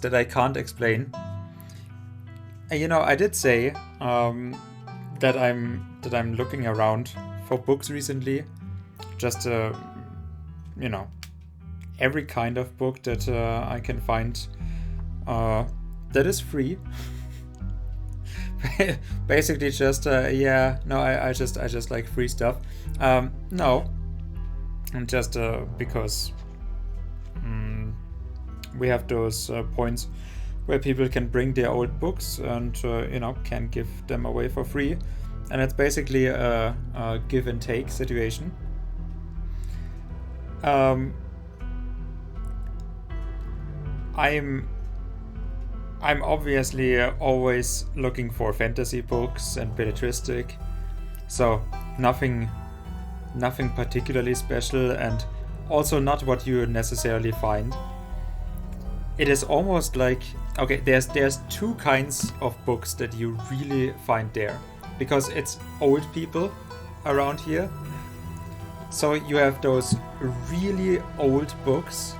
that I can't explain. I did say that I'm looking around for books recently. Just you know, every kind of book that I can find that is free. Basically, just yeah. No, I just like free stuff. No, and just because we have those points where people can bring their old books and can give them away for free, and it's basically a give and take situation. I'm I'm obviously always looking for fantasy books and belletristic, so nothing particularly special, and also not what you necessarily find. It is almost like, okay, there's two kinds of books that you really find there, because it's old people around here. So you have those really old books.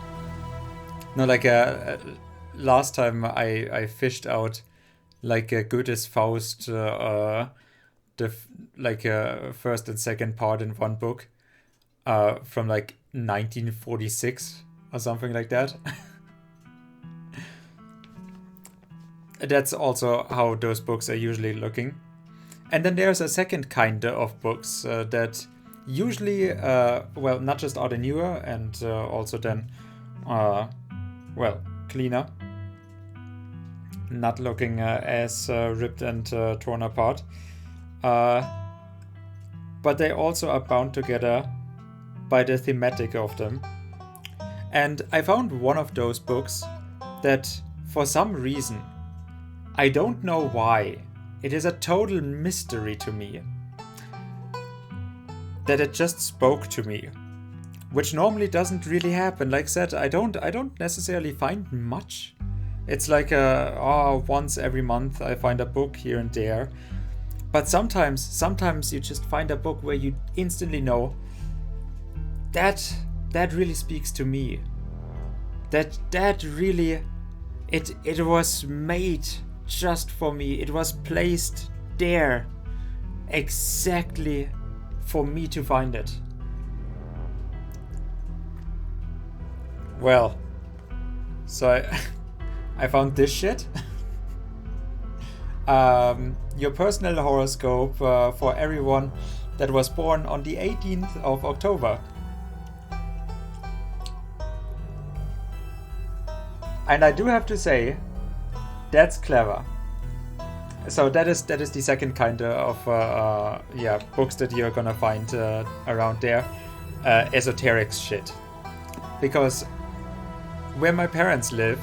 No, like last time I fished out like a Goethe's Faust, first and second part in one book, from like 1946 or something like that. That's also how those books are usually looking. And then there's a second kind of books that usually, not just are the newer and also then, cleaner, not looking as ripped and torn apart. But they also are bound together by the thematic of them. And I found one of those books that, for some reason, I don't know why, it is a total mystery to me, that it just spoke to me, which normally doesn't really happen. Like I said, I don't necessarily find much. It's like once every month I find a book here and there. But sometimes you just find a book where you instantly know that really speaks to me. That really, it was made just for me. It was placed there exactly for me to find it. Well, so I found this shit. Your personal horoscope for everyone that was born on the 18th of October. And I do have to say, that's clever. So that is the second kind of books that you're gonna find around there, esoteric shit. Because where my parents live,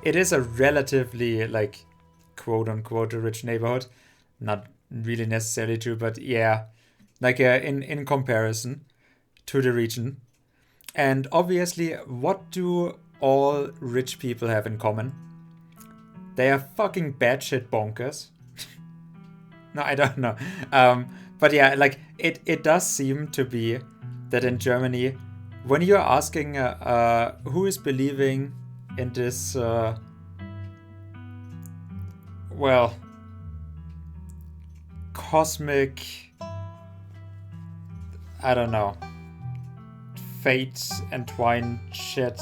it is a relatively, like, quote unquote rich neighborhood. Not really necessarily true, but yeah, like in comparison to the region. And obviously, what do all rich people have in common? They are fucking batshit bonkers. No, I don't know. But yeah, like it does seem to be that in Germany, when you're asking who is believing in this, cosmic, I don't know, fate entwined shit,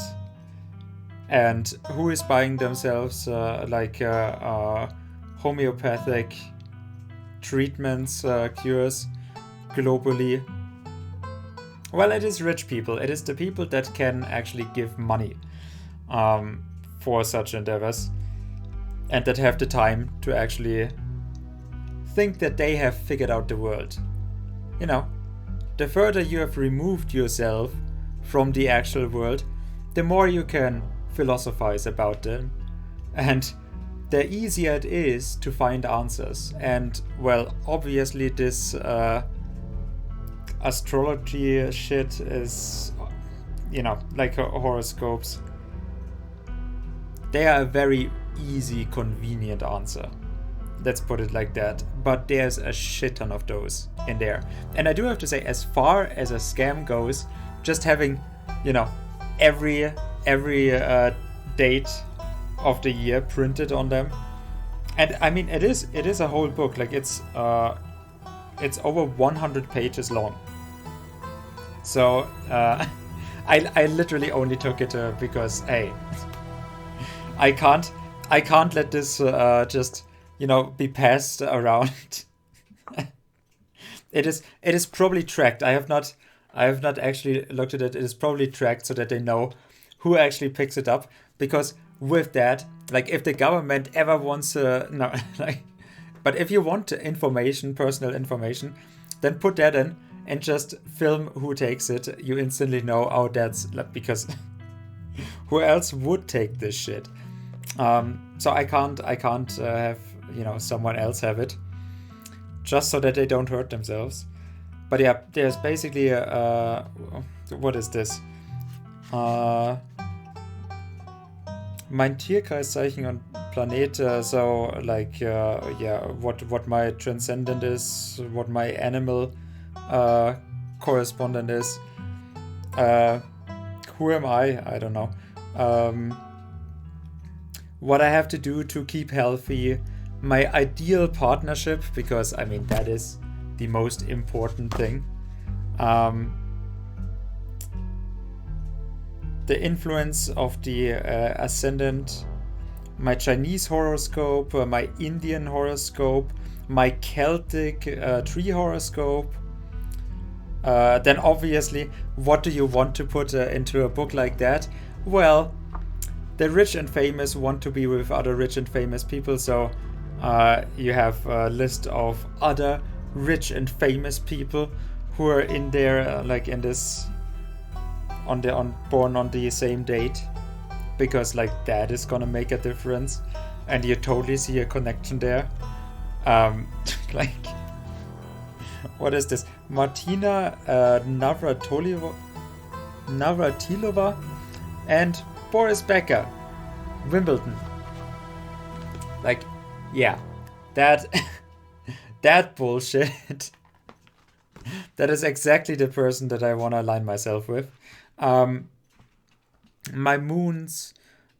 and who is buying themselves homeopathic treatments, cures globally. Well, it is rich people. It is the people that can actually give money for such endeavors, and that have the time to actually think that they have figured out the world. You know, the further you have removed yourself from the actual world, the more you can philosophize about them, and the easier it is to find answers. And, well, obviously this astrology shit is, like horoscopes. They are a very easy, convenient answer. Let's put it like that. But there's a shit ton of those in there. And I do have to say, as far as a scam goes, just having, every date of the year printed on them. And I mean, it is a whole book. Like it's over 100 pages long. So I literally only took it because hey, I can't let this just be passed around. It is probably tracked. I have not actually looked at it. It is probably tracked so that they know who actually picks it up. Because with that, like if the government ever wants no, like, but if you want information, personal information, then put that in and just film who takes it. You instantly know, oh, that's because who else would take this shit? So I can't have someone else have it, just so that they don't hurt themselves. But yeah, there's basically what is this? Mein Tierkreiszeichen und Planet, so like what my transcendent is, what my animal correspondent is. Who am I? I don't know. What I have to do to keep healthy, my ideal partnership, because I mean that is the most important thing. The influence of the ascendant, my Chinese horoscope, my Indian horoscope, my Celtic tree horoscope. Then obviously, what do you want to put into a book like that? Well, the rich and famous want to be with other rich and famous people, so you have a list of other rich and famous people who are in there, like in this, born on the same date, because like that is gonna make a difference, and you totally see a connection there. Like, what is this? Martina Navratilova and Boris Becker, Wimbledon. Like, yeah, that that bullshit. That is exactly the person that I want to align myself with. My moons,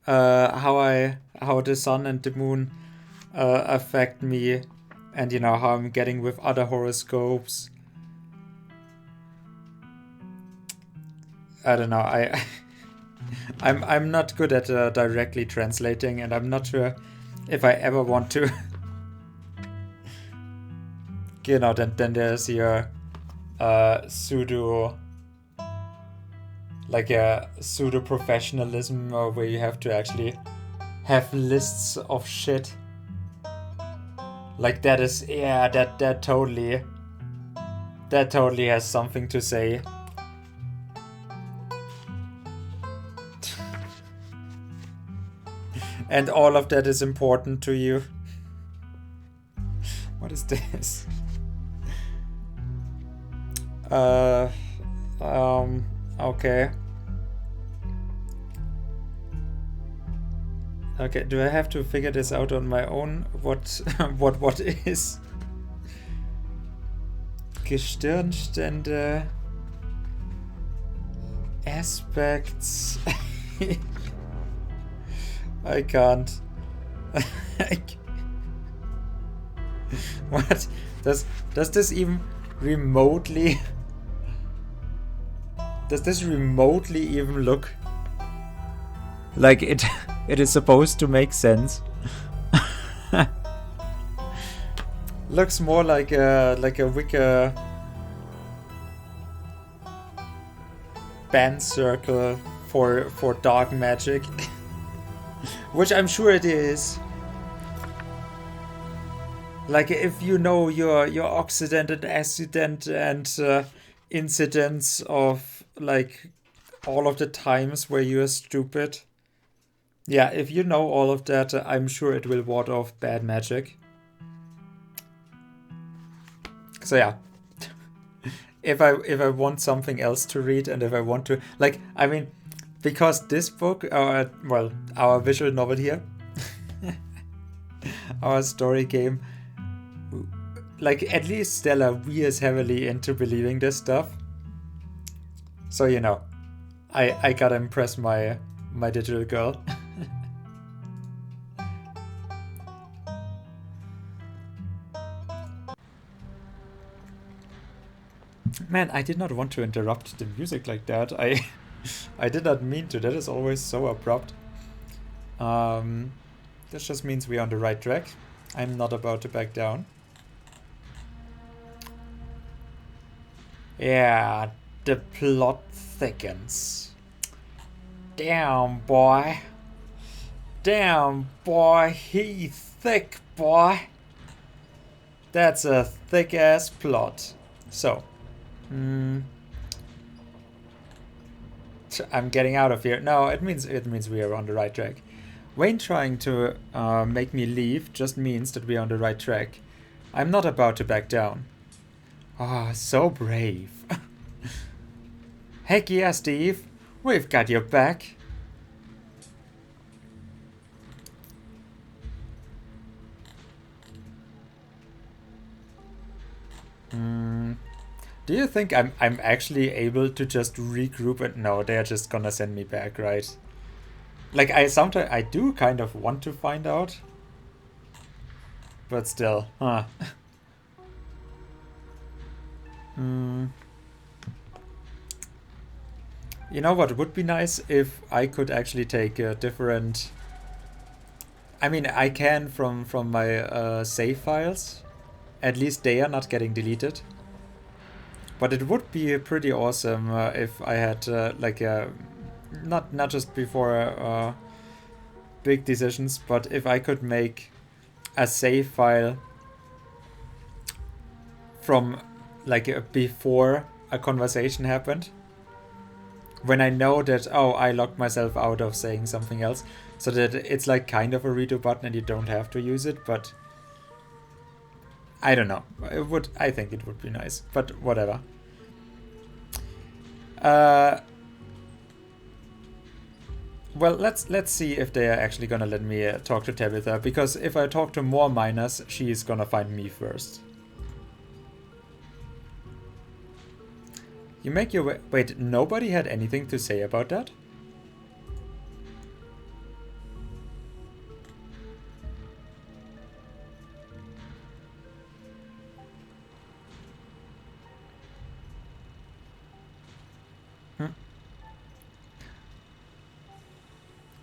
how the sun and the moon affect me, and how I'm getting with other horoscopes. I don't know. I'm not good at directly translating, and I'm not sure if I ever want to. Then there's your pseudo professionalism, where you have to actually have lists of shit. Like that is, yeah, that totally has something to say. And all of that is important to you. What is this? Okay. Okay, do I have to figure this out on my own? What is? Gestirnstände, aspects. I can't. What? Does this even remotely... Does this remotely even look like it is supposed to make sense? Looks more like a Wicca band circle for dark magic. Which I'm sure it is. Like, if you know your Occident and Accident and incidents of like all of the times where you are stupid. Yeah, if you know all of that, I'm sure it will ward off bad magic. So yeah. If I want something else to read, and if I want to, like, I mean, because this book, our visual novel here, our story game, like, at least Stella veers heavily into believing this stuff. So, I gotta impress my digital girl. Man, I did not want to interrupt the music like that. I did not mean to. That is always so abrupt. This just means we're on the right track. I'm not about to back down. Yeah, the plot thickens. Damn, boy. Damn, boy. He thick, boy. That's a thick-ass plot. So. I'm getting out of here. No, it means we are on the right track. Wayne trying to make me leave just means that we are on the right track. I'm not about to back down. Ah, oh, so brave. Heck yeah, Steve. We've got your back. Do you think I'm actually able to just regroup and no, they're just gonna send me back, right? Like sometimes I do kind of want to find out. But still, huh. You know what would be nice if I could actually take a different... I mean, I can from my save files. At least they are not getting deleted. But it would be pretty awesome if I had like a... Not just before big decisions, but if I could make a save file from like before a conversation happened. When I know that, oh, I locked myself out of saying something else, so that it's like kind of a redo button and you don't have to use it, but I don't know. I think it would be nice, but whatever. Well, let's see if they are actually gonna let me talk to Tabitha, because if I talk to more miners, she is gonna find me first. You make your way... Wait, nobody had anything to say about that?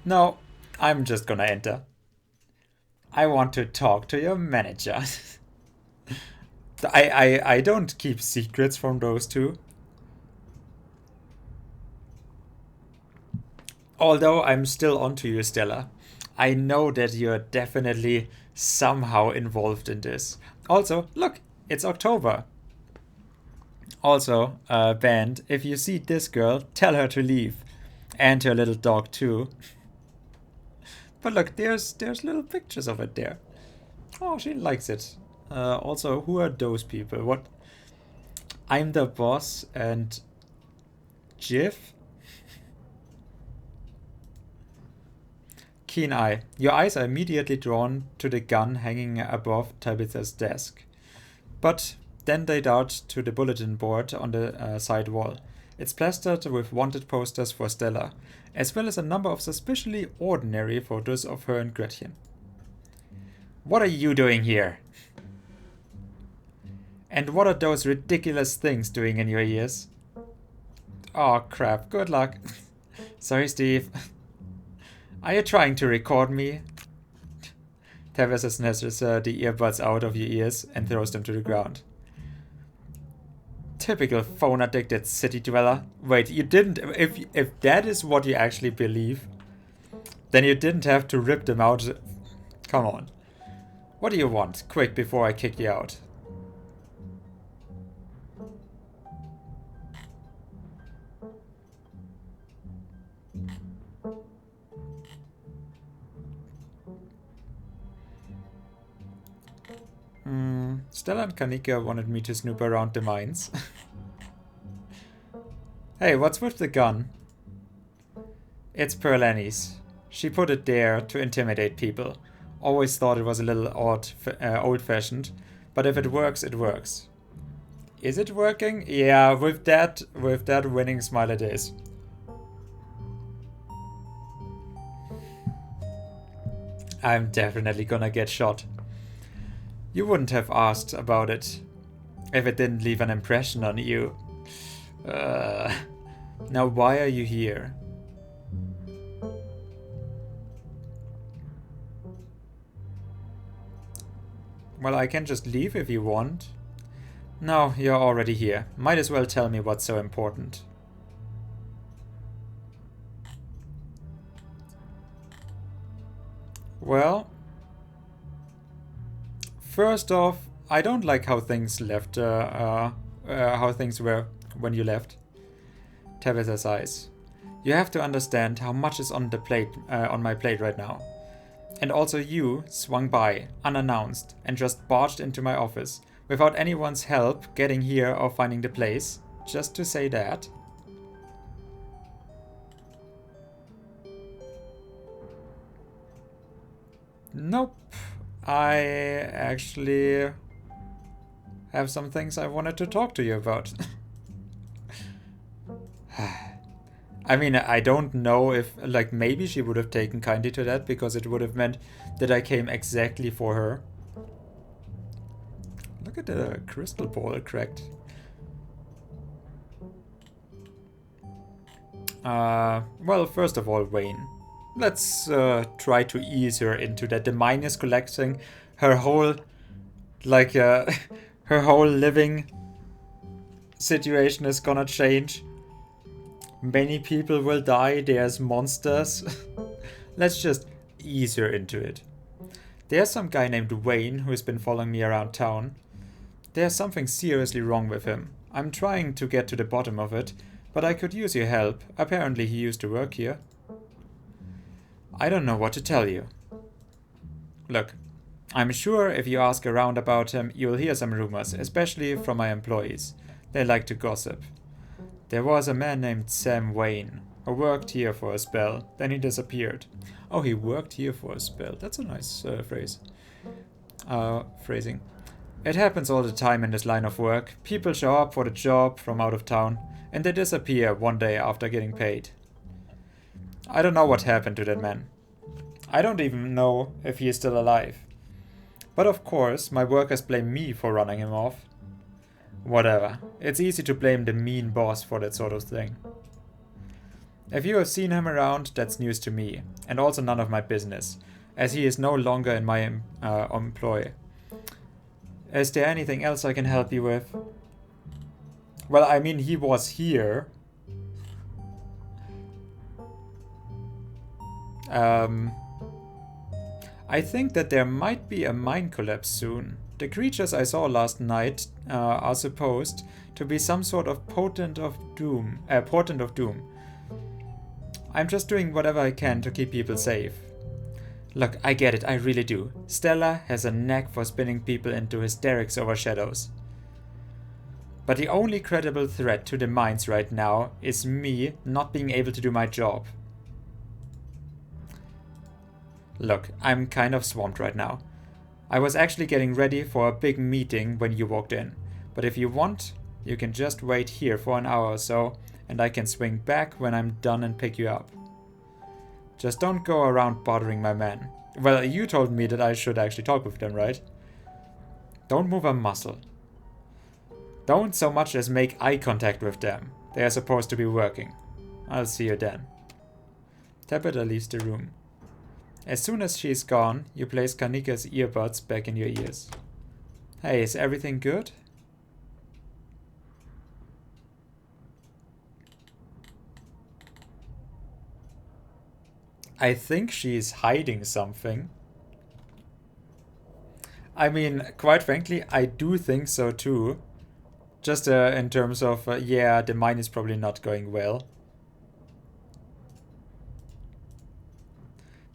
No, I'm just gonna enter. I want to talk to your manager. I don't keep secrets from those two. Although I'm still onto you, Stella. I know that you're definitely somehow involved in this. Also, look, it's October. Also, band, if you see this girl, tell her to leave. And her little dog too. But look, there's little pictures of it there. Oh, she likes it. Also, who are those people? What? I'm the boss and... Jiff? Keen eye. Your eyes are immediately drawn to the gun hanging above Tabitha's desk. But then they dart to the bulletin board on the side wall. It's plastered with wanted posters for Stella, as well as a number of suspiciously ordinary photos of her and Gretchen. What are you doing here? And what are those ridiculous things doing in your ears? Oh crap, good luck. Sorry, Steve. Are you trying to record me? Tabitha snatches the earbuds out of your ears and throws them to the ground. Typical phone-addicted city dweller. Wait, you didn't... If that is what you actually believe, then you didn't have to rip them out. Come on. What do you want? Quick, before I kick you out. Stella and Kanika wanted me to snoop around the mines. Hey, what's with the gun? It's Pearl Annie's. She put it there to intimidate people. Always thought it was a little old-fashioned, but if it works, it works. Is it working? Yeah, with that winning smile it is. I'm definitely gonna get shot. You wouldn't have asked about it if it didn't leave an impression on you. Now why are you here? Well, I can just leave if you want. No, you're already here. Might as well tell me what's so important. Well, first off, I don't like how things how things were when you left. Tabitha's eyes. You have to understand how much is on the plate, on my plate right now. And also you swung by, unannounced, and just barged into my office, without anyone's help getting here or finding the place, just to say that. Nope. I actually have some things I wanted to talk to you about. I mean, I don't know if, like, maybe she would have taken kindly to that because it would have meant that I came exactly for her. Look at the crystal ball cracked. Well, first of all, Wayne, let's try to ease her into that. The mine is collecting her whole, like, her whole living situation is gonna change. Many people will die, there's monsters. Let's just ease her into it. There's some guy named Wayne who's been following me around town. There's something seriously wrong with him. I'm trying to get to the bottom of it, but I could use your help. Apparently he used to work here. I don't know what to tell you. Look, I'm sure if you ask around about him, you'll hear some rumors, especially from my employees. They like to gossip. There was a man named Sam Wayne, who worked here for a spell, then he disappeared. Oh, he worked here for a spell. That's a nice phrasing. It happens all the time in this line of work. People show up for the job from out of town, and they disappear one day after getting paid. I don't know what happened to that man. I don't even know if he is still alive. But of course, my workers blame me for running him off. Whatever. It's easy to blame the mean boss for that sort of thing. If you have seen him around, that's news to me, and also none of my business, as he is no longer in my employ. Is there anything else I can help you with? Well, I mean, he was here. I think that there might be a mine collapse soon. The creatures I saw last night are supposed to be some sort of portent of doom. I'm just doing whatever I can to keep people safe. Look, I get it, I really do. Stella has a knack for spinning people into hysterics over shadows. But the only credible threat to the mines right now is me not being able to do my job. Look, I'm kind of swamped right now. I was actually getting ready for a big meeting when you walked in. But if you want, you can just wait here for an hour or so, and I can swing back when I'm done and pick you up. Just don't go around bothering my men. Well, you told me that I should actually talk with them, right? Don't move a muscle. Don't so much as make eye contact with them. They are supposed to be working. I'll see you then. Tabitha leaves the room. As soon as she's gone, you place Kanika's earbuds back in your ears. Hey, is everything good? I think she's hiding something. I mean, quite frankly, I do think so too. Just in terms of, yeah, the mine is probably not going well.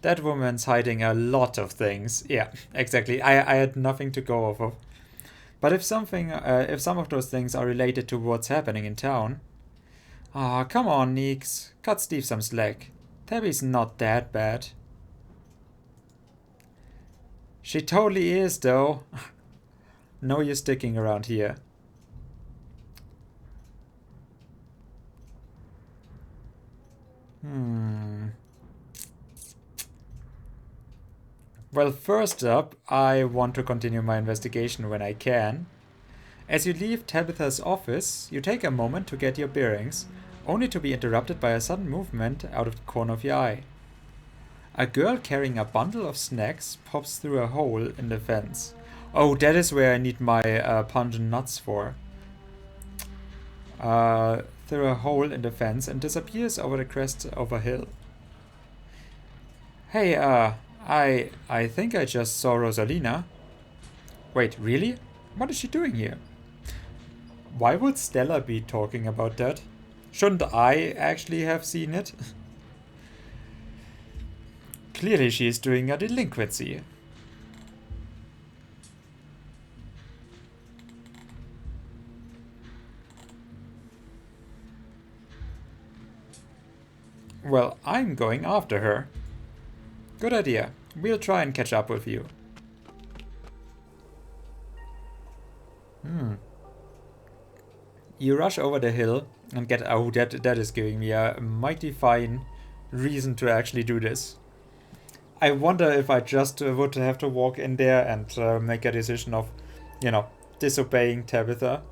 That woman's hiding a lot of things. Yeah, exactly. I had nothing to go off of. But if some of those things are related to what's happening in town... Ah, come on, Neeks. Cut Steve some slack. Tabby's not that bad. She totally is, though. No use sticking around here. Well, first up, I want to continue my investigation when I can. As you leave Tabitha's office, you take a moment to get your bearings, only to be interrupted by a sudden movement out of the corner of your eye. A girl carrying a bundle of snacks pops through a hole in the fence. Oh, that is where I need my pungent nuts for. Through a hole in the fence and disappears over the crest of a hill. Hey, I think I just saw Rosalina. Wait, really? What is she doing here? Why would Stella be talking about that? Shouldn't I actually have seen it? Clearly she is doing a delinquency. Well, I'm going after her. Good idea. We'll try and catch up with you. You rush over the hill and get... Oh, that is giving me a mighty fine reason to actually do this. I wonder if I just would have to walk in there and make a decision of, disobeying Tabitha.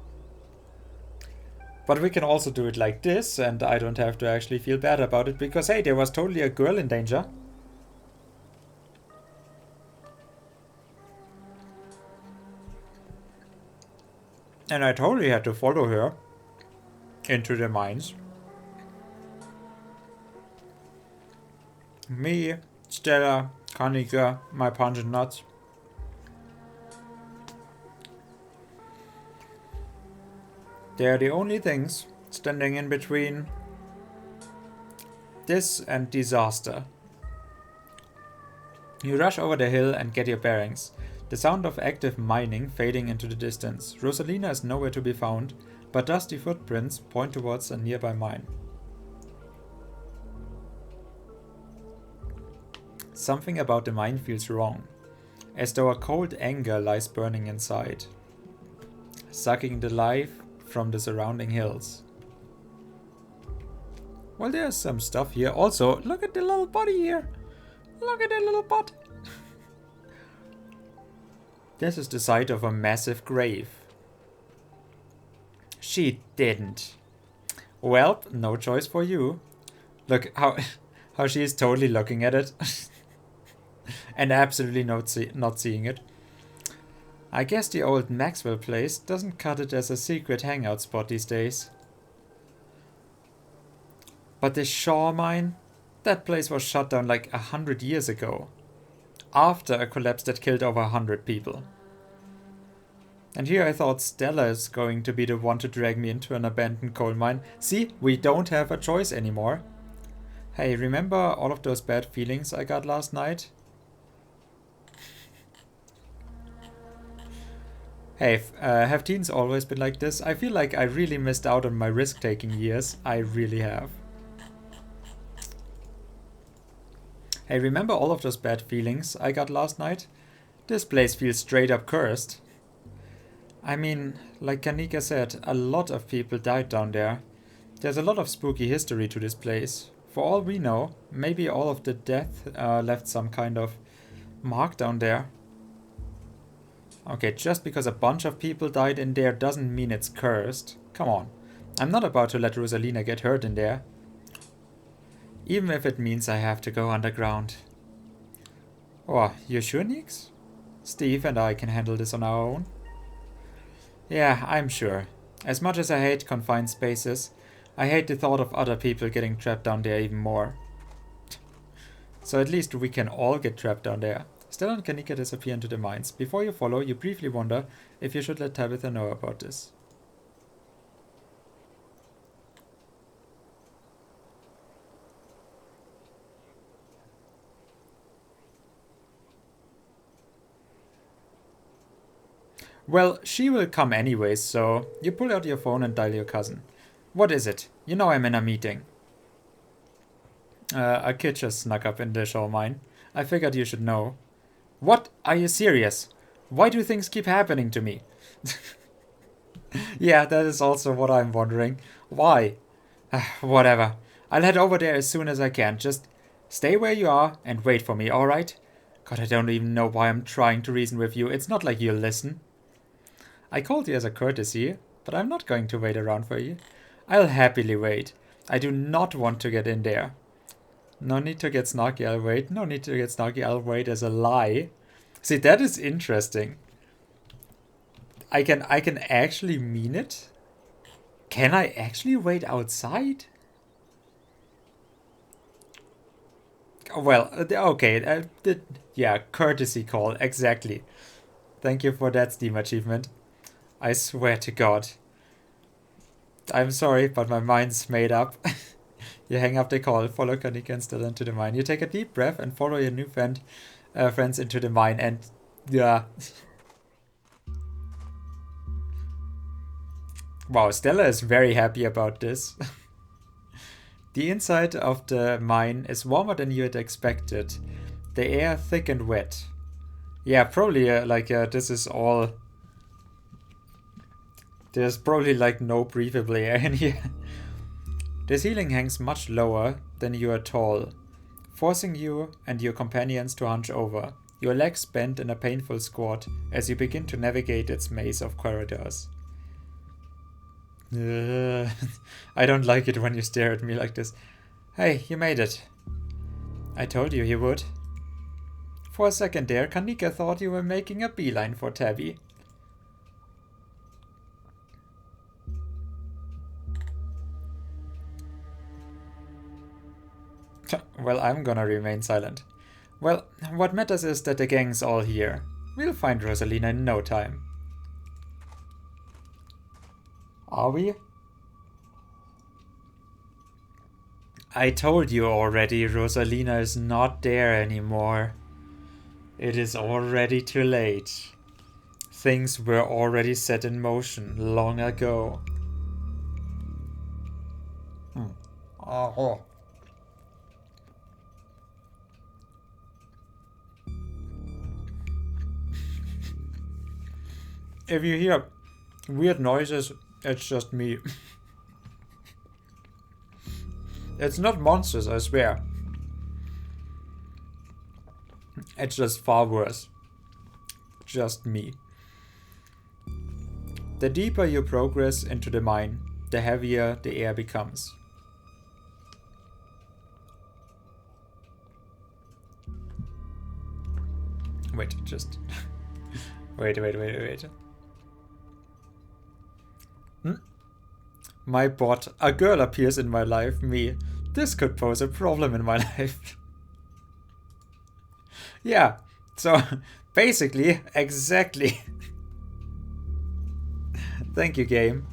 But we can also do it like this, and I don't have to actually feel bad about it, because hey, there was totally a girl in danger. And I totally had to follow her into the mines. Me, Stella, Kanika, my pungent nuts. They're the only things standing in between this and disaster. You rush over the hill and get your bearings. The sound of active mining fading into the distance. Rosalina is nowhere to be found, but dusty footprints point towards a nearby mine. Something about the mine feels wrong, as though a cold anger lies burning inside, sucking the life from the surrounding hills. Well, there's some stuff here. Also, look at the little body here. Look at that little butt. This is the site of a massive grave. She didn't. Well, no choice for you. Look how she is totally looking at it. And absolutely not seeing it. I guess the old Maxwell place doesn't cut it as a secret hangout spot these days. But the Shaw mine? That place was shut down like 100 years ago. After a collapse that killed over 100 people. And here I thought Stella is going to be the one to drag me into an abandoned coal mine. See, we don't have a choice anymore. Hey, remember all of those bad feelings I got last night? Hey, have teens always been like this? I feel like I really missed out on my risk-taking years. I really have. Hey, remember all of those bad feelings I got last night? This place feels straight up cursed. I mean, like Kanika said, a lot of people died down there. There's a lot of spooky history to this place. For all we know, maybe all of the death left some kind of mark down there. Okay, just because a bunch of people died in there doesn't mean it's cursed. Come on. I'm not about to let Rosalina get hurt in there. Even if it means I have to go underground. Oh, you sure, Nix? Steve and I can handle this on our own. Yeah, I'm sure. As much as I hate confined spaces, I hate the thought of other people getting trapped down there even more. So at least we can all get trapped down there. Stella and Kanika disappear into the mines. Before you follow, you briefly wonder if you should let Tabitha know about this. Well, she will come anyways, so you pull out your phone and dial your cousin. What is it? You know I'm in a meeting. A kid just snuck up in the show mine. I figured you should know. What? Are you serious? Why do things keep happening to me? Yeah, that is also what I'm wondering. Why? Whatever. I'll head over there as soon as I can. Just stay where you are and wait for me, alright? God, I don't even know why I'm trying to reason with you. It's not like you'll listen. I called you as a courtesy, but I'm not going to wait around for you. I'll happily wait. I do not want to get in there. No need to get snarky, I'll wait. No need to get snarky, I'll wait as a lie. See, that is interesting. I can actually mean it? Can I actually wait outside? Well, okay. Yeah, courtesy call, exactly. Thank you for that Steam achievement. I swear to God. I'm sorry, but my mind's made up. You hang up the call, follow Kanika instead into the mine. You take a deep breath and follow your new friends into the mine, and yeah. Wow, Stella is very happy about this. The inside of the mine is warmer than you had expected. The air thick and wet. Yeah, probably this is all... There's probably like no breathable air in here. The ceiling hangs much lower than you are tall, forcing you and your companions to hunch over, your legs bent in a painful squat as you begin to navigate its maze of corridors. I don't like it when you stare at me like this. Hey, you made it. I told you would. For a second there, Kanika thought you were making a beeline for Tabby. Well, I'm gonna remain silent. Well, what matters is that the gang's all here. We'll find Rosalina in no time. Are we? I told you already, Rosalina is not there anymore. It is already too late. Things were already set in motion long ago. Oh. If you hear weird noises, it's just me. It's not monsters, I swear. It's just far worse. Just me. The deeper you progress into the mine, the heavier the air becomes. Wait, just... wait. My bot. A girl appears in my life. Me. This could pose a problem in my life. Yeah. So, basically, exactly. Thank you, game.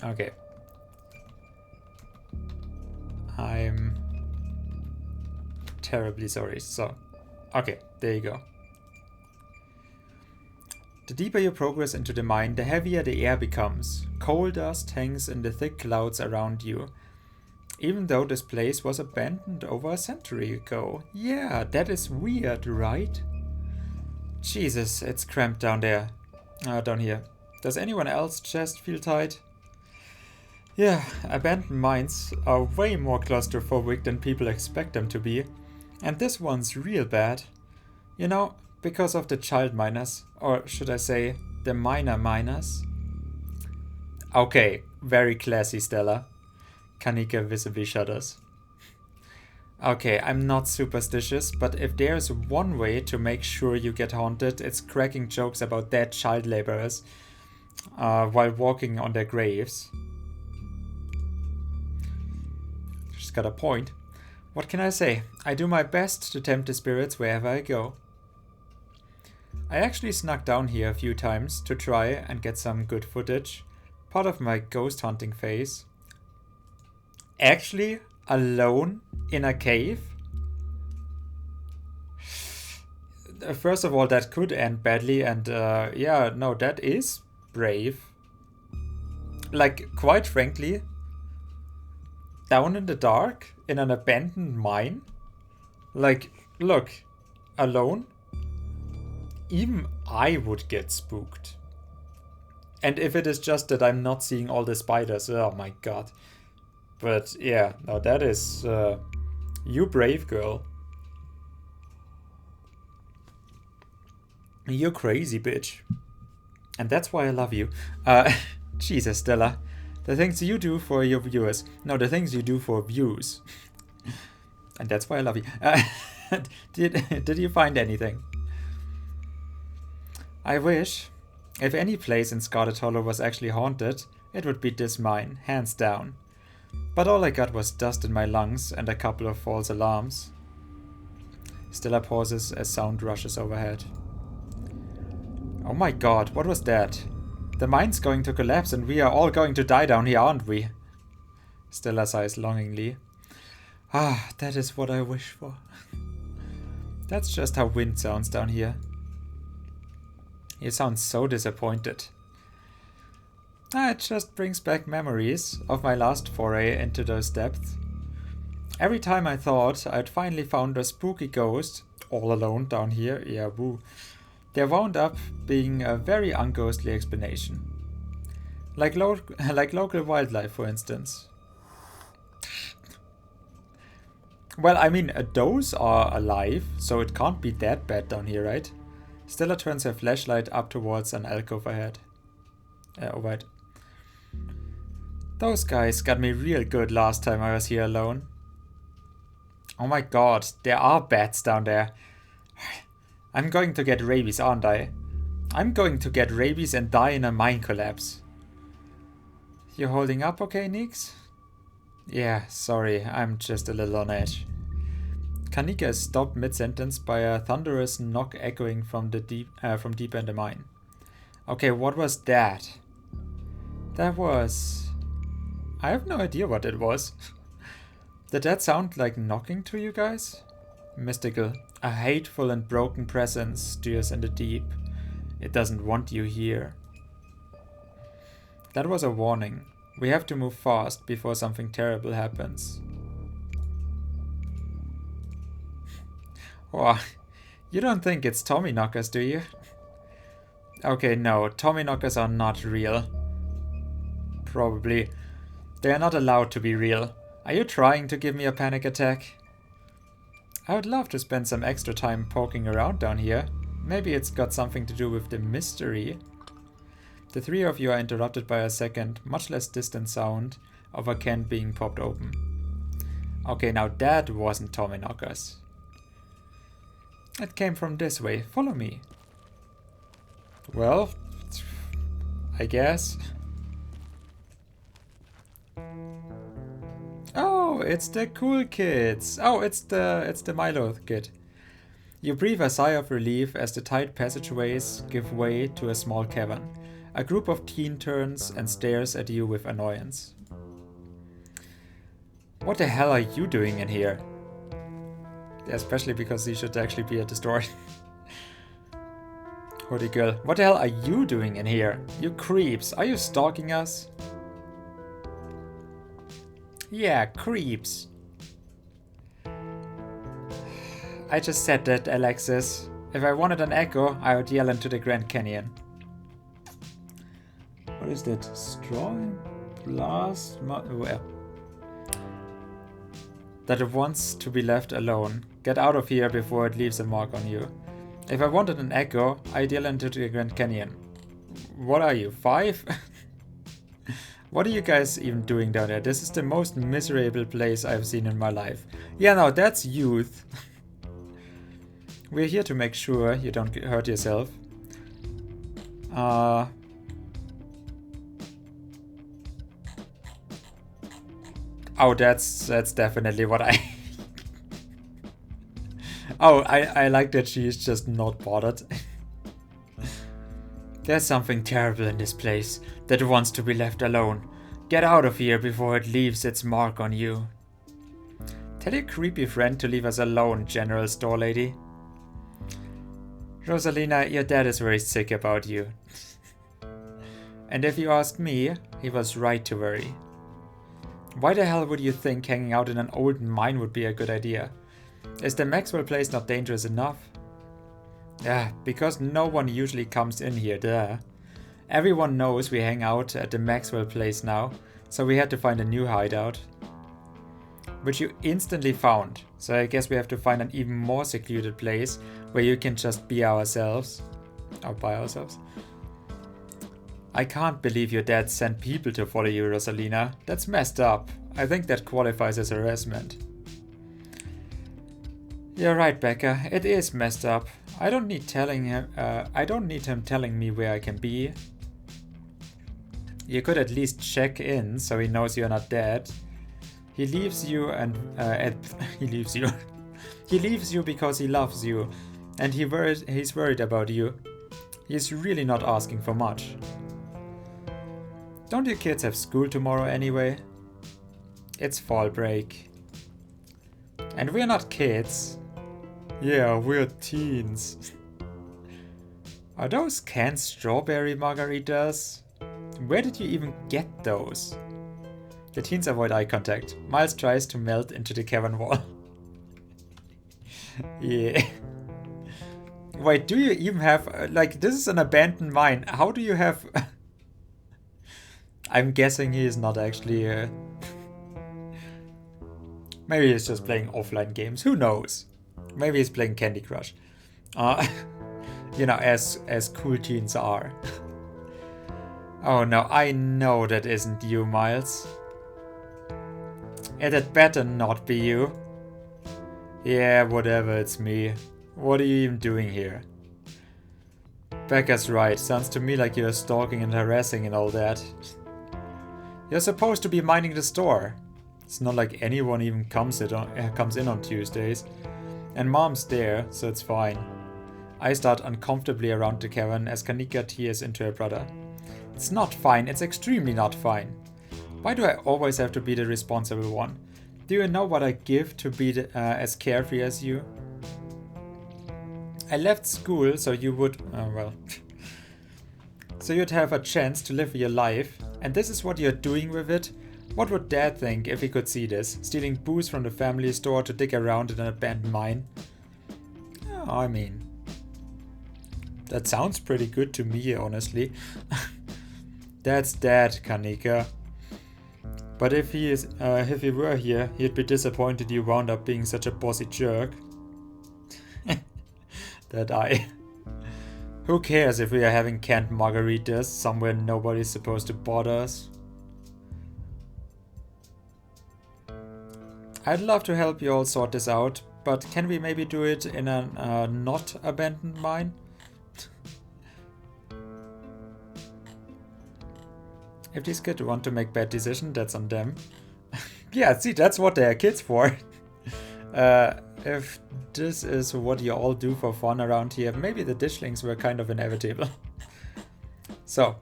Okay. I'm terribly sorry. So, okay, there you go. The deeper you progress into the mine, the heavier the air becomes. Coal dust hangs in the thick clouds around you. Even though this place was abandoned over a century ago. Yeah, that is weird, right? Jesus, it's cramped down there. Down here. Does anyone else's chest feel tight? Yeah, abandoned mines are way more claustrophobic than people expect them to be. And this one's real bad. You know, because of the child miners. Or should I say, the minor miners? Okay, very classy, Stella. Kanika visibly shudders. Okay, I'm not superstitious, but if there's one way to make sure you get haunted, it's cracking jokes about dead child laborers while walking on their graves. She's got a point. What can I say? I do my best to tempt the spirits wherever I go. I actually snuck down here a few times to try and get some good footage. Part of my ghost hunting phase. Actually, alone in a cave? First of all, that could end badly, and yeah, no, that is brave. Like, quite frankly, Down in the dark? In an abandoned mine? Like, look, alone? Even I would get spooked. And if it is just that I'm not seeing all the spiders, oh my god. But yeah, no, that is... you brave girl. You crazy bitch. And that's why I love you. Jesus, Stella. The things you do for your viewers. No, the things you do for views. And that's why I love you. Did you find anything? I wish. If any place in Scarlet Hollow was actually haunted, it would be this mine, hands down. But all I got was dust in my lungs and a couple of false alarms. Stella pauses as sound rushes overhead. Oh my god, what was that? The mine's going to collapse and we are all going to die down here, aren't we? Stella sighs longingly. Ah, that is what I wish for. That's just how wind sounds down here. You sound so disappointed. It just brings back memories of my last foray into those depths. Every time I thought I'd finally found a spooky ghost, all alone down here, yeah woo, there wound up being a very unghostly explanation. Like local wildlife, for instance. Well, I mean, those are alive, so it can't be that bad down here, right? Stella turns her flashlight up towards an alcove ahead. Overhead. Those guys got me real good last time I was here alone. Oh my god, there are bats down there. I'm going to get rabies, aren't I? I'm going to get rabies and die in a mine collapse. You holding up okay, Nix? Yeah, sorry, I'm just a little on edge. Kanika is stopped mid-sentence by a thunderous knock echoing from deep in the mine. Okay, what was that? That was... I have no idea what it was. Did that sound like knocking to you guys? Mystical. A hateful and broken presence steers in the deep. It doesn't want you here. That was a warning. We have to move fast before something terrible happens. Oh, you don't think it's Tommyknockers, do you? Okay, no, Tommyknockers are not real. Probably. They are not allowed to be real. Are you trying to give me a panic attack? I would love to spend some extra time poking around down here. Maybe it's got something to do with the mystery. The three of you are interrupted by a second, much less distant sound of a can being popped open. Okay, now that wasn't Tommyknockers. It came from this way. Follow me. Well, I guess. Oh, it's the cool kids. Oh, it's the Milo kid. You breathe a sigh of relief as the tight passageways give way to a small cavern. A group of teen turns and stares at you with annoyance. What the hell are you doing in here? Especially because he should actually be at the store. Hoodie girl, what the hell are you doing in here? You creeps, are you stalking us? Yeah, creeps. I just said that, Alexis. If I wanted an echo, I would yell into the Grand Canyon. What is that? Straw? Blast? Where? That it wants to be left alone. Get out of here before it leaves a mark on you. If I wanted an echo, I'd yell into the Grand Canyon. What are you, 5? What are you guys even doing down there? This is the most miserable place I've seen in my life. Yeah, no, that's youth. We're here to make sure you don't hurt yourself. Oh, that's definitely what I... Oh, I like that she's just not bothered. There's something terrible in this place that wants to be left alone. Get out of here before it leaves its mark on you. Tell your creepy friend to leave us alone, General Store Lady. Rosalina, your dad is very sick about you. And if you ask me, he was right to worry. Why the hell would you think hanging out in an old mine would be a good idea? Is the Maxwell place not dangerous enough? Yeah, because no one usually comes in here, duh. Everyone knows we hang out at the Maxwell place now, so we had to find a new hideout. Which you instantly found, so I guess we have to find an even more secluded place where you can just be ourselves. Or by ourselves. I can't believe your dad sent people to follow you, Rosalina. That's messed up. I think that qualifies as harassment. You're right, Becca. It is messed up. I don't need him telling me where I can be. You could at least check in so he knows you're not dead. He leaves you and he leaves you. He leaves you because he loves you, and he's worried about you. He's really not asking for much. Don't you kids have school tomorrow anyway? It's fall break. And we're not kids. Yeah, we're teens. Are those canned strawberry margaritas? Where did you even get those? The teens avoid eye contact. Miles tries to melt into the cavern wall. Yeah. Wait, do you even have... like, this is an abandoned mine. How do you have... I'm guessing he is not actually... Maybe he's just playing offline games. Who knows? Maybe he's playing Candy Crush. You know, as cool teens are. Oh no, I know that isn't you, Miles. It had better not be you. Yeah, whatever, it's me. What are you even doing here? Becca's right. Sounds to me like you're stalking and harassing and all that. You're supposed to be minding the store. It's not like anyone even comes in on Tuesdays. And Mom's there, so it's fine. I start uncomfortably around the cavern as Kanika tears into her brother. It's not fine, it's extremely not fine. Why do I always have to be the responsible one? Do you know what I give to be as carefree as you? I left school so you would, so you'd have a chance to live your life, and this is what you're doing with it? What would Dad think if he could see this? Stealing booze from the family store to dig around in an abandoned mine? Oh, I mean, that sounds pretty good to me, honestly. That's Dad, Kanika. But if he were here, he'd be disappointed you wound up being such a bossy jerk. That I. Who cares if we are having canned margaritas somewhere nobody's supposed to bother us? I'd love to help you all sort this out, but can we maybe do it in a not abandoned mine? If these kids want to make bad decisions, that's on them. Yeah, see, that's what they're kids for. If this is what you all do for fun around here, maybe the dishlings were kind of inevitable. So,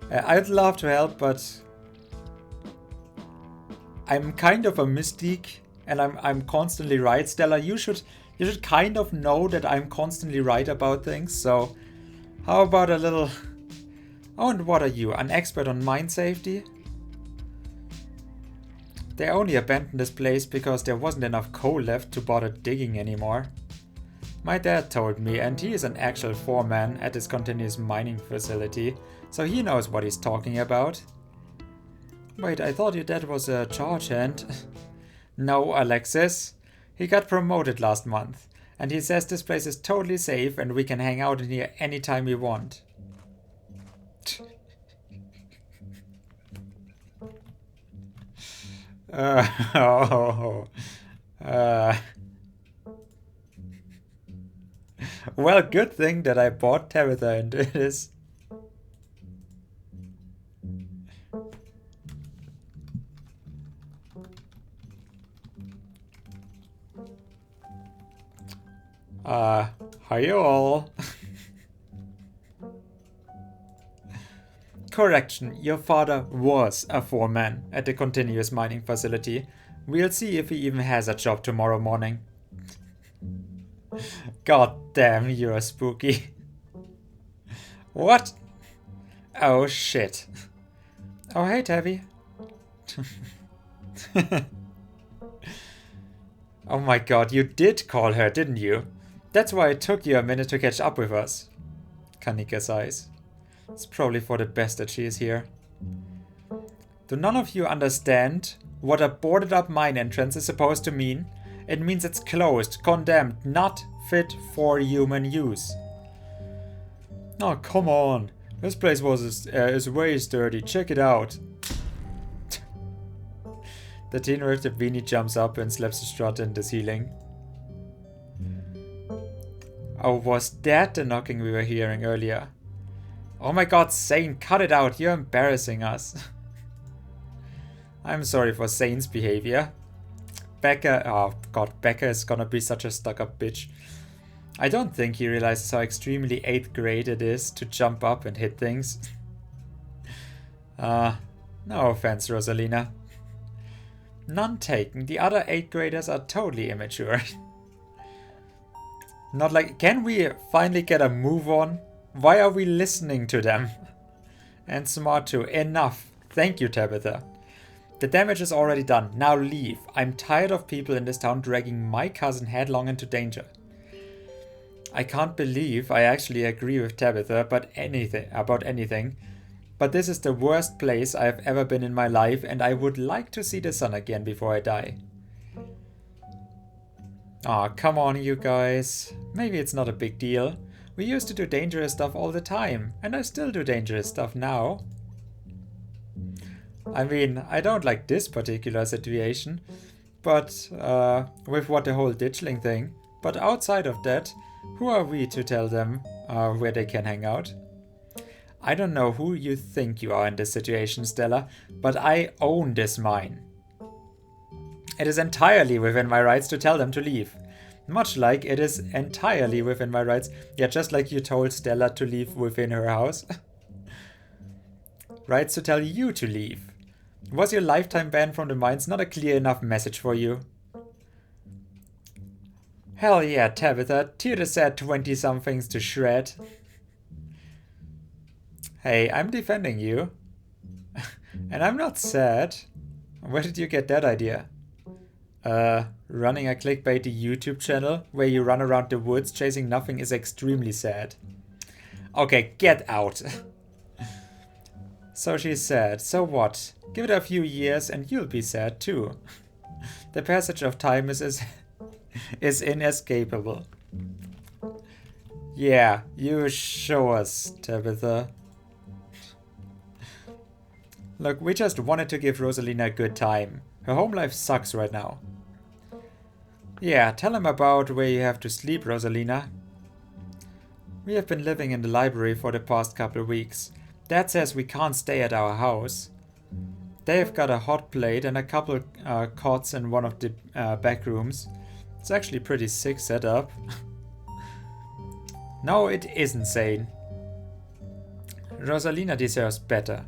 I'd love to help, but I'm kind of a mystique, and I'm constantly right. Stella, you should kind of know that I'm constantly right about things. So, how about a little? Oh, and what are you? An expert on mine safety? They only abandoned this place because there wasn't enough coal left to bother digging anymore. My dad told me, and he is an actual foreman at this continuous mining facility, so he knows what he's talking about. Wait, I thought your dad was a charge hand. No, Alexis. He got promoted last month, and he says this place is totally safe and we can hang out in here anytime we want. Well, good thing that I bought Tabitha into this. Hi all. Correction, your father was a foreman at the continuous mining facility. We'll see if he even has a job tomorrow morning. God damn, you're spooky. What? Oh shit. Oh hey, Tabby. Oh my god, you did call her, didn't you? That's why it took you a minute to catch up with us. Kanika sighs. It's probably for the best that she is here. Do none of you understand what a boarded up mine entrance is supposed to mean? It means it's closed, condemned, not fit for human use. Oh, come on. This place is way dirty. Check it out. The teen with the beanie jumps up and slaps the strut in the ceiling. Oh, was that the knocking we were hearing earlier? Oh my god, Zane, cut it out. You're embarrassing us. I'm sorry for Zane's behavior. Becca, oh god, Becca is gonna be such a stuck-up bitch. I don't think he realizes how extremely 8th grade it is to jump up and hit things. No offense, Rosalina. None taken. The other 8th graders are totally immature. Not like, can we finally get a move on? Why are we listening to them? And smart too. Enough. Thank you, Tabitha. The damage is already done. Now leave. I'm tired of people in this town dragging my cousin headlong into danger. I can't believe I actually agree with Tabitha about anything. But this is the worst place I've ever been in my life, and I would like to see the sun again before I die. Aw, come on, you guys. Maybe it's not a big deal. We used to do dangerous stuff all the time, and I still do dangerous stuff now. I mean, I don't like this particular situation, but with what the whole ditchling thing. But outside of that, who are we to tell them where they can hang out? I don't know who you think you are in this situation, Stella, but I own this mine. It is entirely within my rights to tell them to leave. Much like it is entirely within my rights, yeah, just like you told Stella to leave within her house. Rights to tell you to leave. Was your lifetime ban from the mines not a clear enough message for you? Hell yeah, Tabitha, tear the sad 20-somethings to shred. Hey, I'm defending you. And I'm not sad. Where did you get that idea? Running a clickbaity YouTube channel where you run around the woods chasing nothing is extremely sad. Okay, get out. So she's sad. So what? Give it a few years and you'll be sad too. The passage of time is inescapable. Yeah, you show us, Tabitha. Look, we just wanted to give Rosalina a good time. Her home life sucks right now. Yeah, tell him about where you have to sleep, Rosalina. We have been living in the library for the past couple of weeks. Dad says we can't stay at our house. They've got a hot plate and a couple cots in one of the back rooms. It's actually pretty sick setup. No, it isn't, Zane. Rosalina deserves better.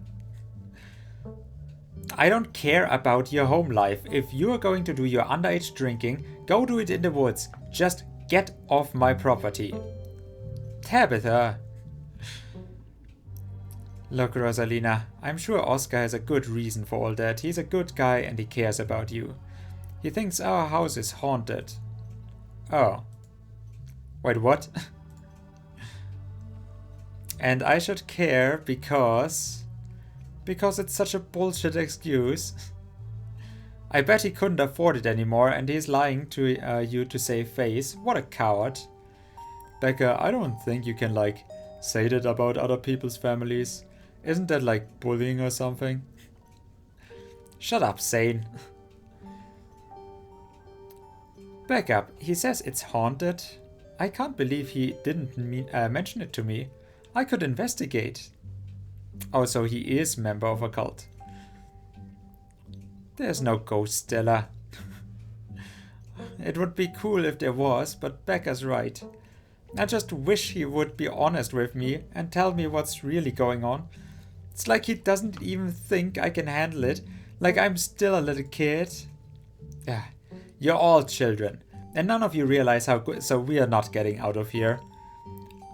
I don't care about your home life. If you are going to do your underage drinking, go do it in the woods. Just get off my property. Tabitha. Look, Rosalina, I'm sure Oscar has a good reason for all that. He's a good guy and he cares about you. He thinks our house is haunted. Oh. Wait, what? And I should care because it's such a bullshit excuse. I bet he couldn't afford it anymore and he's lying to you to save face. What a coward. Becca, I don't think you can, like, say that about other people's families. Isn't that like bullying or something? Shut up, Zane. Back up. He says it's haunted. I can't believe he didn't mention it to me. I could investigate. Oh, so he is member of a cult. There's no ghost, Stella. It would be cool if there was, but Becca's right. I just wish he would be honest with me and tell me what's really going on. It's like he doesn't even think I can handle it, like I'm still a little kid. Yeah, you're all children, and none of you realize how good, so we are not getting out of here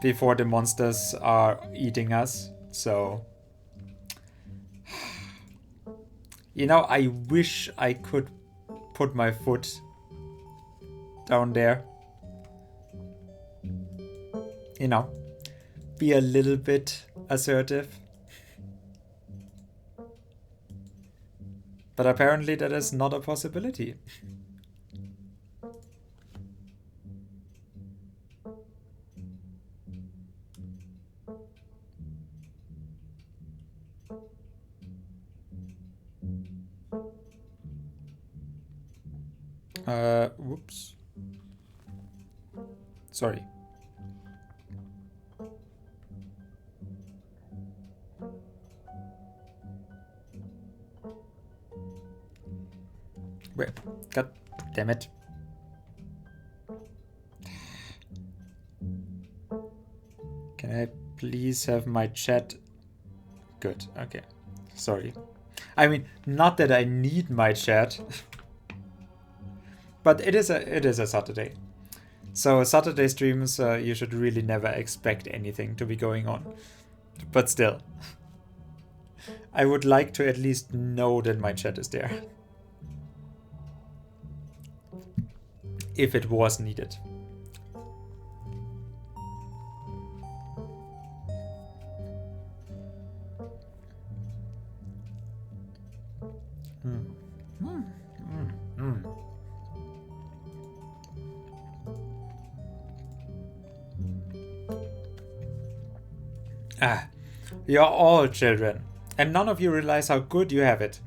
before the monsters are eating us, so... You know, I wish I could put my foot down there. You know, be a little bit assertive. But apparently that is not a possibility. Whoops. Sorry. Wait, god damn it. Can I please have my chat? Good, okay. Sorry. I mean, not that I need my chat. But it is a Saturday. So Saturday streams, you should really never expect anything to be going on. But still. I would like to at least know that my chat is there. If it was needed. Ah, you're all children, and none of you realize how good you have it.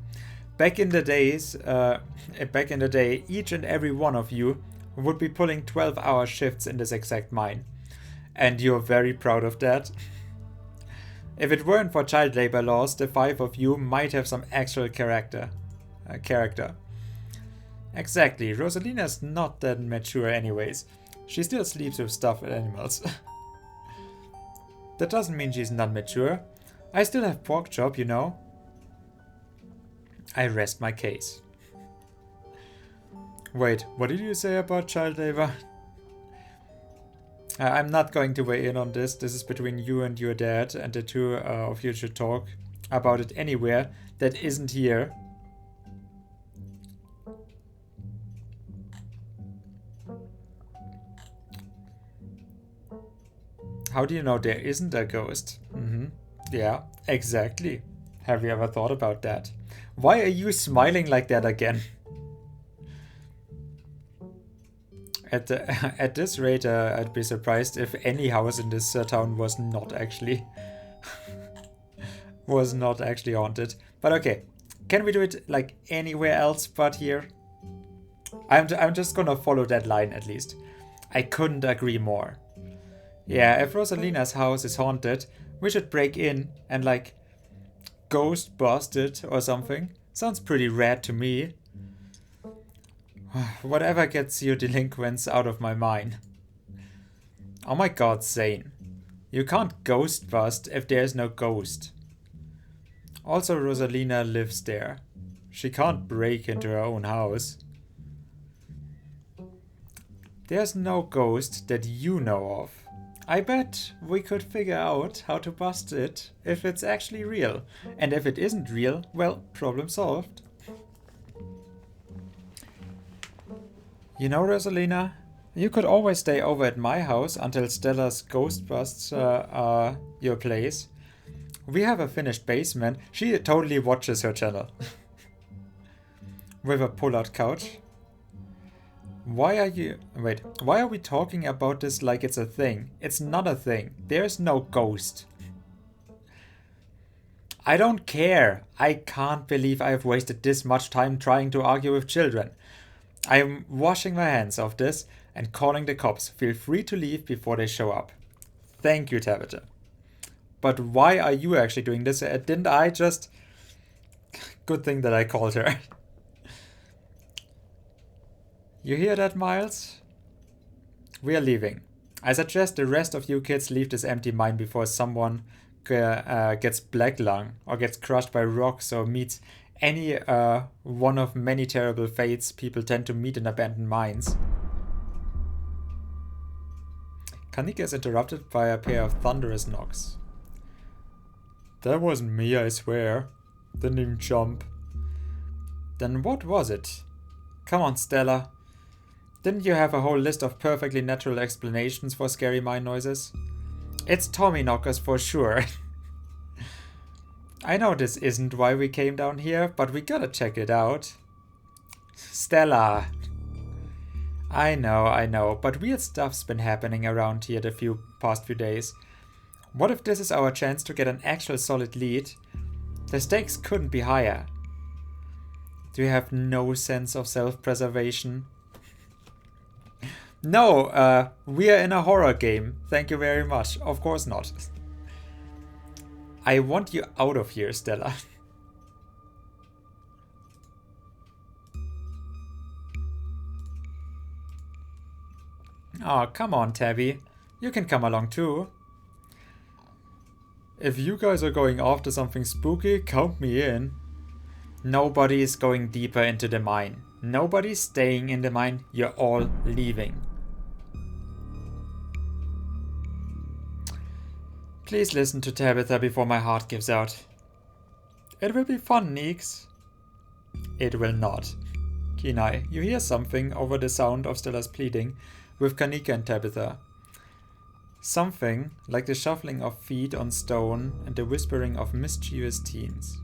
Back in the day, each and every one of you would be pulling 12-hour shifts in this exact mine, and you're very proud of that. If it weren't for child labor laws, the 5 of you might have some actual character. Exactly, Rosalina's not that mature anyways. She still sleeps with stuffed animals. That doesn't mean she's not mature. I still have pork chop, you know. I rest my case. Wait, what did you say about child labor? I'm not going to weigh in on this. This is between you and your dad, and the two of you should talk about it anywhere that isn't here. How do you know there isn't a ghost? Yeah, exactly. Have you ever thought about that? Why are you smiling like that again? At this rate, I'd be surprised if any house in this town was not actually haunted. But okay, can we do it like anywhere else but here? I'm just gonna follow that line at least. I couldn't agree more. Yeah, if Rosalina's house is haunted, we should break in and like ghost bust it or something. Sounds pretty rad to me. Whatever gets you delinquents out of my mind. Oh my god, Zane. You can't ghost bust if there's no ghost. Also, Rosalina lives there. She can't break into her own house. There's no ghost that you know of. I bet we could figure out how to bust it if it's actually real. And if it isn't real, well, problem solved. You know, Rosalina, you could always stay over at my house until Stella's ghost busts your place. We have a finished basement. She totally watches her channel. With a pull-out couch. Why are we talking about this like it's a thing? It's not a thing. There's no ghost. I don't care. I can't believe I've wasted this much time trying to argue with children. I'm washing my hands of this and calling the cops. Feel free to leave before they show up. Thank you, Tabitha. But why are you actually doing this? Didn't I just... Good thing that I called her. You hear that, Miles? We are leaving. I suggest the rest of you kids leave this empty mine before someone gets black lung or gets crushed by rocks or meets any one of many terrible fates people tend to meet in abandoned mines. Kanika is interrupted by a pair of thunderous knocks. That wasn't me, I swear. Didn't even jump. Then what was it? Come on, Stella. Didn't you have a whole list of perfectly natural explanations for scary mine noises? It's Tommy knockers for sure. I know this isn't why we came down here, but we gotta check it out. Stella. I know, but weird stuff's been happening around here the past few days. What if this is our chance to get an actual solid lead? The stakes couldn't be higher. Do you have no sense of self-preservation? No, we are in a horror game. Thank you very much. Of course not. I want you out of here, Stella. Oh, come on, Tabby. You can come along too. If you guys are going after something spooky, count me in. Nobody is going deeper into the mine. Nobody's staying in the mine. You're all leaving. Please listen to Tabitha before my heart gives out. It will be fun, Neeks. It will not. Kenai, you hear something over the sound of Stella's pleading with Kanika and Tabitha. Something like the shuffling of feet on stone and the whispering of mischievous teens.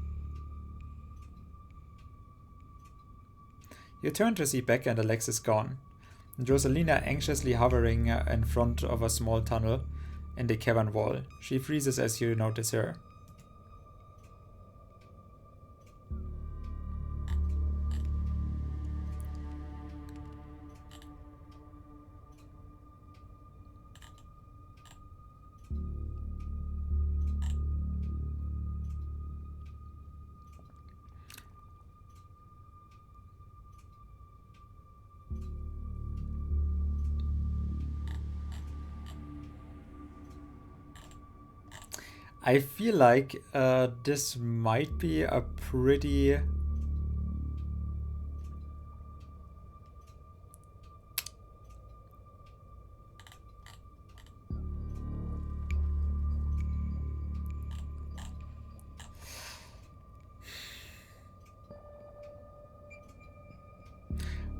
You turn to see Becca and Alexis gone, and Rosalina anxiously hovering in front of a small tunnel in the cavern wall. She freezes as you notice her. I feel like this might be a pretty...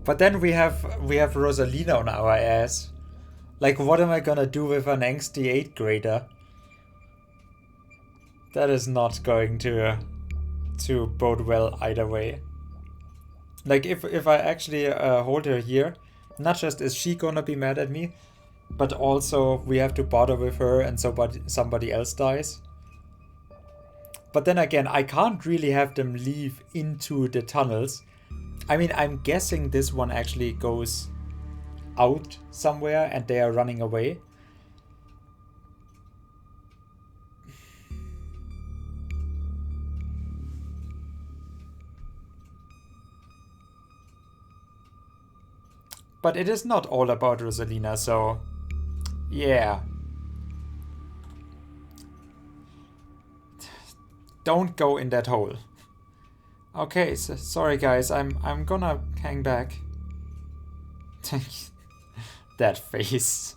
But then we have Rosalina on our ass. Like, what am I gonna do with an angsty 8th grader? That is not going to bode well either way. Like, if I actually hold her here, not just is she gonna be mad at me, but also we have to bother with her and somebody else dies. But then again, I can't really have them leave into the tunnels. I mean, I'm guessing this one actually goes out somewhere and they are running away. But it is not all about Rosalina, so yeah. Don't go in that hole. Okay, so, sorry guys, I'm gonna hang back. That face.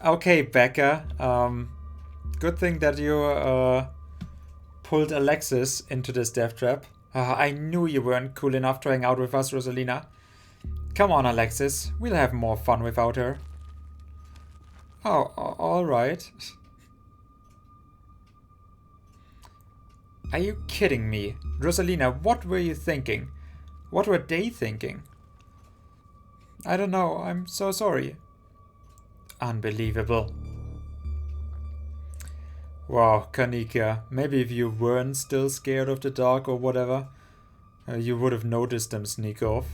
Okay, Becca. Good thing that you pulled Alexis into this death trap. I knew you weren't cool enough to hang out with us, Rosalina. Come on, Alexis. We'll have more fun without her. Oh, alright. Are you kidding me? Rosalina, what were you thinking? What were they thinking? I don't know. I'm so sorry. Unbelievable. Wow, Kanika. Maybe if you weren't still scared of the dark or whatever, you would have noticed them sneak off.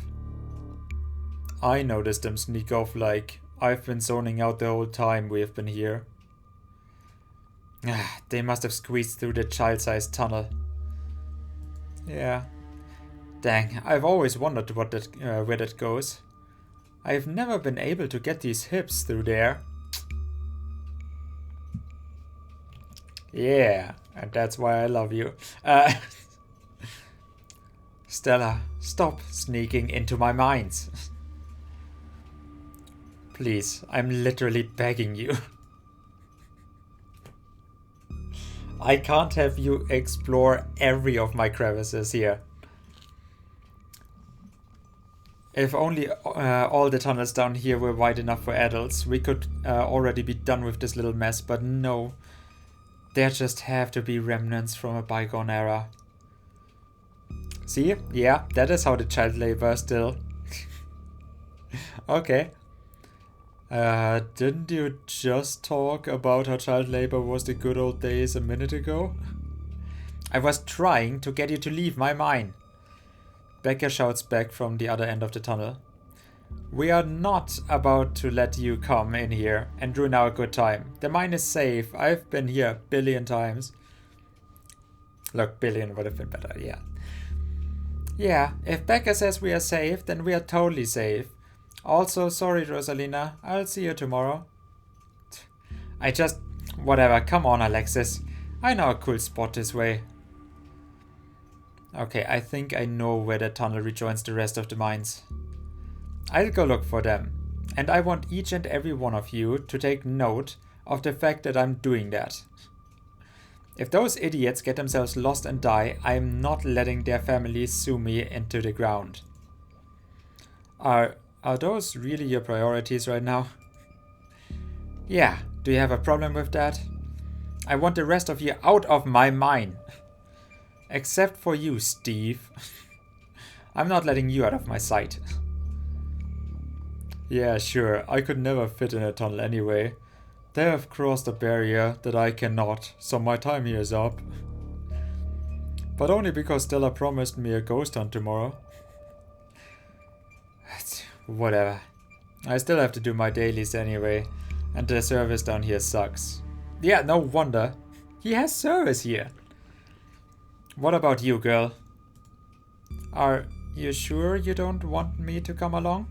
I noticed them sneak off like I've been zoning out the whole time we have been here. They must have squeezed through the child-sized tunnel. Yeah. Dang, I've always wondered where that goes. I've never been able to get these hips through there. Yeah, and that's why I love you. Stella, stop sneaking into my mines. Please, I'm literally begging you. I can't have you explore every of my crevices here. If only all the tunnels down here were wide enough for adults, we could already be done with this little mess, but no. There just have to be remnants from a bygone era. See? Yeah, that is how the child labor still. Okay. Didn't you just talk about how child labor was the good old days a minute ago? I was trying to get you to leave my mine. Becca shouts back from the other end of the tunnel. We are not about to let you come in here and ruin our good time. The mine is safe. I've been here a billion times. Look, billion would have been better, yeah. Yeah, if Becca says we are safe, then we are totally safe. Also, sorry, Rosalina. I'll see you tomorrow. Whatever, come on, Alexis. I know a cool spot this way. Okay, I think I know where the tunnel rejoins the rest of the mines. I'll go look for them. And I want each and every one of you to take note of the fact that I'm doing that. If those idiots get themselves lost and die, I'm not letting their families sue me into the ground. Are those really your priorities right now? Yeah, do you have a problem with that? I want the rest of you out of my mine. Except for you, Steve. I'm not letting you out of my sight. Yeah, sure, I could never fit in a tunnel anyway. They have crossed a barrier that I cannot, so my time here is up. But only because Stella promised me a ghost hunt tomorrow. Whatever. I still have to do my dailies anyway, and the service down here sucks. Yeah, no wonder. He has service here. What about you, girl? Are you sure you don't want me to come along?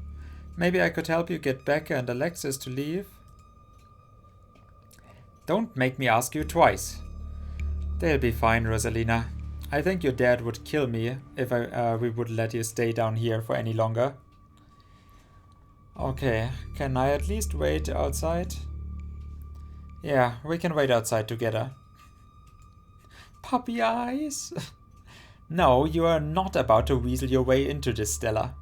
Maybe I could help you get Becca and Alexis to leave? Don't make me ask you twice. They'll be fine, Rosalina. I think your dad would kill me if we would let you stay down here for any longer. Okay, can I at least wait outside? Yeah, we can wait outside together. Puppy eyes? No, you are not about to weasel your way into this, Stella.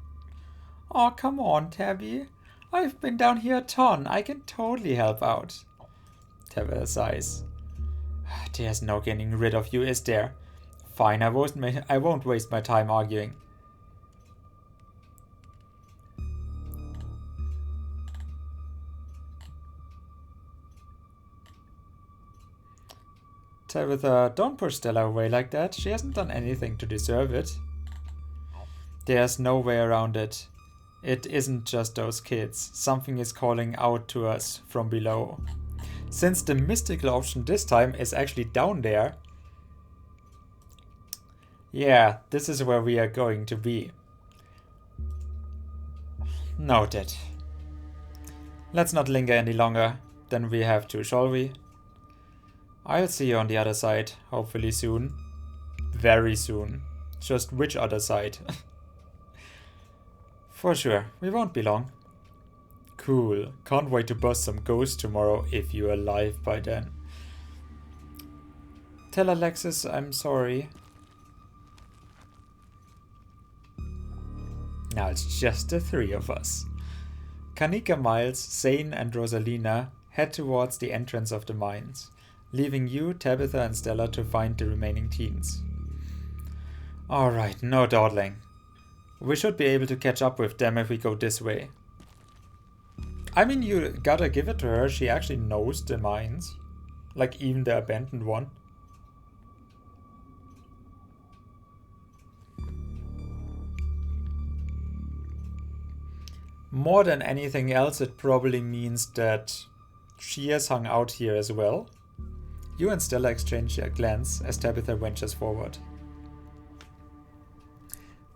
Oh, come on, Tabby. I've been down here a ton. I can totally help out. Tabitha sighs. There's no getting rid of you, is there? Fine, I won't waste my time arguing. Tabitha, don't push Stella away like that. She hasn't done anything to deserve it. There's no way around it. It isn't just those kids. Something is calling out to us from below. Since the mystical option this time is actually down there. Yeah, this is where we are going to be. Noted. Let's not linger any longer than we have to, shall we? I'll see you on the other side, hopefully soon. Very soon. Just which other side? For sure, we won't be long. Cool. Can't wait to bust some ghosts tomorrow if you're alive by then. Tell Alexis I'm sorry. Now it's just the three of us. Kanika, Miles, Zane and Rosalina head towards the entrance of the mines, leaving you, Tabitha and Stella to find the remaining teens. Alright, no dawdling. We should be able to catch up with them if we go this way. I mean, you gotta give it to her, she actually knows the mines. Like, even the abandoned one. More than anything else, it probably means that she has hung out here as well. You and Stella exchange a glance as Tabitha ventures forward.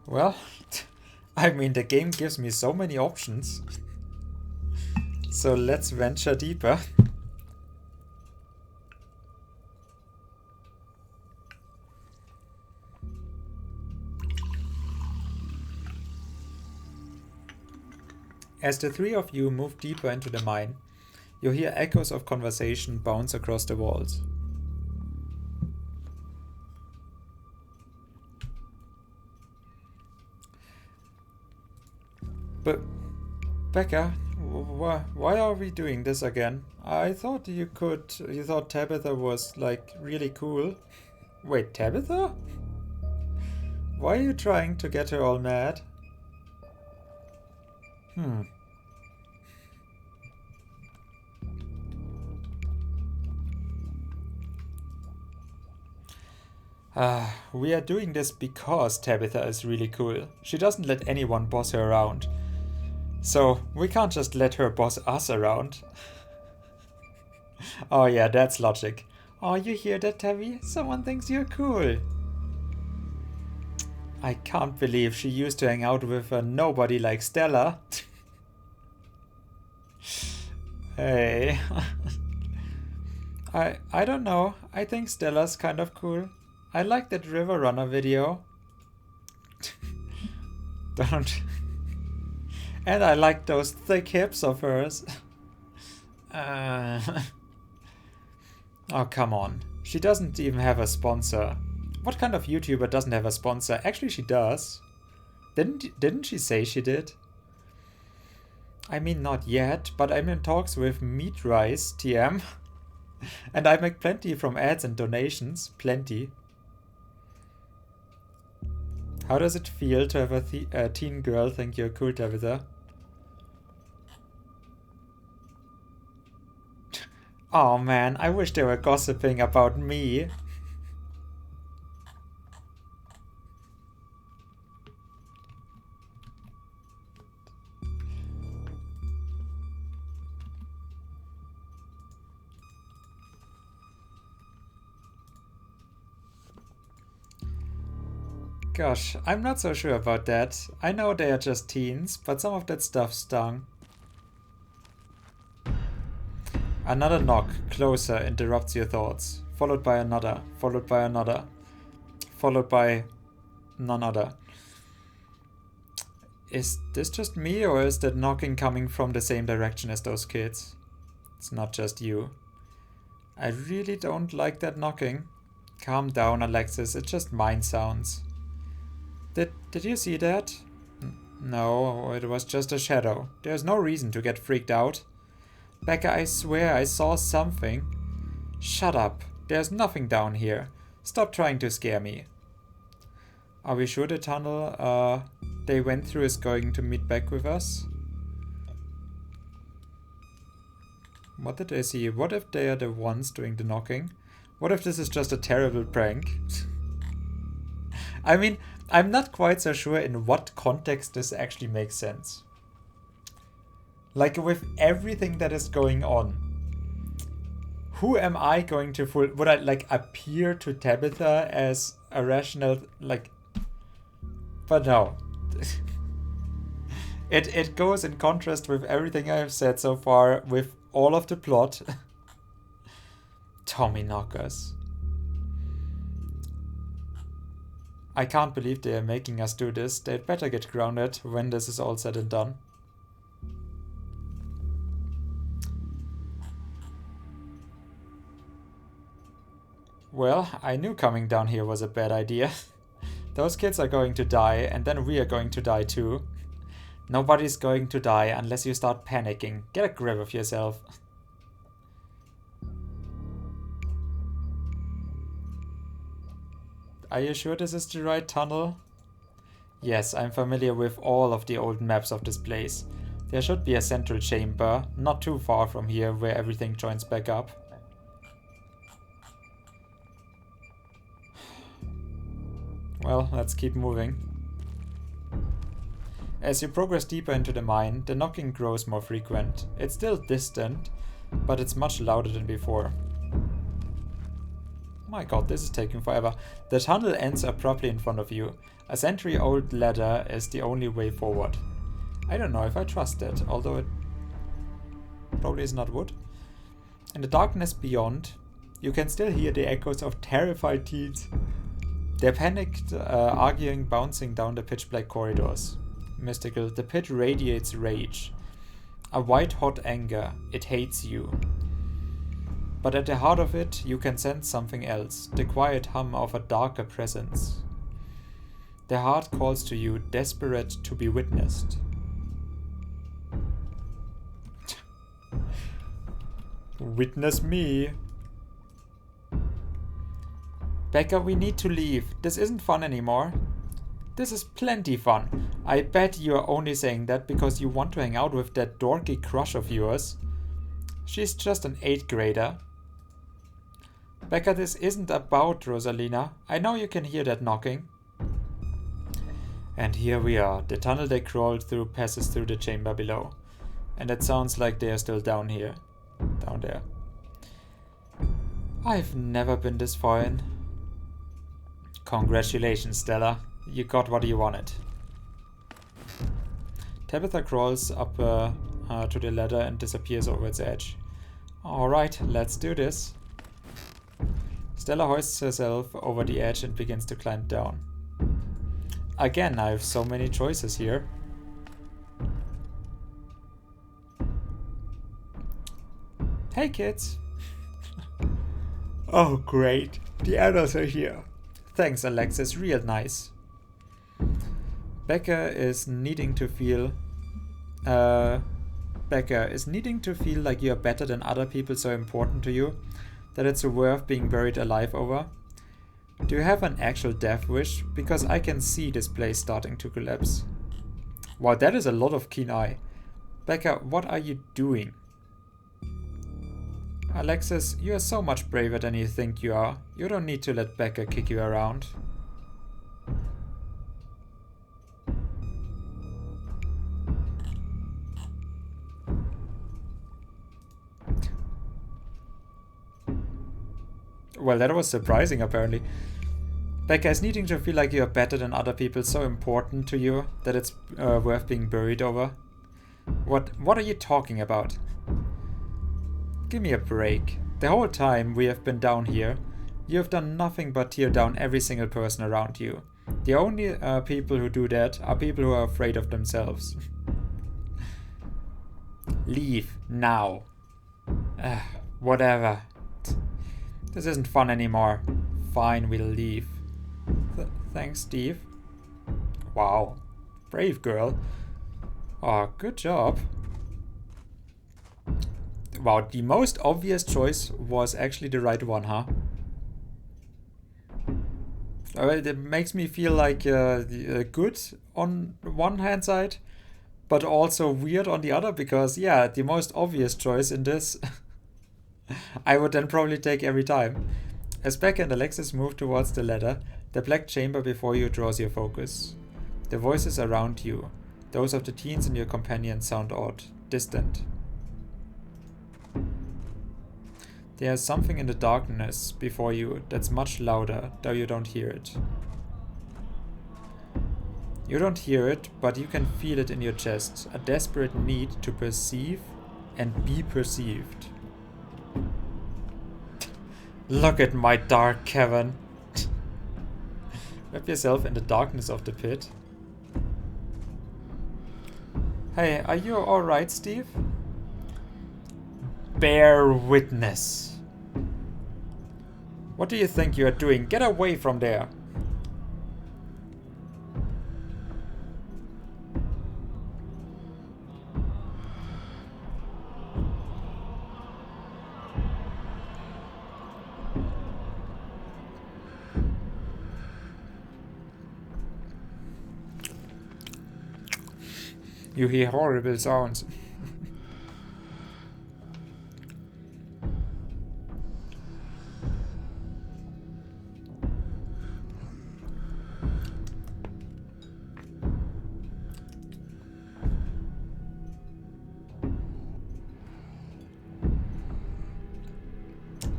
Well, I mean, the game gives me so many options. So let's venture deeper. As the three of you move deeper into the mine, you hear echoes of conversation bounce across the walls. But, Becca, why are we doing this again? I thought you thought Tabitha was, like, really cool. Wait, Tabitha? Why are you trying to get her all mad? We are doing this because Tabitha is really cool. She doesn't let anyone boss her around. So, we can't just let her boss us around. Oh yeah, that's logic. Oh, you hear that, Tabby? Someone thinks you're cool. I can't believe she used to hang out with a nobody like Stella. Hey. I don't know. I think Stella's kind of cool. I like that River Runner video. Don't. And I like those thick hips of hers. Oh, come on. She doesn't even have a sponsor. What kind of YouTuber doesn't have a sponsor? Actually, she does. Didn't she say she did? I mean, not yet, but I'm in talks with Meat Rice TM. And I make plenty from ads and donations. Plenty. How does it feel to have a teen girl think you're cool, Tabitha? Oh man, I wish they were gossiping about me. Gosh, I'm not so sure about that. I know they are just teens, but some of that stuff stung. Another knock, closer, interrupts your thoughts. Followed by another, followed by another. Followed by none other. Is this just me, or is that knocking coming from the same direction as those kids? It's not just you. I really don't like that knocking. Calm down, Alexis, it's just mind sounds. Did you see that? No, it was just a shadow. There's no reason to get freaked out. Becca, I swear I saw something. Shut up. There's nothing down here. Stop trying to scare me. Are we sure the tunnel they went through is going to meet back with us? What did I see? What if they are the ones doing the knocking? What if this is just a terrible prank? I mean, I'm not quite so sure in what context this actually makes sense. Like, with everything that is going on, who am I going to fool? Would I, like, appear to Tabitha as a rational, like... But no. It goes in contrast with everything I have said so far, with all of the plot. Tommy knockers. I can't believe they are making us do this. They'd better get grounded when this is all said and done. Well, I knew coming down here was a bad idea. Those kids are going to die, and then we are going to die too. Nobody's going to die unless you start panicking. Get a grip of yourself. Are you sure this is the right tunnel? Yes, I'm familiar with all of the old maps of this place. There should be a central chamber, not too far from here, where everything joins back up. Well, let's keep moving. As you progress deeper into the mine, the knocking grows more frequent. It's still distant, but it's much louder than before. My god, this is taking forever. The tunnel ends abruptly in front of you. A century-old ladder is the only way forward. I don't know if I trust it, although it probably is not wood. In the darkness beyond, you can still hear the echoes of terrified teens. They're panicked, arguing, bouncing down the pitch-black corridors. Mystical, the pit radiates rage. A white-hot anger. It hates you. But at the heart of it, you can sense something else, the quiet hum of a darker presence. The heart calls to you, desperate to be witnessed. Witness me. Becca, we need to leave. This isn't fun anymore. This is plenty fun. I bet you are only saying that because you want to hang out with that dorky crush of yours. She's just an 8th grader. Becca, this isn't about Rosalina. I know you can hear that knocking. And here we are. The tunnel they crawled through passes through the chamber below. And it sounds like they are still down here. Down there. I've never been this far in. Congratulations, Stella. You got what you wanted. Tabitha crawls up to the ladder and disappears over its edge. Alright, let's do this. Stella hoists herself over the edge and begins to climb down. Again, I have so many choices here. Hey kids! Oh great, the adults are here. Thanks Alexis, real nice. Becca is needing to feel like you are better than other people so important to you that it's worth being buried alive over. Do you have an actual death wish? Because I can see this place starting to collapse. Wow, that is a lot of keen eye. Becca, what are you doing? Alexis, you are so much braver than you think you are. You don't need to let Becca kick you around. Well, that was surprising, apparently. Becca is needing to feel like you are better than other people so important to you that it's worth being buried over. What are you talking about? Give me a break. The whole time we have been down here, you have done nothing but tear down every single person around you. The only people who do that are people who are afraid of themselves. Leave now. Whatever. This isn't fun anymore. Fine, we'll leave. Thanks, Steve. Wow. Brave girl. Oh, good job. Wow, the most obvious choice was actually the right one, huh? It makes me feel like good on one hand side, but also weird on the other, because yeah, the most obvious choice in this I would then probably take every time. As Becca and Alexis move towards the ladder, the black chamber before you draws your focus. The voices around you, those of the teens and your companions, sound odd, distant. There's something in the darkness before you that's much louder, though you don't hear it. You don't hear it, but you can feel it in your chest, a desperate need to perceive and be perceived. Look at my dark cavern. Wrap yourself in the darkness of the pit. Hey, are you alright, Steve? Bear witness. What do you think you are doing? Get away from there. You hear horrible sounds.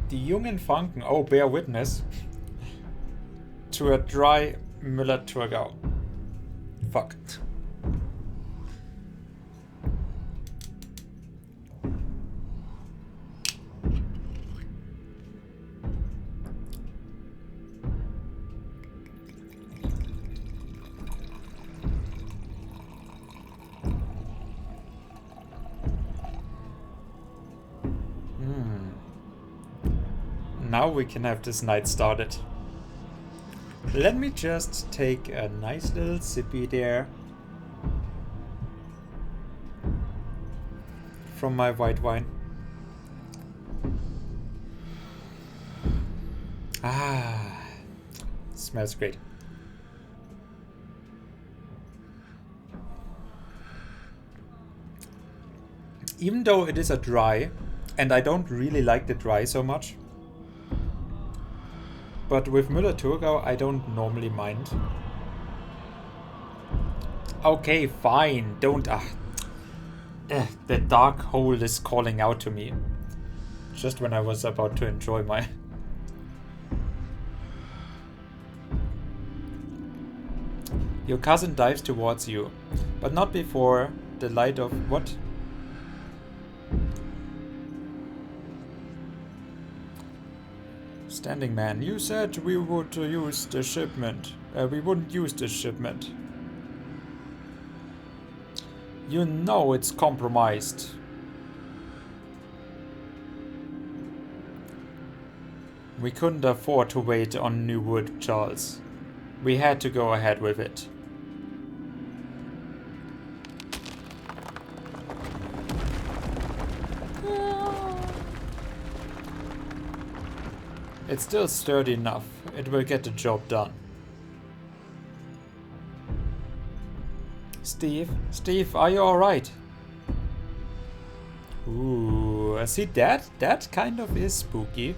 Die jungen Franken, oh, bear witness to a dry Müller-Thurgau. Fuck. Now we can have this night started. Let me just take a nice little sippy there from my white wine. Ah, smells great. Even though it is a dry, and I don't really like the dry so much, but with Müller-Thurgau I don't normally mind. Okay, fine, don't... the dark hole is calling out to me. Just when I was about to enjoy my... Your cousin dives towards you, but not before the light of... What? Standing man, you said we would use the shipment. We wouldn't use the shipment. You know it's compromised. We couldn't afford to wait on new wood, Charles. We had to go ahead with it. It's still sturdy enough. It will get the job done. Steve, are you alright? Ooh, see that kind of is spooky.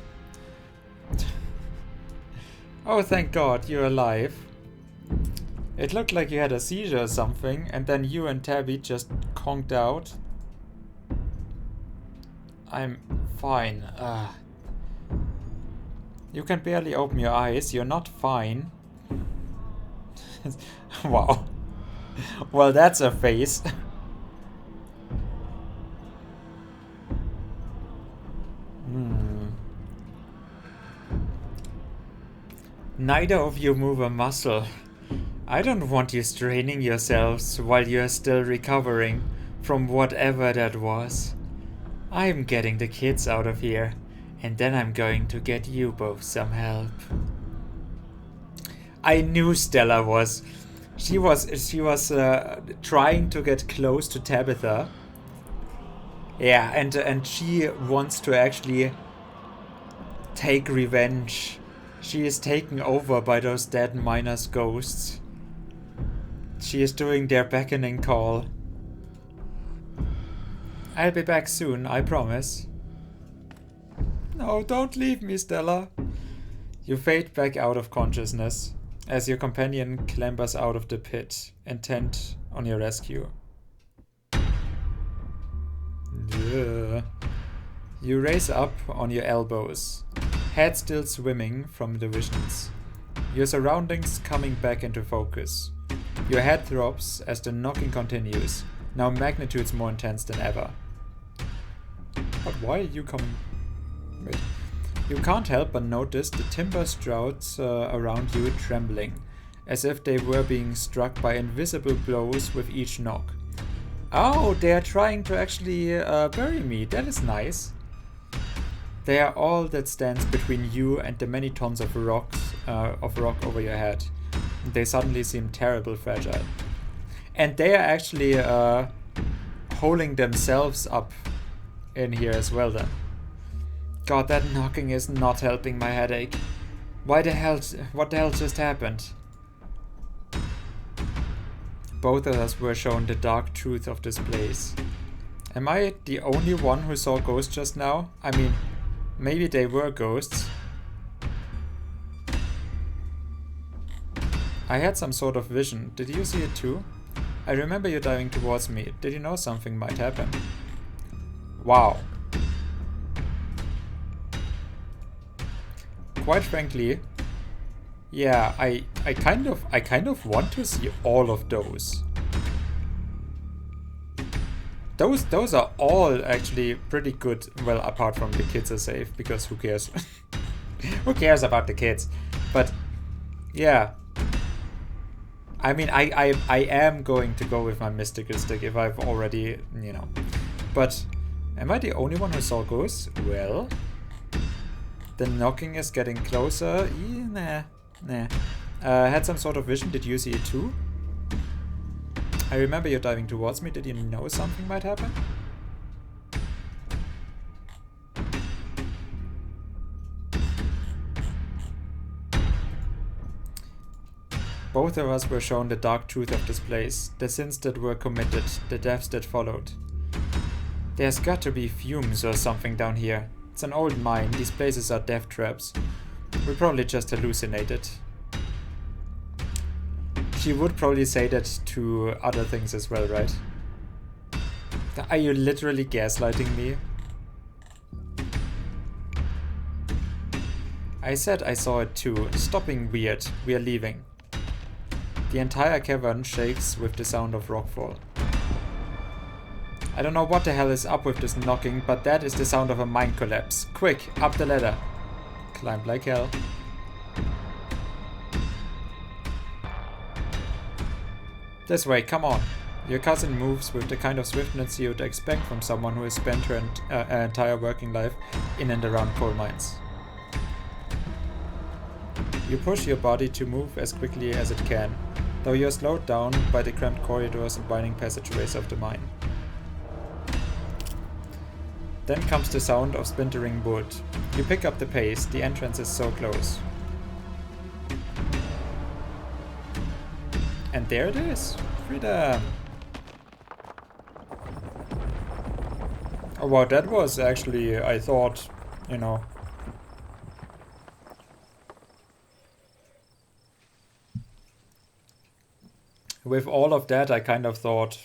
Oh, thank God, you're alive. It looked like you had a seizure or something, and then you and Tabby just conked out. I'm fine. You can barely open your eyes. You're not fine. Wow. Well, that's a face. Neither of you move a muscle. I don't want you straining yourselves while you're still recovering from whatever that was. I'm getting the kids out of here, and then I'm going to get you both some help. I knew Stella was... She was trying to get close to Tabitha. Yeah, and she wants to actually take revenge. She is taken over by those dead miners' ghosts. She is doing their beckoning call. I'll be back soon, I promise. No, don't leave me, Stella. You fade back out of consciousness as your companion clambers out of the pit, intent on your rescue. Ugh. You raise up on your elbows, head still swimming from the visions. Your surroundings coming back into focus. Your head throbs as the knocking continues, now magnitudes more intense than ever. But why are you coming... Wait. You can't help but notice the timber strouds around you trembling, as if they were being struck by invisible blows with each knock. Oh, they are trying to actually bury me. That is nice. They are all that stands between you and the many tons of rock over your head. They suddenly seem terribly fragile. And they are actually holding themselves up in here as well then. God, that knocking is not helping my headache. What the hell just happened? Both of us were shown the dark truth of this place. Am I the only one who saw ghosts just now? I mean, maybe they were ghosts. I had some sort of vision. Did you see it too? I remember you diving towards me. Did you know something might happen? Wow. Quite frankly, yeah, I kind of want to see all of those. Those are all actually pretty good. Well, apart from the kids are safe, because who cares? Who cares about the kids? But yeah, I mean, I am going to go with my mystical stick if I've already, you know. But am I the only one who saw ghosts? Well, the knocking is getting closer. Nah. Had some sort of vision. Did you see it too? I remember you diving towards me. Did you know something might happen? Both of us were shown the dark truth of this place, the sins that were committed, the deaths that followed. There's got to be fumes or something down here. It's an old mine, these places are death traps. We probably just hallucinated. She would probably say that to other things as well, right? Are you literally gaslighting me? I said I saw it too. Stop being weird. We are leaving. The entire cavern shakes with the sound of rockfall. I don't know what the hell is up with this knocking, but that is the sound of a mine collapse. Quick, up the ladder. Climb like hell. This way, come on. Your cousin moves with the kind of swiftness you'd expect from someone who has spent her entire working life in and around coal mines. You push your body to move as quickly as it can, though you are slowed down by the cramped corridors and winding passageways of the mine. Then comes the sound of splintering wood. You pick up the pace, the entrance is so close. And there it is! Freedom! Oh wow, that was actually, I thought, you know... With all of that, I kind of thought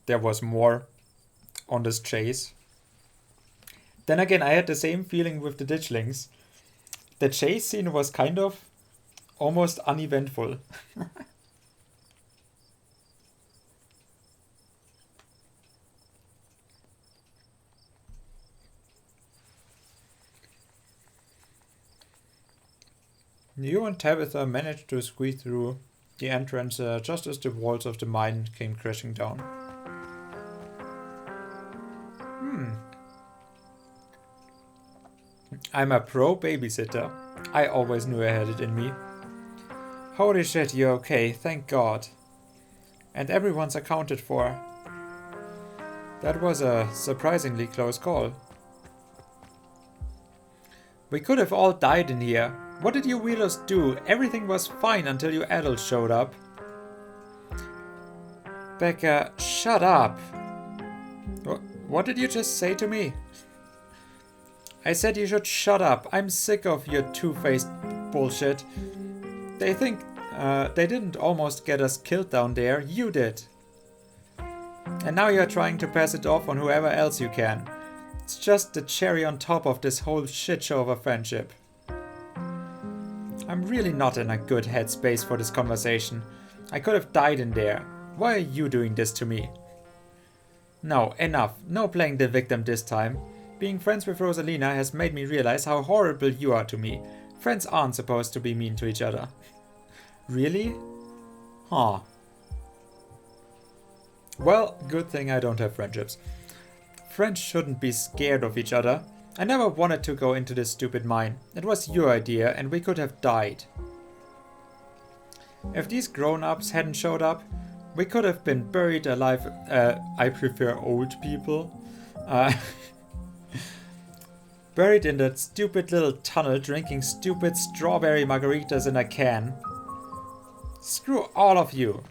there was more on this chase. Then again, I had the same feeling with the ditchlings. The chase scene was kind of almost uneventful. You and Tabitha managed to squeeze through the entrance just as the walls of the mine came crashing down. I'm a pro babysitter. I always knew I had it in me. Holy shit, you're okay, thank God. And everyone's accounted for. That was a surprisingly close call. We could have all died in here. What did you wheelers do? Everything was fine until you adults showed up. Becca, shut up. What did you just say to me? I said you should shut up. I'm sick of your two-faced bullshit. They think they didn't almost get us killed down there. You did. And now you're trying to pass it off on whoever else you can. It's just the cherry on top of this whole shit show of a friendship. I'm really not in a good headspace for this conversation. I could have died in there. Why are you doing this to me? No, enough. No playing the victim this time. Being friends with Rosalina has made me realize how horrible you are to me. Friends aren't supposed to be mean to each other. Really? Huh. Well, good thing I don't have friendships. Friends shouldn't be scared of each other. I never wanted to go into this stupid mine. It was your idea and we could have died. If these grown-ups hadn't showed up, we could have been buried alive. I prefer old people. Buried in that stupid little tunnel drinking stupid strawberry margaritas in a can. Screw all of you.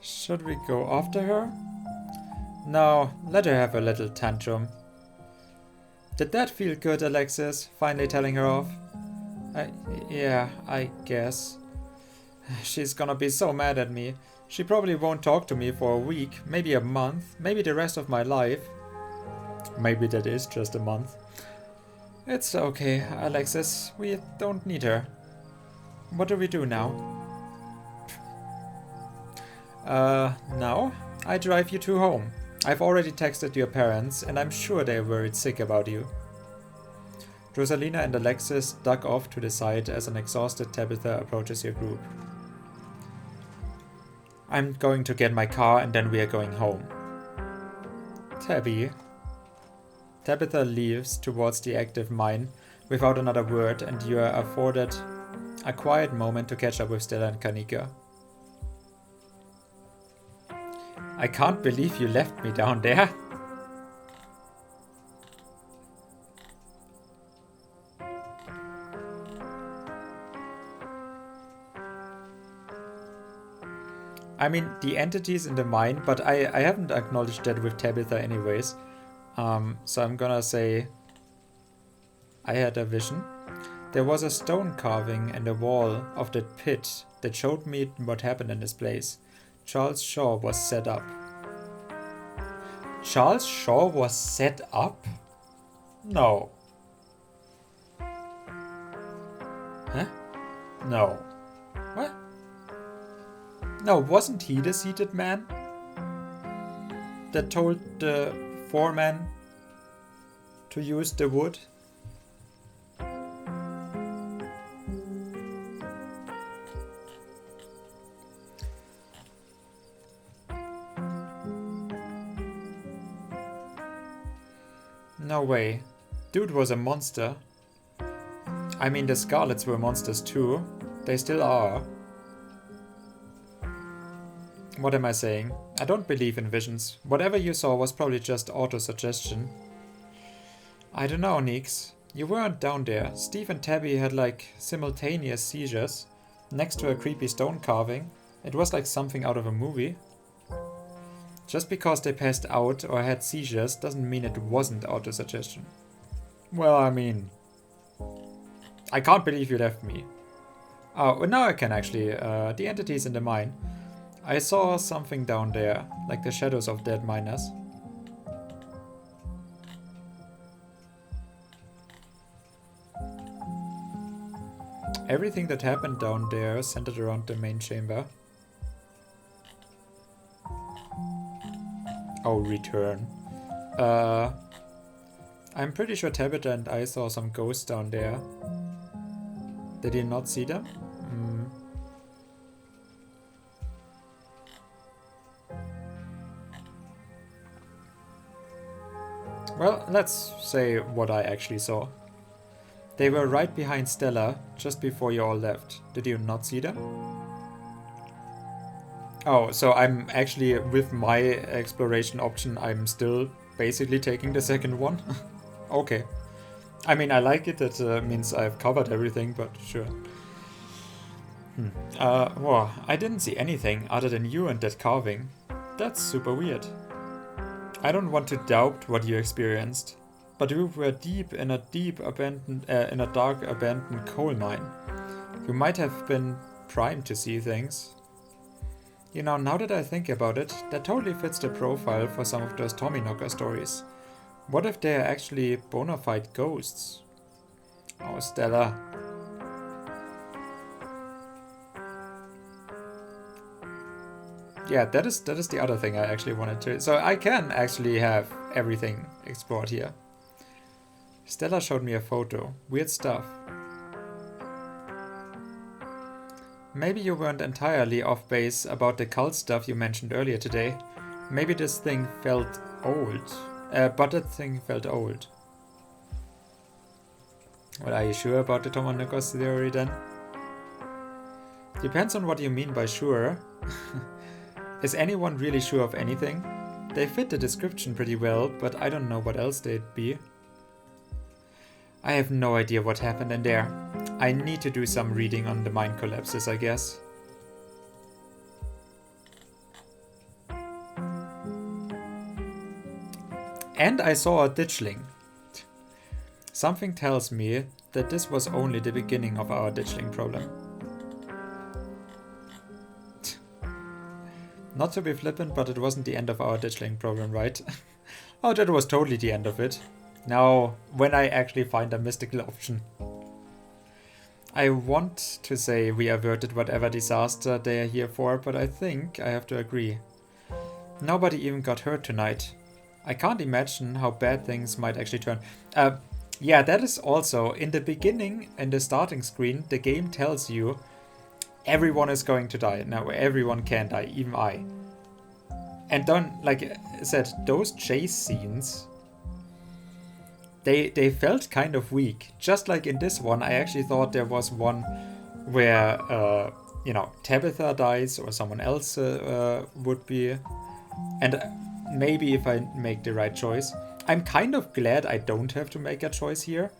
Should we go after her? No, let her have a little tantrum. Did that feel good, Alexis? Finally telling her off? Yeah, I guess. She's gonna be so mad at me. She probably won't talk to me for a week, maybe a month, maybe the rest of my life. Maybe that is just a month. It's okay, Alexis. We don't need her. What do we do now? Now? I drive you two home. I've already texted your parents, and I'm sure they're worried sick about you. Rosalina and Alexis duck off to the side as an exhausted Tabitha approaches your group. I'm going to get my car and then we are going home. Tabby. Tabitha leaves towards the active mine without another word, and you are afforded a quiet moment to catch up with Stella and Kanika. I can't believe you left me down there. I mean, the entities in the mine, but I haven't acknowledged that with Tabitha anyways. So I'm gonna say I had a vision. There was a stone carving in the wall of that pit that showed me what happened in this place. Charles Shaw was set up. Charles Shaw was set up? No. Huh? No. What? No, wasn't he the seated man that told the foreman to use the wood? No way. Dude was a monster. I mean, the Scarlets were monsters too. They still are. What am I saying? I don't believe in visions. Whatever you saw was probably just auto-suggestion. I don't know, Neeks. You weren't down there. Steve and Tabby had like simultaneous seizures next to a creepy stone carving. It was like something out of a movie. Just because they passed out or had seizures doesn't mean it wasn't auto-suggestion. Well, I mean... I can't believe you left me. Oh, now I can actually. The entities in the mine. I saw something down there, like the shadows of dead miners. Everything that happened down there centered around the main chamber. Oh, return. I'm pretty sure Tabitha and I saw some ghosts down there. Did you not see them? Well, let's say what I actually saw. They were right behind Stella, just before you all left. Did you not see them? Oh, so I'm actually, with my exploration option, I'm still basically taking the second one? Okay. I mean, I like it, that means I've covered everything, but sure. Well, I didn't see anything other than you and that carving. That's super weird. I don't want to doubt what you experienced, but you were deep in a dark abandoned coal mine. You might have been primed to see things. You know, now that I think about it, that totally fits the profile for some of those Tommyknocker stories. What if they are actually bona fide ghosts? Oh, Stella. Yeah, that is the other thing I actually wanted to... So I can actually have everything explored here. Stella showed me a photo. Weird stuff. Maybe you weren't entirely off base about the cult stuff you mentioned earlier today. Maybe this thing felt old. But that thing felt old. Well, are you sure about the Tommyknocker theory then? Depends on what you mean by sure. Is anyone really sure of anything? They fit the description pretty well, but I don't know what else they'd be. I have no idea what happened in there. I need to do some reading on the mine collapses, I guess. And I saw a ditchling. Something tells me that this was only the beginning of our ditchling problem. Not to be flippant, but it wasn't the end of our ditchling problem, right? Oh, that was totally the end of it. Now, when I actually find a mystical option. I want to say we averted whatever disaster they are here for, but I think I have to agree. Nobody even got hurt tonight. I can't imagine how bad things might actually turn. Yeah, that is also, in the beginning, in the starting screen, the game tells you everyone is going to die. Now, everyone can die, even I. And don't, like I said, those chase scenes, they felt kind of weak. Just like in this one, I actually thought there was one where, you know, Tabitha dies or someone else would be. And maybe if I make the right choice. I'm kind of glad I don't have to make a choice here.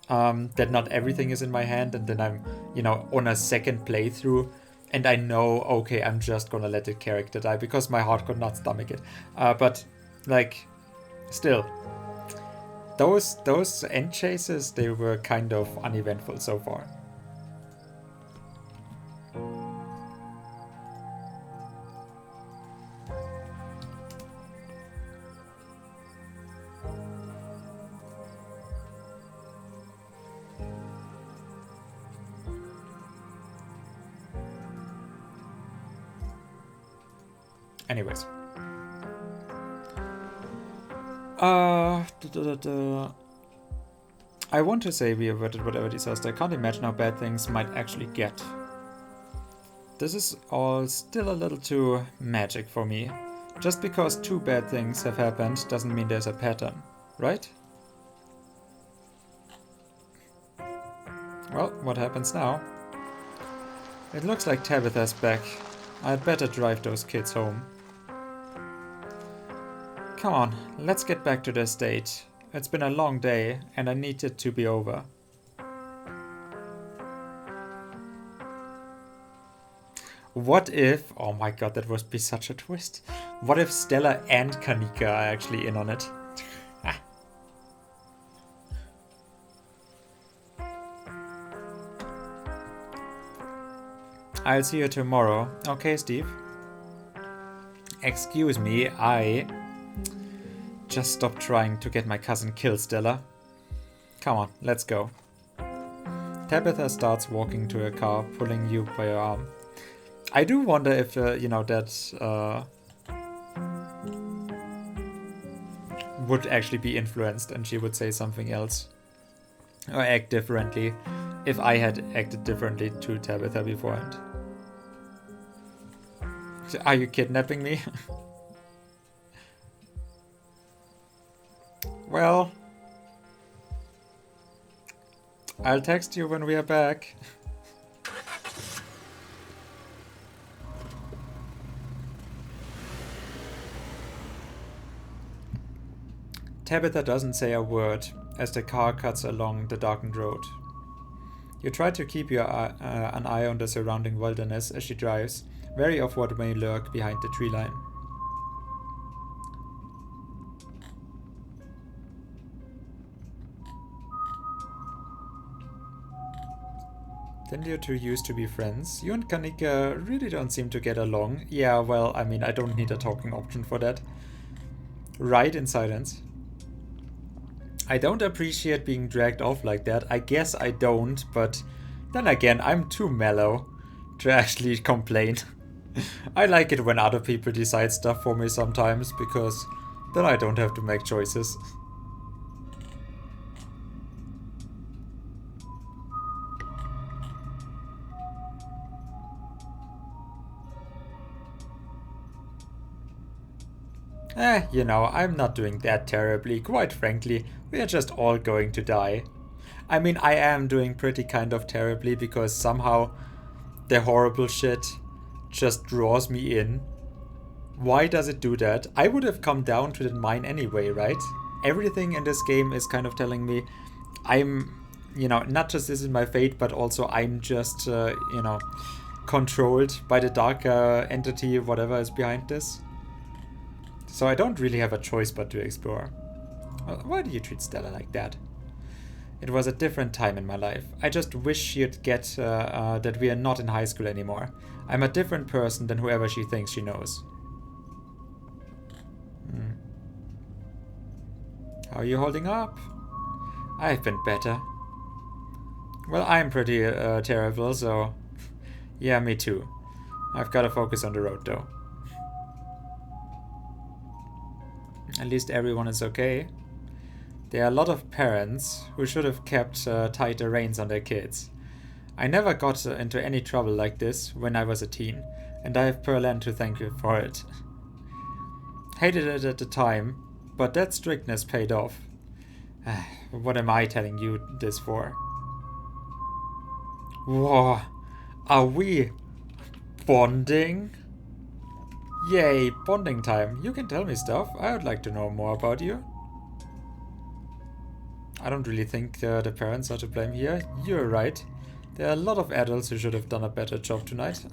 That not everything is in my hand, and then I'm, you know, on a second playthrough And I know, okay, I'm just gonna let the character die because my heart could not stomach it. But, like, still, those end chases, they were kind of uneventful so far. Anyways. I want to say we averted whatever disaster. I can't imagine how bad things might actually get. This is all still a little too magic for me. Just because 2 bad things have happened doesn't mean there's a pattern, right? Well, what happens now? It looks like Tabitha's back. I'd better drive those kids home. Come on, let's get back to the estate. It's been a long day, and I need it to be over. What if... Oh my god, that would be such a twist. What if Stella and Kanika are actually in on it? I'll see you tomorrow. Okay, Steve? Excuse me, I... just stopped trying to get my cousin killed, Stella. Come on, let's go. Tabitha starts walking to her car, pulling you by your arm. I do wonder if, that would actually be influenced and she would say something else. Or act differently if I had acted differently to Tabitha beforehand. Are you kidnapping me? Well, I'll text you when we are back. Tabitha doesn't say a word as the car cuts along the darkened road. You try to keep an eye on the surrounding wilderness as she drives, wary of what may lurk behind the tree line. Didn't you two used to be friends? You and Kanika really don't seem to get along. Yeah, well, I mean, I don't need a talking option for that. Right in silence. I don't appreciate being dragged off like that. I guess I don't, but then again, I'm too mellow to actually complain. I like it when other people decide stuff for me sometimes, because then I don't have to make choices. I'm not doing that terribly. Quite frankly, we are just all going to die. I mean, I am doing pretty kind of terribly because somehow the horrible shit just draws me in. Why does it do that? I would have come down to the mine anyway, right? Everything in this game is kind of telling me I'm, not just this is my fate, but also I'm just, controlled by the darker entity, whatever is behind this. So I don't really have a choice but to explore. Why do you treat Stella like that? It was a different time in my life. I just wish she'd get that we are not in high school anymore. I'm a different person than whoever she thinks she knows. How are you holding up? I've been better. Well, I'm pretty terrible, so... yeah, me too. I've got to focus on the road, though. At least everyone is okay. There are a lot of parents who should have kept tighter reins on their kids. I never got into any trouble like this when I was a teen, and I have Perlan to thank you for it. Hated it at the time, but that strictness paid off. What am I telling you this for? Whoa, are we bonding? Yay, bonding time. You can tell me stuff. I would like to know more about you. I don't really think the parents are to blame here. You're right. There are a lot of adults who should have done a better job tonight.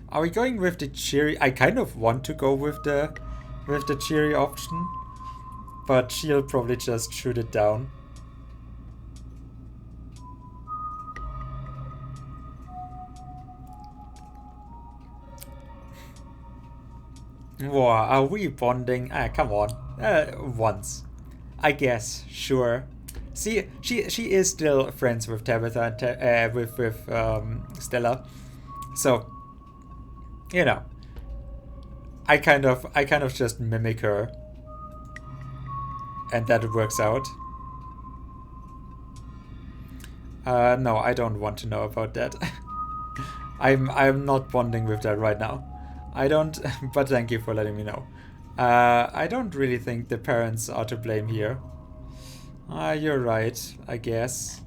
Are we going with the cheery? I kind of want to go with the cheery option, but she'll probably just shoot it down. Whoa, are we bonding? Ah, come on. Once. I guess, sure. See, she is still friends with Tabitha and with Stella. So, you know, I kind of just mimic her, and that works out. No, I don't want to know about that. I'm not bonding with that right now. I don't, but thank you for letting me know. I don't really think the parents are to blame here. You're right, I guess.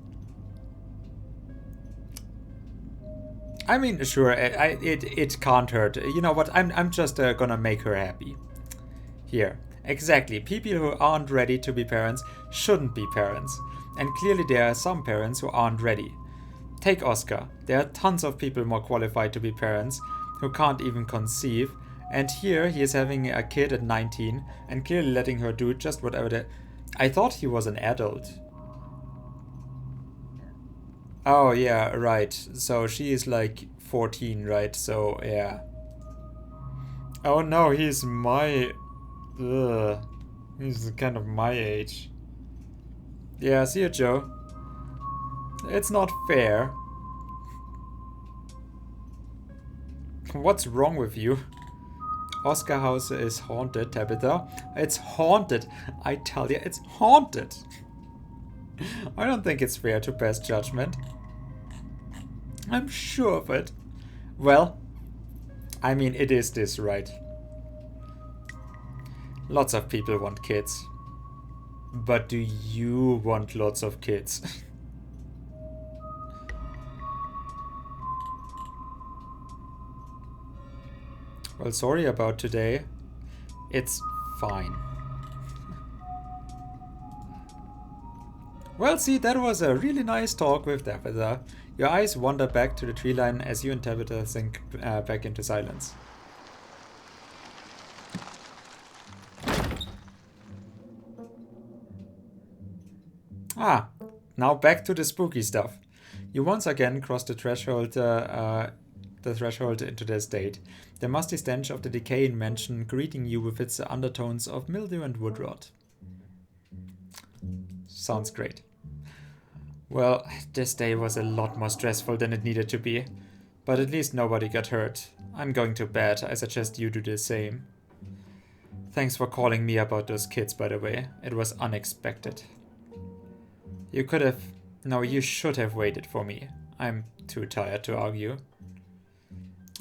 I mean, sure, it can't hurt. You know what? I'm just gonna make her happy. Here, exactly. People who aren't ready to be parents shouldn't be parents, and clearly there are some parents who aren't ready. Take Oscar. There are tons of people more qualified to be parents who can't even conceive, and here he is having a kid at 19 and clearly letting her do just whatever. I thought he was an adult. Oh yeah, right. So she is like 14, right? So yeah. Oh no, he's my... Ugh. He's kind of my age. Yeah, see you, Joe. It's not fair. What's wrong with you? Oscar House is haunted, Tabitha. It's haunted. I tell you, it's haunted. I don't think it's fair to pass judgment. I'm sure of it. Well, I mean, it is this, right? Lots of people want kids. But do you want lots of kids? Well, sorry about today. It's fine. Well, see, that was a really nice talk with Tabitha. Your eyes wander back to the tree line as you and Tabitha sink back into silence. Ah, now back to the spooky stuff. You once again cross the threshold into the estate. The musty stench of the decaying mansion greeting you with its undertones of mildew and wood rot. Sounds great. Well, this day was a lot more stressful than it needed to be. But at least nobody got hurt. I'm going to bed. I suggest you do the same. Thanks for calling me about those kids, by the way. It was unexpected. You could have... No, you should have waited for me. I'm too tired to argue.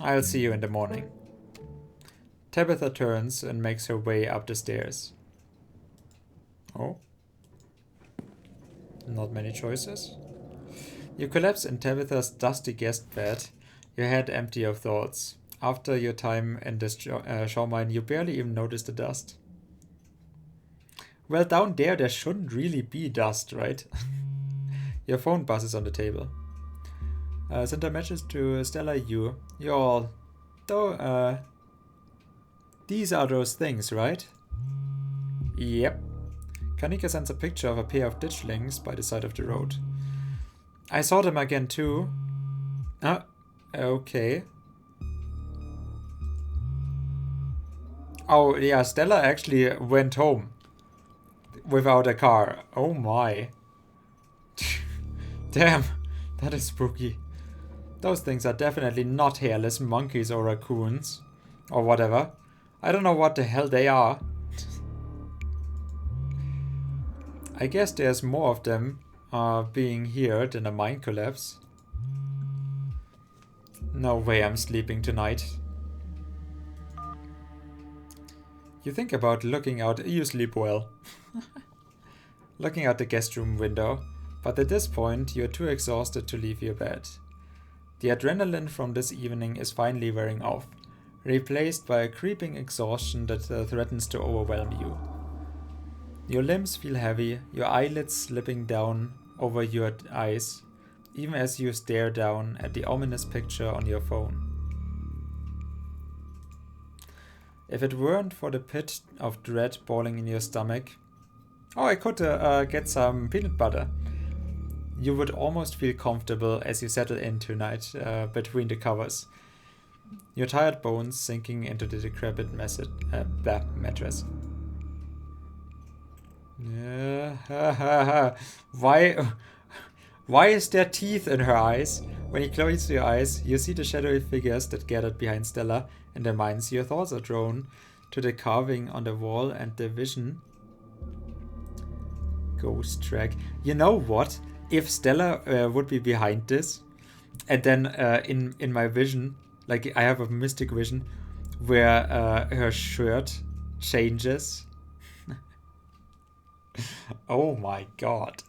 I'll see you in the morning. Tabitha turns and makes her way up the stairs. Oh? Not many choices? You collapse in Tabitha's dusty guest bed, your head empty of thoughts. After your time in this shore mine, you barely even notice the dust. Well, down there shouldn't really be dust, right? Your phone buzzes on the table. Send a message to Stella Yu. You're all... Though, these are those things, right? Yep. Kanika sends a picture of a pair of ditchlings by the side of the road. I saw them again too. Okay. Oh, yeah, Stella actually went home without a car. Oh my. Damn, that is spooky. Those things are definitely not hairless monkeys or raccoons. Or whatever. I don't know what the hell they are. I guess there's more of them being here than a mine collapse. No way I'm sleeping tonight. You think about looking out. You sleep well. Looking out the guest room window. But at this point, you're too exhausted to leave your bed. The adrenaline from this evening is finally wearing off. replaced by a creeping exhaustion that threatens to overwhelm you. Your limbs feel heavy, your eyelids slipping down over your eyes, even as you stare down at the ominous picture on your phone. If it weren't for the pit of dread boiling in your stomach, I could get some peanut butter. You would almost feel comfortable as you settle in tonight between the covers, your tired bones sinking into the decrepit mattress. Why is there teeth in her eyes? When you close your eyes, you see the shadowy figures that gathered behind Stella. In their minds, your thoughts are drawn to the carving on the wall and the vision. Ghost track. You know what? If Stella would be behind this, and then in my vision, like I have a mystic vision where her shirt changes. Oh my god.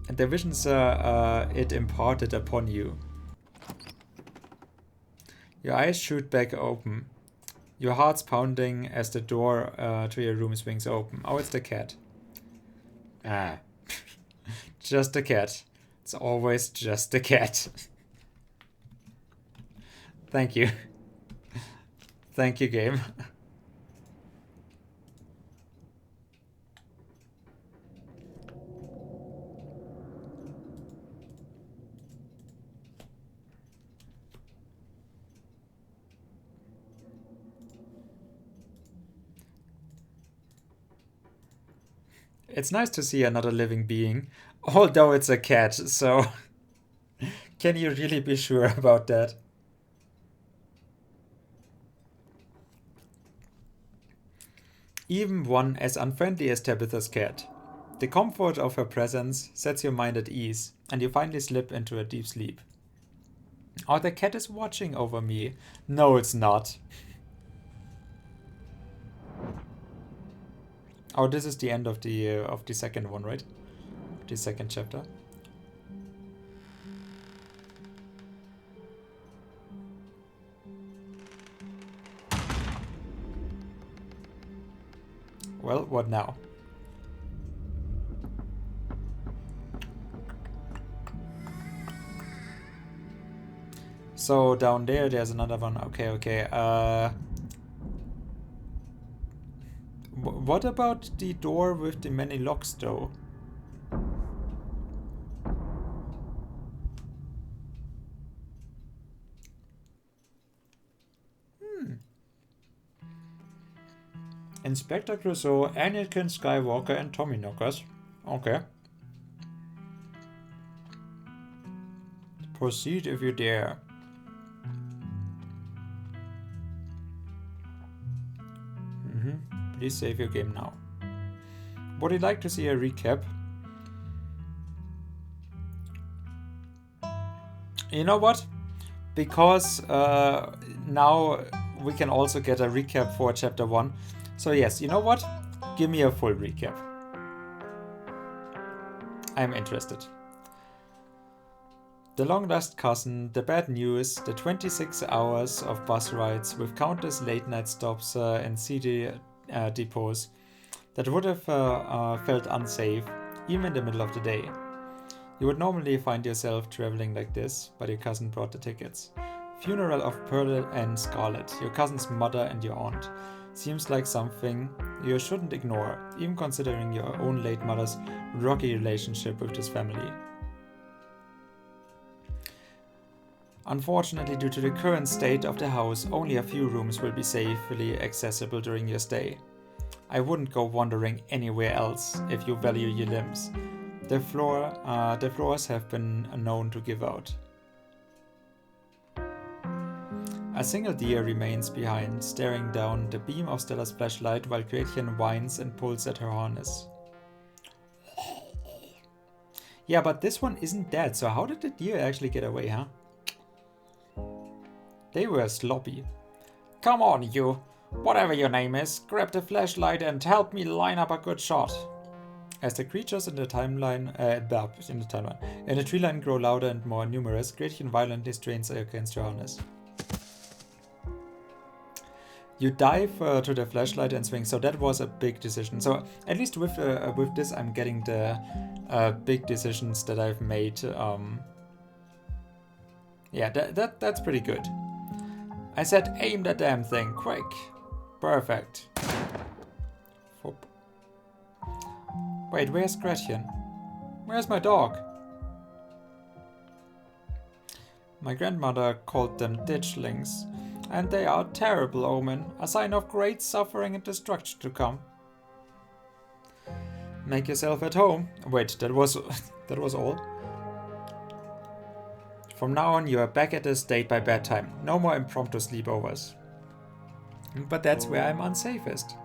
And the visions it imparted upon you. Your eyes shoot back open. Your heart's pounding as the door to your room swings open. Oh, it's the cat. Ah. Just a cat. It's always just a cat. Thank you. Thank you, game. It's nice to see another living being, although it's a cat, so can you really be sure about that? Even one as unfriendly as Tabitha's cat. The comfort of her presence sets your mind at ease, and you finally slip into a deep sleep. Oh, the cat is watching over me. No, it's not. Oh, this is the end of the second one, right? The second chapter. Well, what now? So down there's another one. Okay. What about the door with the many locks, though? Inspector Clouseau, Anakin Skywalker, and Tommyknockers. Okay. Proceed if you dare. Please save your game now. Would you like to see a recap? You know what? Because now we can also get a recap for chapter 1. So yes, you know what? Give me a full recap. I'm interested. The long-lost cousin, the bad news, the 26 hours of bus rides with countless late-night stops and CD depots that would have felt unsafe, even in the middle of the day. You would normally find yourself traveling like this, but your cousin brought the tickets. Funeral of Pearl and Scarlet, your cousin's mother and your aunt. Seems like something you shouldn't ignore, even considering your own late mother's rocky relationship with this family. Unfortunately, due to the current state of the house, only a few rooms will be safely accessible during your stay. I wouldn't go wandering anywhere else if you value your limbs. The floors have been known to give out. A single deer remains behind, staring down the beam of Stella's flashlight while Gretchen whines and pulls at her harness. Yeah, but this one isn't dead, so how did the deer actually get away, huh? They were sloppy. Come on, you. Whatever your name is, grab the flashlight and help me line up a good shot. As the creatures in the tree line grow louder and more numerous, Gretchen violently strains against her harness. You dive to the flashlight and swing, so that was a big decision. So at least with this, I'm getting the big decisions that I've made. Yeah, that's pretty good. I said aim the damn thing, quick. Perfect. Whoop. Wait, where's Gretchen? Where's my dog? My grandmother called them ditchlings, and they are a terrible omen, a sign of great suffering and destruction to come. Make yourself at home. Wait, that was that was all? From now on, you are back at the estate by bedtime. No more impromptu sleepovers. But that's where I'm unsafest.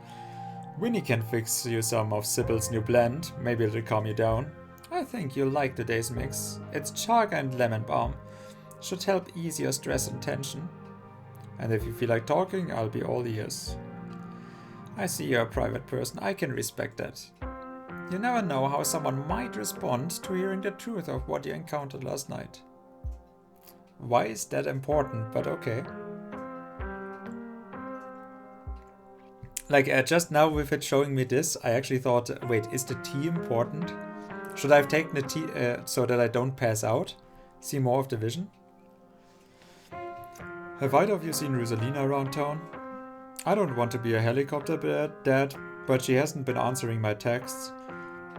Winnie can fix you some of Sybil's new blend. Maybe it'll calm you down. I think you'll like today's mix. It's chaga and lemon balm. Should help ease your stress and tension. And if you feel like talking, I'll be all ears. I see you're a private person. I can respect that. You never know how someone might respond to hearing the truth of what you encountered last night. Why is that important? But okay. Like, just now with it showing me this, I actually thought, wait, is the tea important? Should I have taken the tea so that I don't pass out? See more of the vision? Have either of you seen Rosalina around town? I don't want to be a helicopter dad, but she hasn't been answering my texts.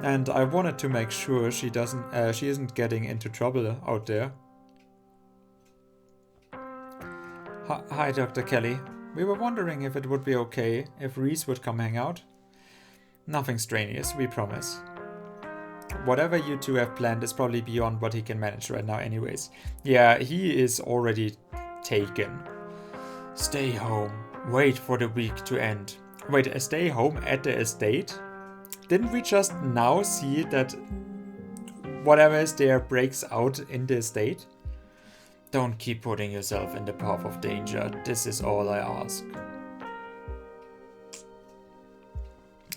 And I wanted to make sure she isn't getting into trouble out there. Hi, Dr. Kelly. We were wondering if it would be okay if Reese would come hang out. Nothing strenuous, we promise. Whatever you two have planned is probably beyond what he can manage right now anyways. Yeah, he is already taken. Stay home. Wait for the week to end. Wait, stay home at the estate? Didn't we just now see that whatever is there breaks out in the estate? Don't keep putting yourself in the path of danger. This is all I ask.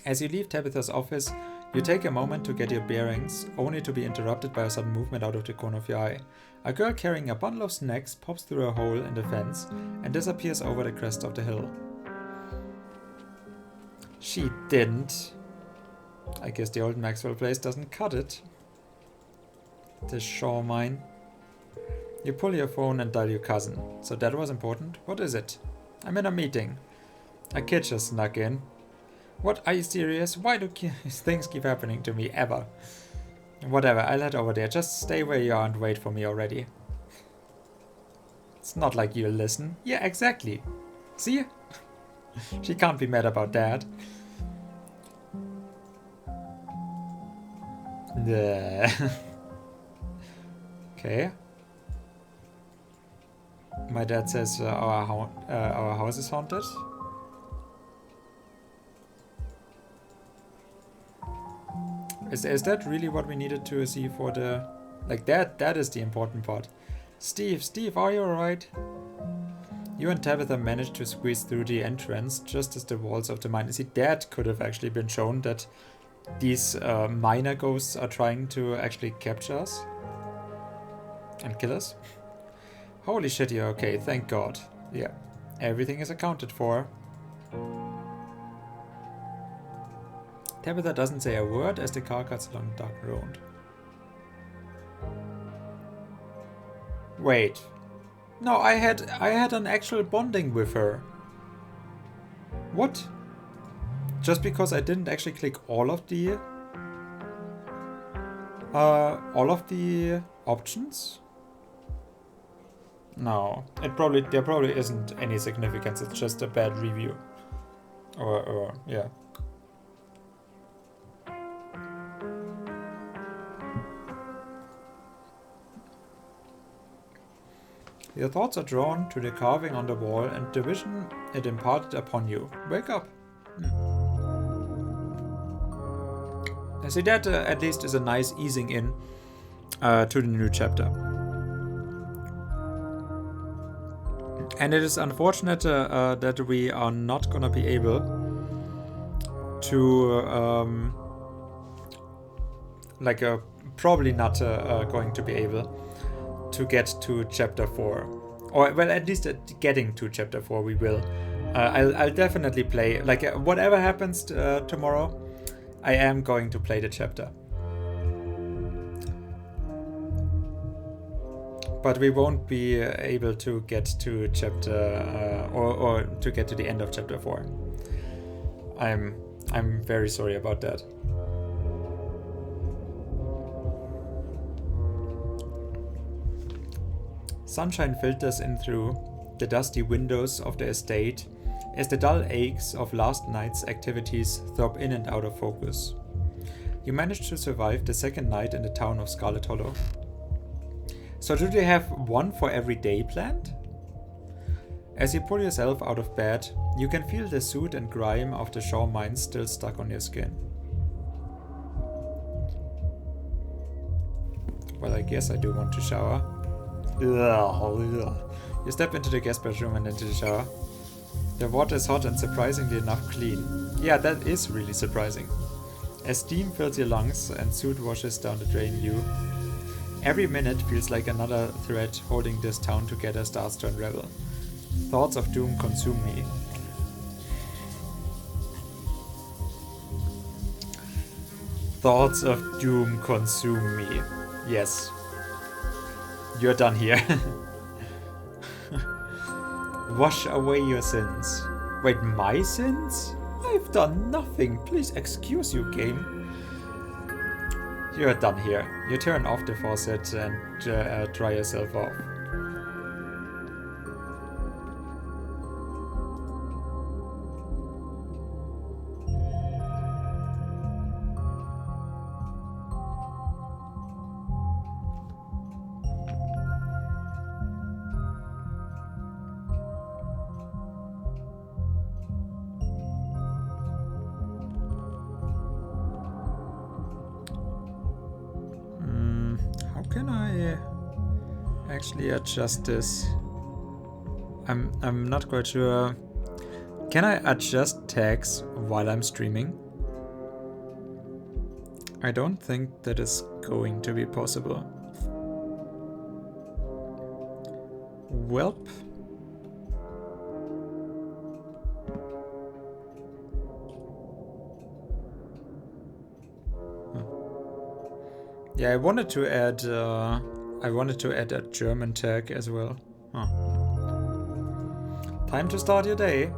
As you leave Tabitha's office, you take a moment to get your bearings, only to be interrupted by a sudden movement out of the corner of your eye. A girl carrying a bundle of snacks pops through a hole in the fence and disappears over the crest of the hill. She didn't. I guess the old Maxwell place doesn't cut it. This Shaw mine. You pull your phone and dial your cousin. So that was important? What is it? I'm in a meeting. A kid just snuck in. What, are you serious? Why do things keep happening to me ever? Whatever, I'll head over there. Just stay where you are and wait for me already. It's not like you'll listen. Yeah, exactly. See? She can't be mad about that. Okay. My dad says our house is haunted. Is that really what we needed to see for the... Like that is the important part. Steve, are you alright? You and Tabitha managed to squeeze through the entrance just as the walls of the mine... See, that could have actually been shown that these miner ghosts are trying to actually capture us. And kill us. Holy shit, you're okay, thank God. Yeah, everything is accounted for. Tabitha doesn't say a word as the car cuts along the dark road. Wait. No, I had an actual bonding with her. What? Just because I didn't actually click all of the options? No, there probably isn't any significance. It's just a bad review. Or yeah. Your thoughts are drawn to the carving on the wall and the vision it imparted upon you. Wake up. I see that at least is a nice easing in to the new chapter. And it is unfortunate that we are not gonna be able to probably not going to be able to get to chapter 4, or well, at least getting to chapter 4 we will, I'll definitely play, like, whatever happens tomorrow, I am going to play the chapter. But we won't be able to get to chapter, or to get to the end of chapter 4. I'm very sorry about that. Sunshine filters in through the dusty windows of the estate as the dull aches of last night's activities throb in and out of focus. You manage to survive the second night in the town of Scarlet Hollow. So do they have one for every day planned? As you pull yourself out of bed, you can feel the soot and grime of the shore mines still stuck on your skin. Well, I guess I do want to shower. You step into the guest bedroom and into the shower. The water is hot and surprisingly enough clean. Yeah, that is really surprising. As steam fills your lungs and soot washes down the drain you, every minute feels like another thread holding this town together starts to unravel. Thoughts of doom consume me. Thoughts of doom consume me. Yes. You're done here. Wash away your sins. Wait, my sins? I've done nothing. Please excuse you, game. You're done here. You turn off the faucet and dry yourself off. Can I actually adjust this? I'm not quite sure. Can I adjust tags while I'm streaming? I don't think that is going to be possible. Welp. Yeah, I wanted to add a German tag as well. Huh. Time to start your day.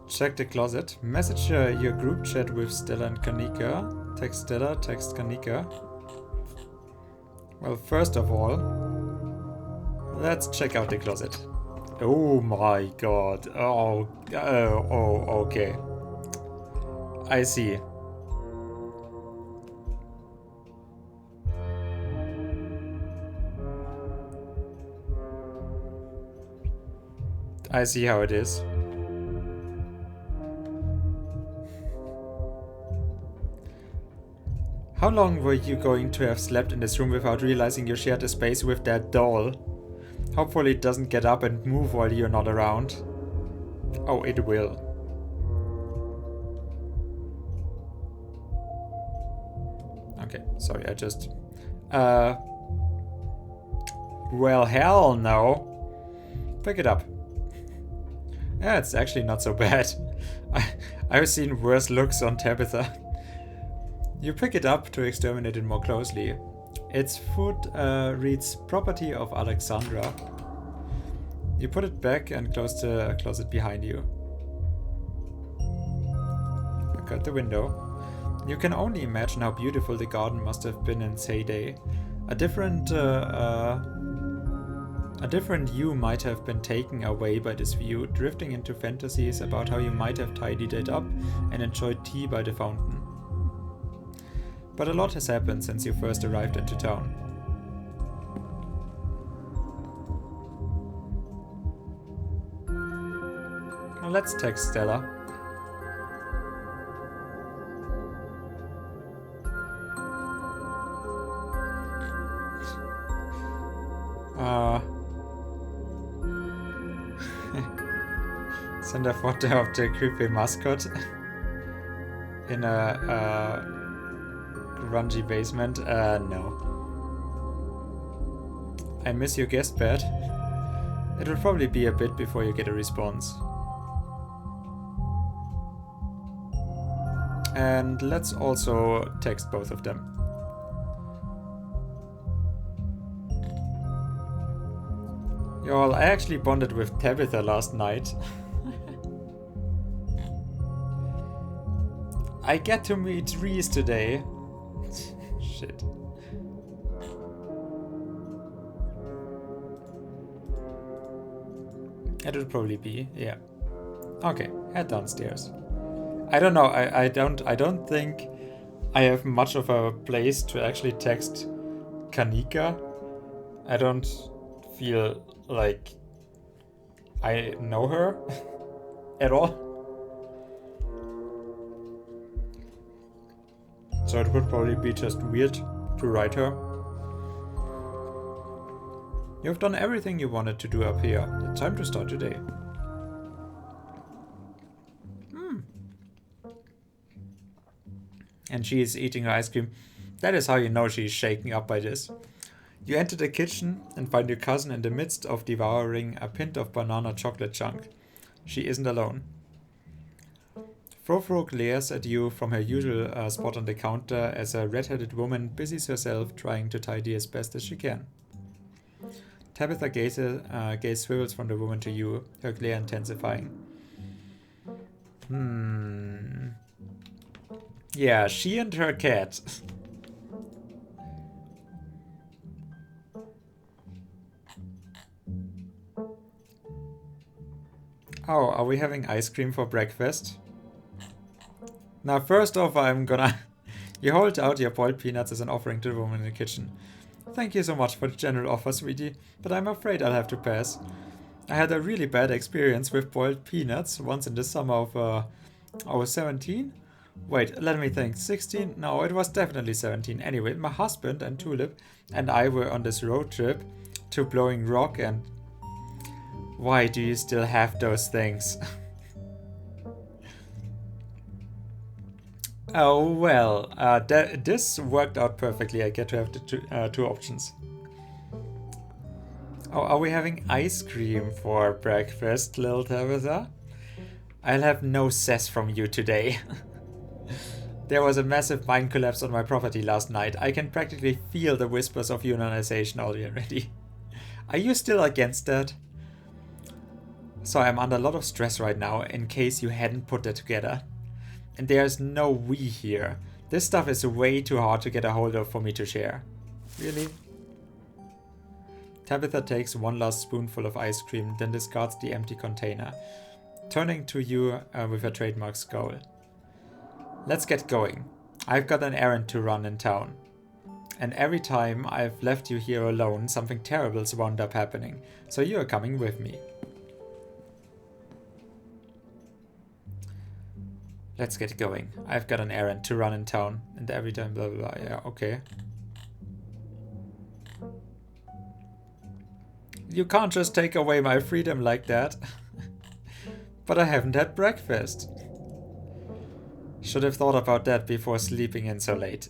Check the closet. Message your group chat with Stella and Kanika. Text Stella, text Kanika. Well, first of all, let's check out the closet. Oh my god. Oh, okay. I see. I see how it is. How long were you going to have slept in this room without realizing you shared a space with that doll? Hopefully it doesn't get up and move while you're not around. Oh, it will. Okay, sorry, I just... Well, hell no. Pick it up. Yeah, it's actually not so bad. I've seen worse looks on Tabitha. You pick it up to exterminate it more closely. Its foot reads property of Alexandra. You put it back and close the closet behind you. Look out the window. You can only imagine how beautiful the garden must have been in its heyday. A different you might have been taken away by this view, drifting into fantasies about how you might have tidied it up and enjoyed tea by the fountain. But a lot has happened since you first arrived into town. Now let's text Stella. Send a photo of the creepy mascot in a grungy basement. No. I miss your guest bed. It will probably be a bit before you get a response. And let's also text both of them. Y'all, I actually bonded with Tabitha last night. I get to meet Reese today. Shit. It would probably be, yeah. Okay, head downstairs. I don't know, I don't think I have much of a place to actually text Kanika. I don't feel like I know her at all. So it would probably be just weird to write her. You've done everything you wanted to do up here. It's time to start your day. And she is eating her ice cream. That is how you know she is shaken up by this. You enter the kitchen and find your cousin in the midst of devouring a pint of banana chocolate chunk. She isn't alone. Frofro glares at you from her usual spot on the counter as a red-headed woman busies herself trying to tidy as best as she can. Tabitha gaze swivels from the woman to you, her glare intensifying. Yeah, she and her cat. Oh, are we having ice cream for breakfast? Now, first off, I'm gonna... You hold out your boiled peanuts as an offering to the woman in the kitchen. Thank you so much for the general offer, sweetie, but I'm afraid I'll have to pass. I had a really bad experience with boiled peanuts once in the summer of, I was 17? Wait, let me think. 16? No, it was definitely 17. Anyway, my husband and Tulip and I were on this road trip to Blowing Rock and... Why do you still have those things? Oh, well, this worked out perfectly. I get to have the two options. Oh, are we having ice cream for breakfast, little Tabitha? I'll have no cess from you today. There was a massive mine collapse on my property last night. I can practically feel the whispers of unionization already. Are you still against that? So I'm under a lot of stress right now, in case you hadn't put that together. And there's no we here. This stuff is way too hard to get a hold of for me to share. Really? Tabitha takes one last spoonful of ice cream, then discards the empty container, turning to you with a trademark scowl. Let's get going. I've got an errand to run in town. And every time I've left you here alone, something terrible's wound up happening. So you're coming with me. Let's get going. I've got an errand to run in town. And every time blah blah blah. Yeah, okay. You can't just take away my freedom like that. But I haven't had breakfast. Should have thought about that before sleeping in so late.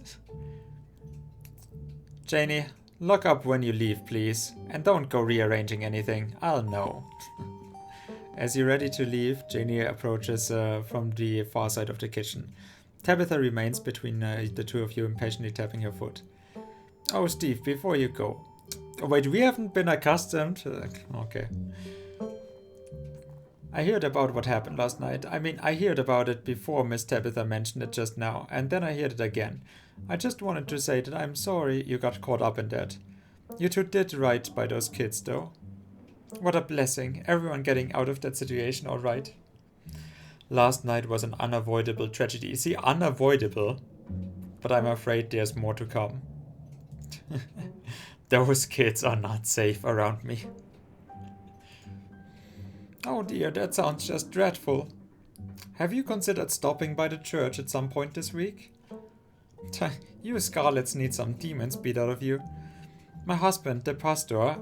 Janie, lock up when you leave, please. And don't go rearranging anything. I'll know. As you're ready to leave, Janie approaches from the far side of the kitchen. Tabitha remains between the two of you, impatiently tapping her foot. Oh, Steve, before you go. Oh, wait, we haven't been accustomed. Okay. I heard about what happened last night. I mean, I heard about it before Miss Tabitha mentioned it just now, and then I heard it again. I just wanted to say that I'm sorry you got caught up in that. You two did right by those kids, though. What a blessing, everyone getting out of that situation all right. Last night was an unavoidable tragedy. See, unavoidable, but I'm afraid there's more to come. Those kids are not safe around me. Oh dear, that sounds just dreadful. Have you considered stopping by the church at some point this week? You Scarlets need some demons beat out of you. My husband's the pastor,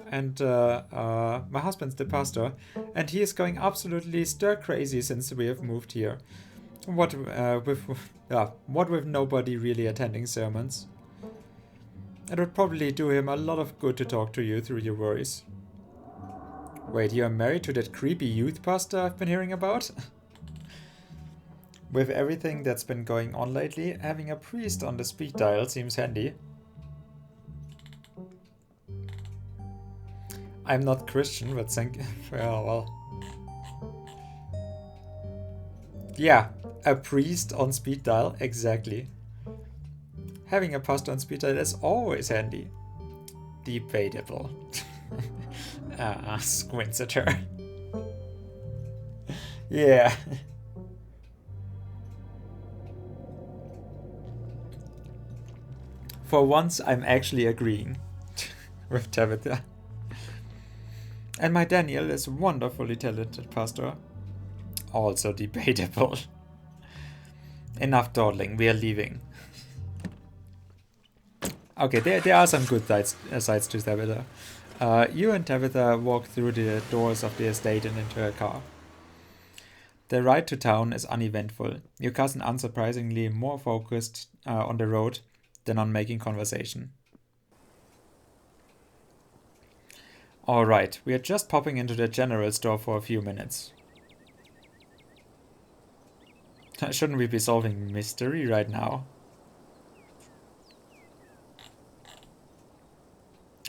and he is going absolutely stir crazy since we have moved here. What with nobody really attending sermons. It would probably do him a lot of good to talk to you through your worries. Wait, you're married to that creepy youth pastor I've been hearing about? With everything that's been going on lately, having a priest on the speed dial seems handy. I'm not Christian, but thank you. Well. Yeah, a priest on speed dial, exactly. Having a pastor on speed dial is always handy. Debatable. Squints at her. Yeah. For once, I'm actually agreeing with Tabitha. And my Daniel is wonderfully talented, Pastor. Also debatable. Enough dawdling, we are leaving. Okay, there are some good sides to Tabitha. You and Tabitha walk through the doors of the estate and into her car. The ride to town is uneventful. Your cousin unsurprisingly more focused on the road than on making conversation. Alright, we are just popping into the general store for a few minutes. Shouldn't we be solving mystery right now?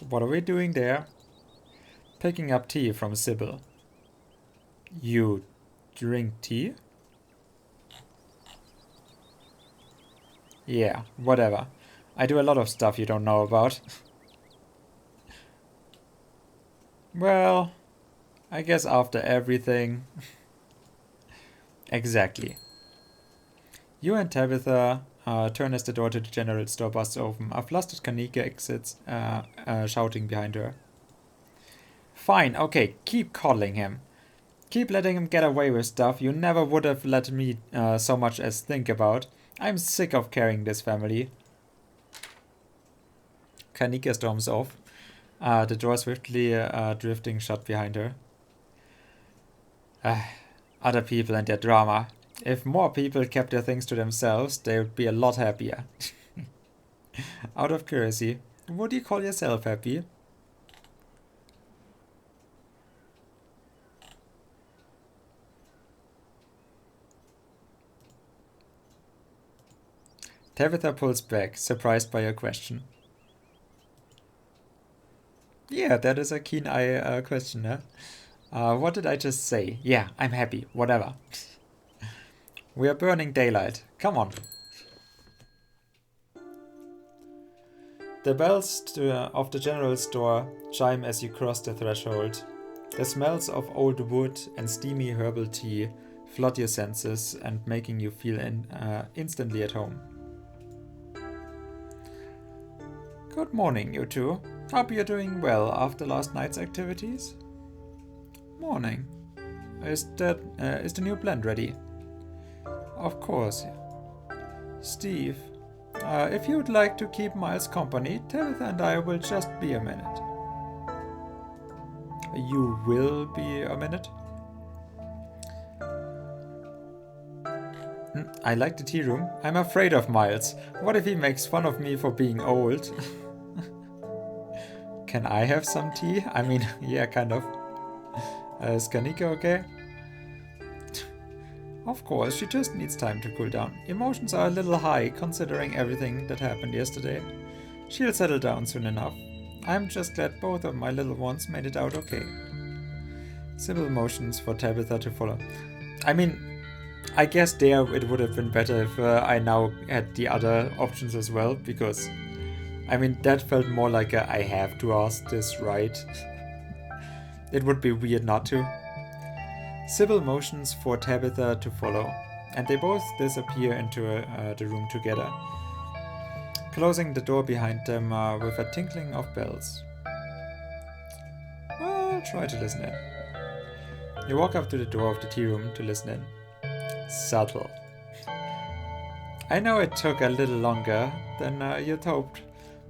What are we doing there? Picking up tea from Sybil. You drink tea? Yeah, whatever. I do a lot of stuff you don't know about. Well, I guess after everything. Exactly. You and Tabitha turn as the door to the general store busts open. A flustered Kanika exits, shouting behind her. Fine, okay, keep coddling him. Keep letting him get away with stuff you never would have let me so much as think about. I'm sick of carrying this family. Kanika storms off, the door swiftly drifting shut behind her. Other people and their drama. If more people kept their things to themselves, they would be a lot happier. Out of curiosity, would you call yourself happy? Tabitha pulls back, surprised by your question. Yeah, that is a keen eye question, huh? What did I just say? Yeah, I'm happy, whatever. We are burning daylight. Come on. The bells of the general store chime as you cross the threshold. The smells of old wood and steamy herbal tea flood your senses and making you feel instantly at home. Good morning, you two. Hope you're doing well after last night's activities. Morning. Is the new blend ready? Of course. Steve, if you'd like to keep Miles company, Tabitha and I will just be a minute. You will be a minute? I like the tea room. I'm afraid of Miles. What if he makes fun of me for being old? Can I have some tea? I mean, yeah, kind of. Is Kanika okay? Of course, she just needs time to cool down. Emotions are a little high considering everything that happened yesterday. She'll settle down soon enough. I'm just glad both of my little ones made it out okay. Sybil motions for Tabitha to follow. I mean, I guess there it would have been better if I now had the other options as well, because, I mean, that felt more like a I have to ask this, right? It would be weird not to. Sybil motions for Tabitha to follow, and they both disappear into the room together, closing the door behind them with a tinkling of bells. Well, try to listen in. You walk up to the door of the tea room to listen in. Subtle. I know it took a little longer than you'd hoped,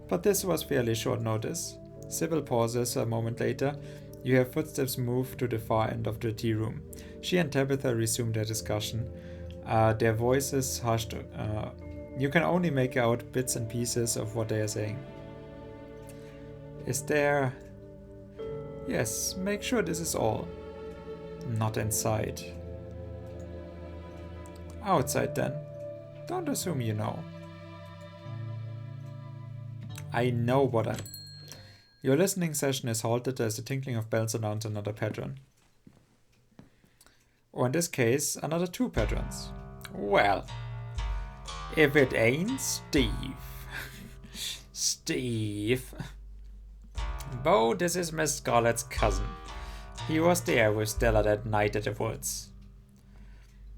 but this was fairly short notice. Sybil pauses a moment later. You hear footsteps move to the far end of the tea room. She and Tabitha resume their discussion, their voices hushed. You can only make out bits and pieces of what they are saying. Is there Yes, make sure this is all. Not inside. Outside then. Don't assume you know. I know what I'm... Your listening session is halted as the tinkling of bells announce another patron. Or in this case, another 2 patrons. Well, if it ain't Steve. Steve. Bo, this is Miss Scarlett's cousin. He was there with Stella that night at the woods.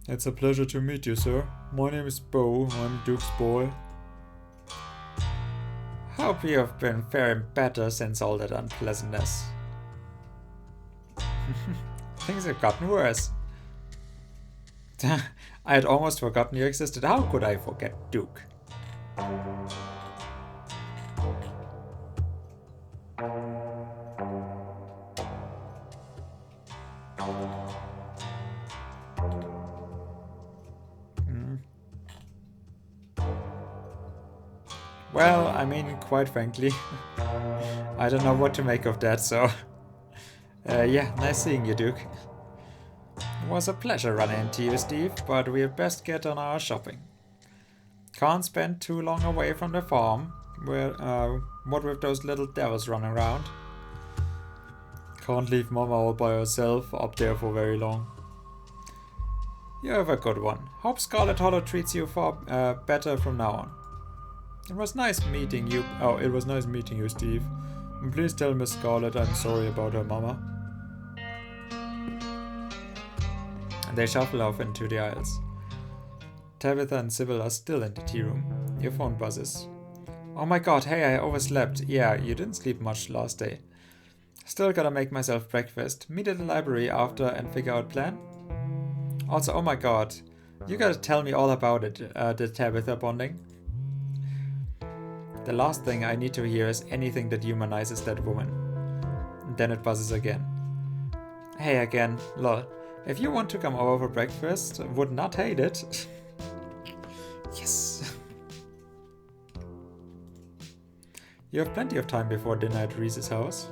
It's a pleasure to meet you, sir. My name is Bo. I'm Duke's boy. Hope you have been faring better since all that unpleasantness. Things have gotten worse. I had almost forgotten you existed. How could I forget Duke? Well, I mean, quite frankly, I don't know what to make of that, so... yeah, nice seeing you, Duke. It was a pleasure running into you, Steve, but we had best get on our shopping. Can't spend too long away from the farm, where, what with those little devils running around. Can't leave Mama all by herself up there for very long. You have a good one. Hope Scarlet Hollow treats you far better from now on. It was nice meeting you. Oh, it was nice meeting you, Steve. And please tell Miss Scarlet I'm sorry about her mama. And they shuffle off into the aisles. Tabitha and Sybil are still in the tea room. Your phone buzzes. Oh my god, hey, I overslept. Yeah, you didn't sleep much last day. Still gotta make myself breakfast. Meet at the library after and figure out plan. Also, oh my god, you gotta tell me all about it, the Tabitha bonding. The last thing I need to hear is anything that humanizes that woman. And then it buzzes again. Hey again, lol. If you want to come over for breakfast, would not hate it. Yes. You have plenty of time before dinner at Reese's house.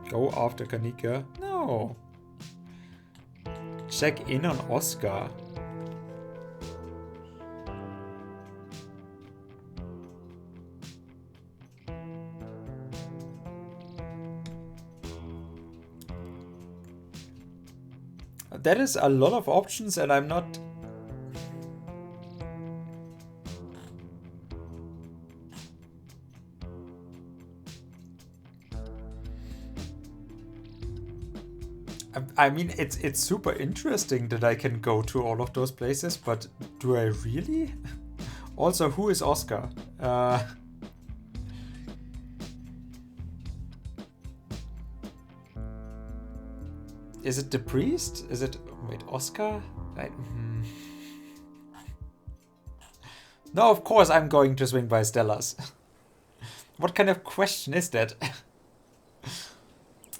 Go after Kanika? No. Check in on Oscar. That is a lot of options and I'm not... I mean, it's super interesting that I can go to all of those places, but do I really? Also, who is Oscar? Is it the priest? Is it... Wait, Oscar? No, of course I'm going to swing by Stella's. What kind of question is that?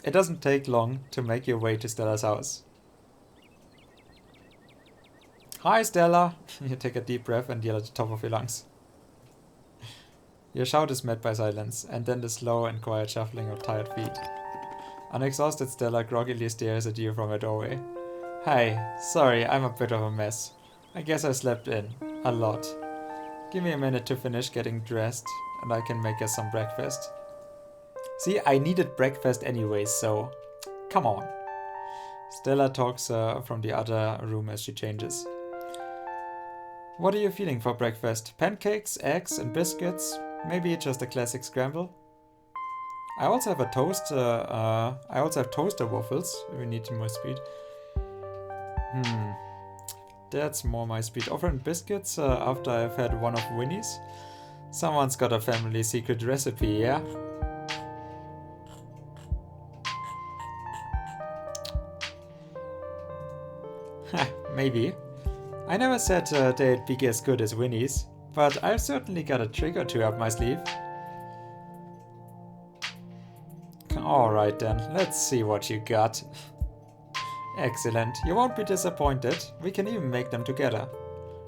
It doesn't take long to make your way to Stella's house. Hi, Stella! You take a deep breath and yell at the top of your lungs. Your shout is met by silence, and then the slow and quiet shuffling of tired feet. An exhausted Stella groggily stares at you from her doorway. Hi, sorry, I'm a bit of a mess. I guess I slept in. A lot. Give me a minute to finish getting dressed, and I can make us some breakfast. See, I needed breakfast anyways, so... Come on. Stella talks from the other room as she changes. What are you feeling for breakfast? Pancakes, eggs, and biscuits? Maybe just a classic scramble? I also have a toaster. I also have toaster waffles. We need more speed. That's more my speed. Offering biscuits after I've had one of Winnie's. Someone's got a family secret recipe, yeah? Maybe. I never said they'd be as good as Winnie's, but I've certainly got a trick or two up my sleeve. Alright then, let's see what you got. Excellent, you won't be disappointed. We can even make them together.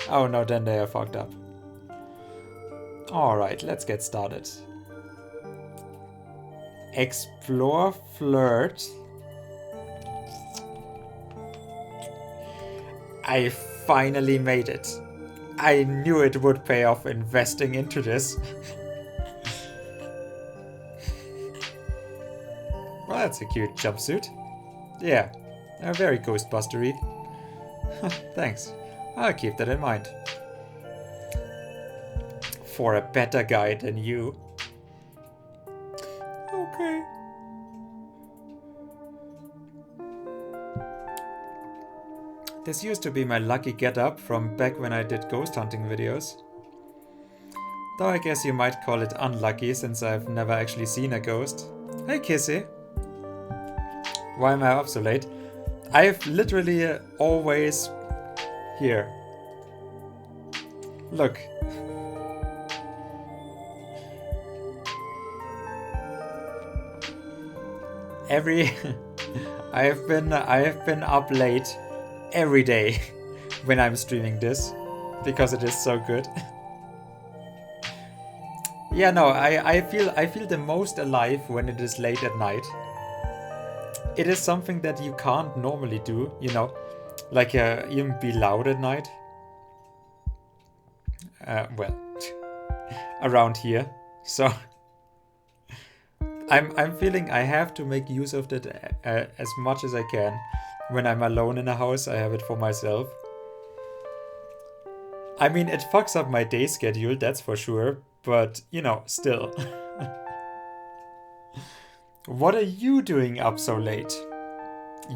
Oh no, then they are fucked up. Alright, let's get started. Explore flirt. I finally made it. I knew it would pay off investing into this. Well, that's a cute jumpsuit. Yeah, very Ghostbustery. Thanks. I'll keep that in mind. For a better guy than you. Okay. This used to be my lucky get-up from back when I did ghost hunting videos. Though I guess you might call it unlucky since I've never actually seen a ghost. Hey Kissy! Why am I up so late? I've literally always... Here. Look. I have been up late every day when I'm streaming this because it is so good. Yeah, no, I feel the most alive when it is late at night. It is something that you can't normally do, you know, like even be loud at night. Well, around here, so I'm feeling I have to make use of that as much as I can. When I'm alone in a house, I have it for myself. I mean, it fucks up my day schedule, that's for sure, but, you know, still. What are you doing up so late,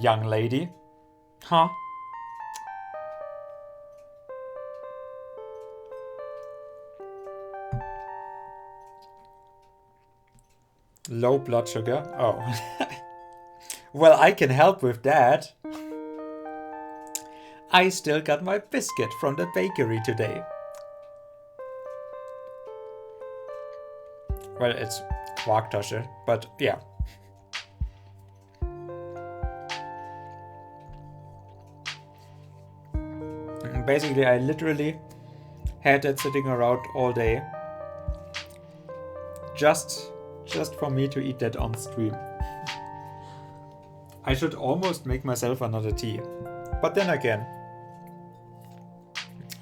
young lady? Huh? Low blood sugar? Oh. Well, I can help with that. I still got my biscuit from the bakery today. Well, it's Quarktasche, but yeah. Basically, I literally had that sitting around all day. Just for me to eat that on stream. I should almost make myself another tea. But then again,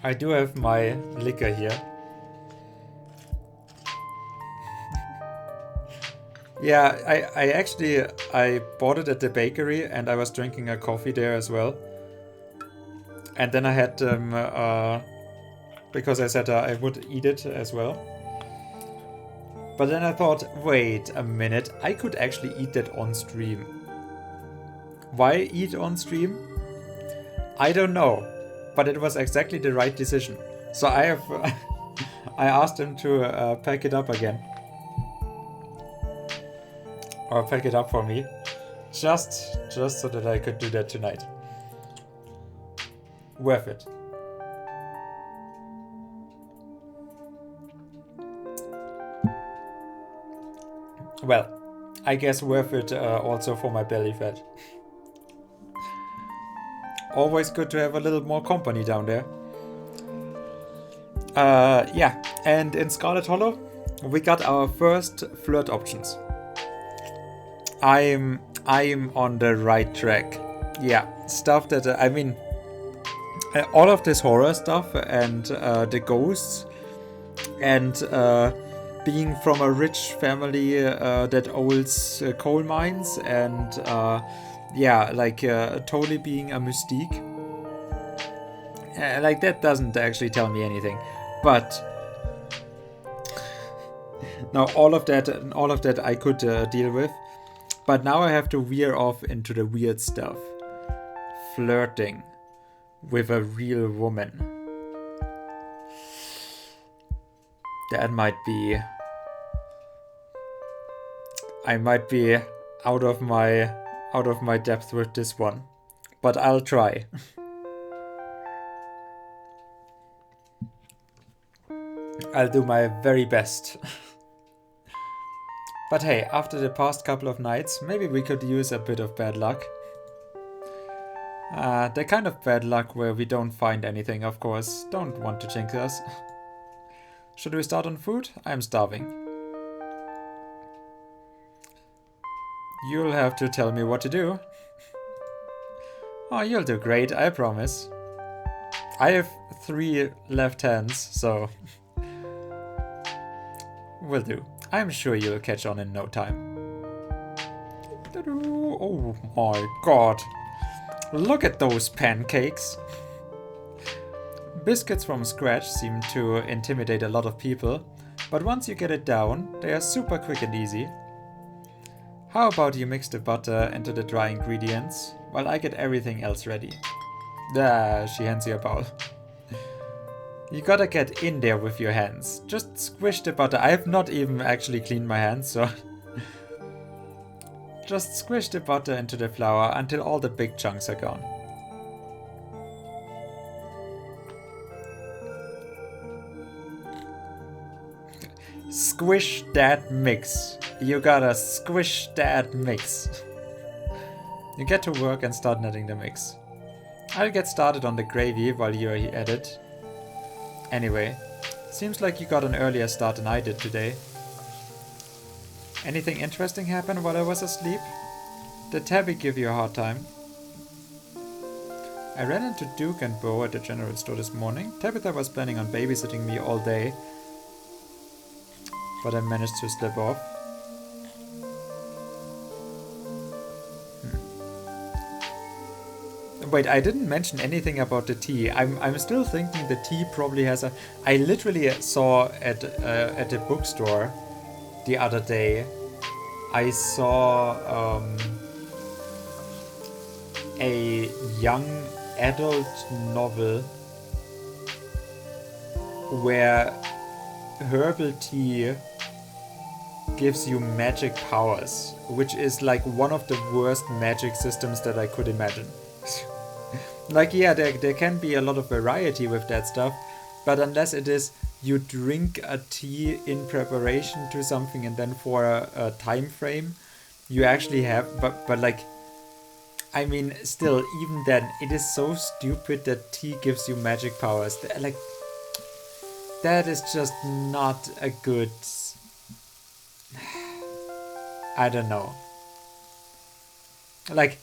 I do have my liquor here. Yeah, I bought it at the bakery and I was drinking a coffee there as well. And then I had because I said I would eat it as well. But then I thought, wait a minute, I could actually eat that on stream. Why eat on stream? I don't know, but it was exactly the right decision. So I have, I asked him to pack it up again. Or pack it up for me. Just so that I could do that tonight. Worth it. Well, I guess worth it also for my belly fat. Always good to have a little more company down there. Yeah, and in Scarlet Hollow, we got our first flirt options. I'm on the right track. Yeah, stuff that I mean, all of this horror stuff and the ghosts and being from a rich family that owns coal mines and yeah, like totally being a mystique. Like that doesn't actually tell me anything, but now all of that I could deal with. But now I have to veer off into the weird stuff. Flirting with a real woman. That might be... I might be out of my depth with this one. But I'll try. I'll do my very best. But hey, after the past couple of nights, maybe we could use a bit of bad luck. The kind of bad luck where we don't find anything, of course. Don't want to jinx us. Should we start on food? I'm starving. You'll have to tell me what to do. Oh, you'll do great, I promise. I have 3 left hands, so will do. I'm sure you'll catch on in no time. Oh my god. Look at those pancakes. Biscuits from scratch seem to intimidate a lot of people, but once you get it down, they are super quick and easy. How about you mix the butter into the dry ingredients while I get everything else ready? She hands you a bowl. You gotta get in there with your hands. Just squish the butter. I have not even actually cleaned my hands, so... Just squish the butter into the flour until all the big chunks are gone. Squish that mix. You gotta squish that mix. You get to work and start kneading the mix. I'll get started on the gravy while you're at it. Anyway, seems like you got an earlier start than I did today. Anything interesting happen while I was asleep? Did Tabby give you a hard time? I ran into Duke and Bo at the general store this morning. Tabitha was planning on babysitting me all day, but I managed to slip off. Wait, I didn't mention anything about the tea. I'm still thinking the tea probably has a... I literally saw at the bookstore the other day, I saw a young adult novel where herbal tea gives you magic powers, which is like one of the worst magic systems that I could imagine. Like, yeah, there can be a lot of variety with that stuff, but unless it is you drink a tea in preparation to something and then for a time frame, you actually have, but like, I mean, still, even then, it is so stupid that tea gives you magic powers. Like, that is just not a good... I don't know. Like,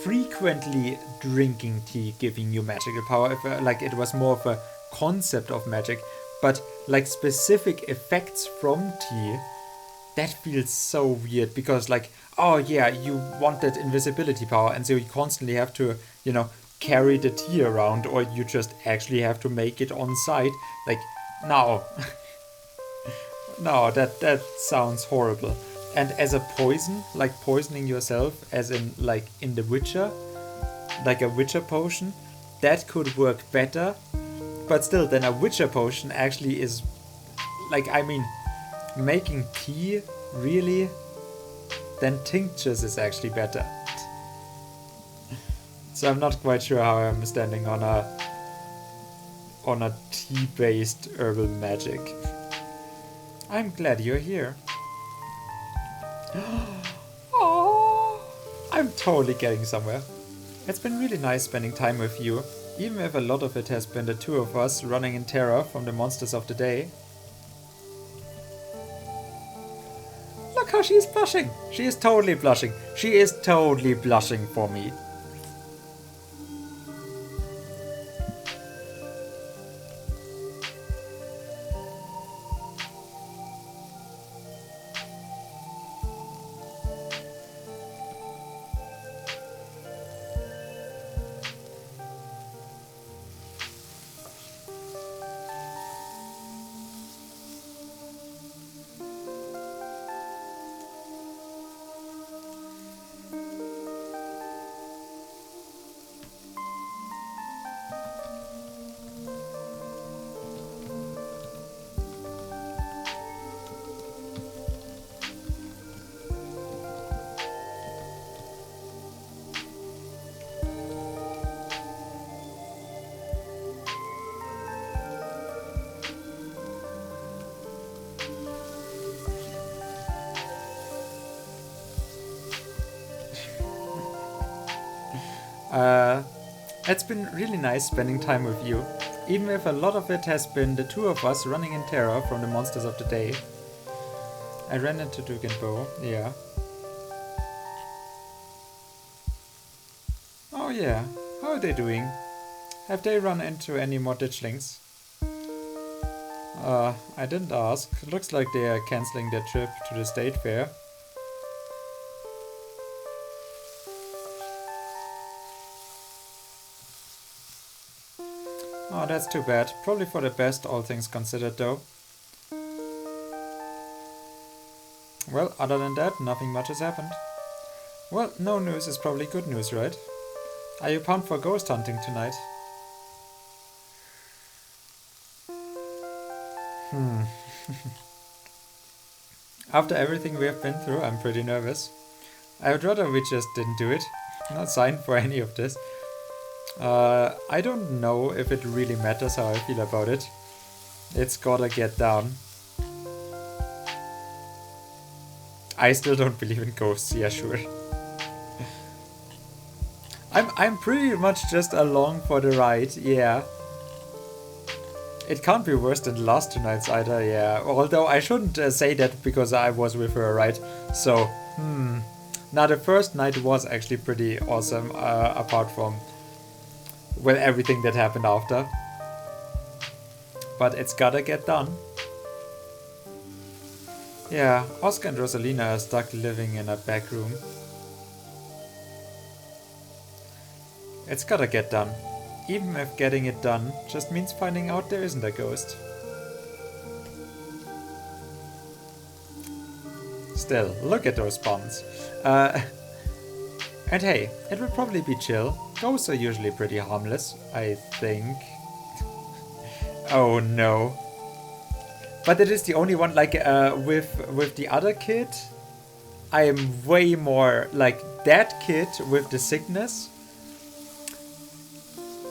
frequently drinking tea giving you magical power, if like it was more of a concept of magic, but like specific effects from tea, that feels so weird, because like, oh yeah, you want that invisibility power, and so you constantly have to, you know, carry the tea around, or you just actually have to make it on site. Like, no. No, that sounds horrible. And as a poison, like poisoning yourself, as in like in The Witcher, like a Witcher potion, that could work better. But still, then a Witcher potion actually is, like, I mean, making tea, really? Then tinctures is actually better. So I'm not quite sure how I'm standing on a tea-based herbal magic. I'm glad you're here. Oh, I'm totally getting somewhere. It's been really nice spending time with you, even if a lot of it has been the two of us running in terror from the monsters of the day. Look how she's blushing. She is totally blushing. She is totally blushing for me. It's been really nice spending time with you, even if a lot of it has been the two of us running in terror from the monsters of the day. I ran into Duke and Bo, yeah. yeah, how are they doing? Have they run into any more ditchlings? I didn't ask. Looks like they are cancelling their trip to the state fair. Oh, that's too bad. Probably for the best, all things considered, though. Well, other than that, nothing much has happened. Well, no news is probably good news, right? Are you pumped for ghost hunting tonight? After everything we have been through, I'm pretty nervous. I would rather we just didn't do it. Not signed for any of this. I don't know if it really matters how I feel about it. It's gotta get down. I still don't believe in ghosts, yeah, sure. I'm pretty much just along for the ride, yeah. It can't be worse than the last two nights either, yeah. Although I shouldn't say that because I was with her, right? So, Now the first night was actually pretty awesome, apart from, well, everything that happened after. But it's gotta get done. Yeah, Oscar and Rosalina are stuck living in a back room. It's gotta get done. Even if getting it done just means finding out there isn't a ghost. Still, look at those ponds. And hey, it will probably be chill. Ghosts are usually pretty harmless, I think. Oh no. But it is the only one, like, with the other kid, I am way more, like, that kid with the sickness.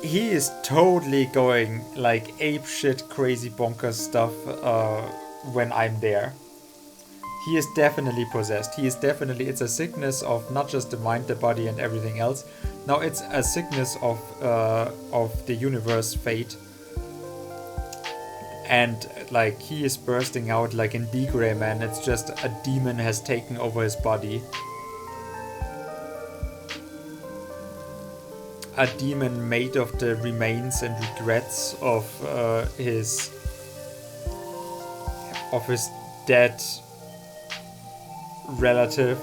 He is totally going, like, apeshit crazy bonkers stuff when I'm there. He is definitely possessed. He is definitely, it's a sickness of not just the mind, the body and everything else. No, it's a sickness of the universe fate. And like he is bursting out like in D-Gray, man. It's just a demon has taken over his body. A demon made of the remains and regrets of his dead relative.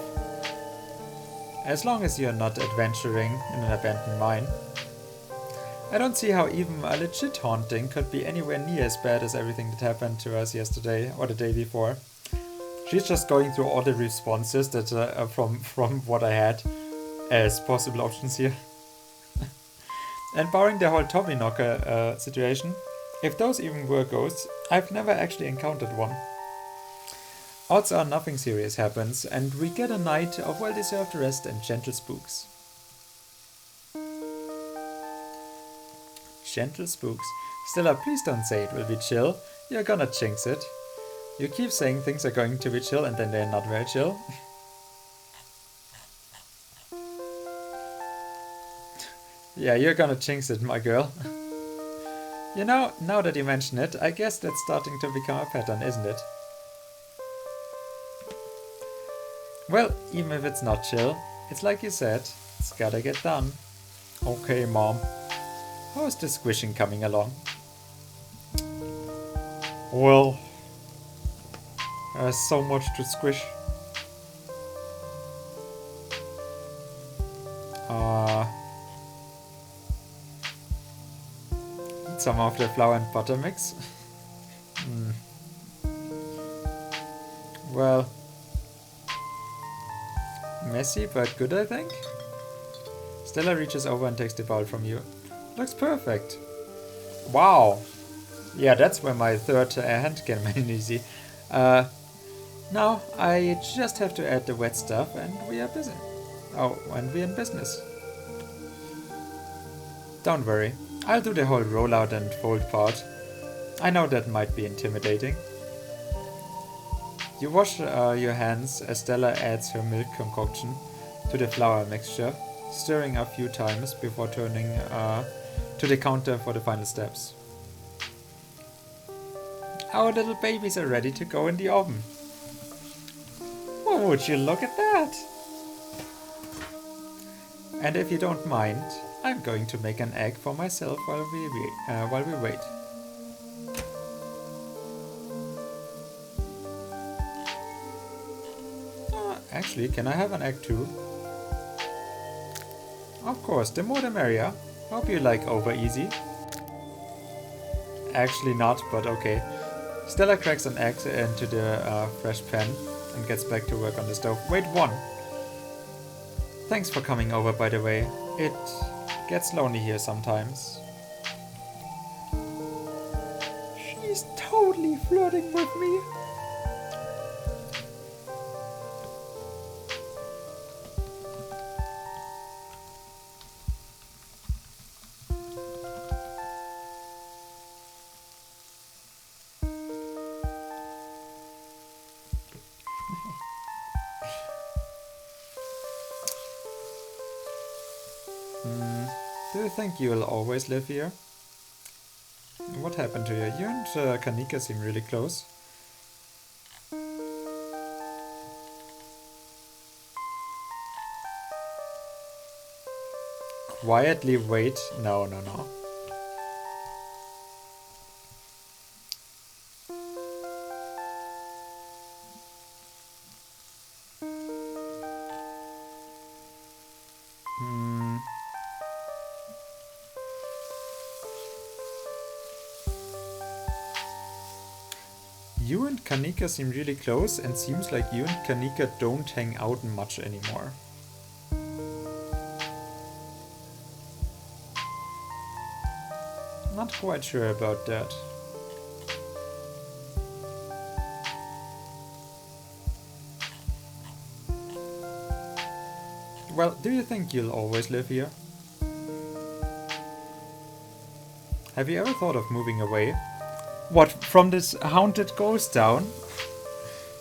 As long as you're not adventuring in an abandoned mine. I don't see how even a legit haunting could be anywhere near as bad as everything that happened to us yesterday or the day before. She's just going through all the responses that from what I had as possible options here. And barring the whole Tommyknocker situation, if those even were ghosts, I've never actually encountered one. Odds are nothing serious happens, and we get a night of well-deserved rest and gentle spooks. Gentle spooks. Stella, please don't say it will be chill. You're gonna jinx it. You keep saying things are going to be chill and then they're not very chill. Yeah, you're gonna jinx it, my girl. You know, now that you mention it, I guess that's starting to become a pattern, isn't it? Well, even if it's not chill, it's like you said, it's gotta get done. Okay, Mom. How is the squishing coming along? Well, there's so much to squish. Eat some of the flour and butter mix. Well, messy but good, I think. Stella reaches over and takes the bowl from you. Looks perfect. Wow. Yeah, that's where my third hand came in easy. Now I just have to add the wet stuff and we are busy. Oh, and we're in business. Don't worry. I'll do the whole rollout and fold part. I know that might be intimidating. You wash your hands as Stella adds her milk concoction to the flour mixture, stirring a few times before turning to the counter for the final steps. Our little babies are ready to go in the oven. Well, would you look at that? And if you don't mind, I'm going to make an egg for myself while we wait. Actually, can I have an egg too? Of course, the more the merrier. Hope you like over easy. Actually not, but okay. Stella cracks an egg into the fresh pan and gets back to work on the stove. Wait, one! Thanks for coming over, by the way. It gets lonely here sometimes. She's totally flirting with me. Do you think you'll always live here? What happened to you? You and Kanika seem really close. Quietly wait. No. You and Kanika seem really close, and seems like you and Kanika don't hang out much anymore. Not quite sure about that. Well, do you think you'll always live here? Have you ever thought of moving away? What, from this haunted ghost town?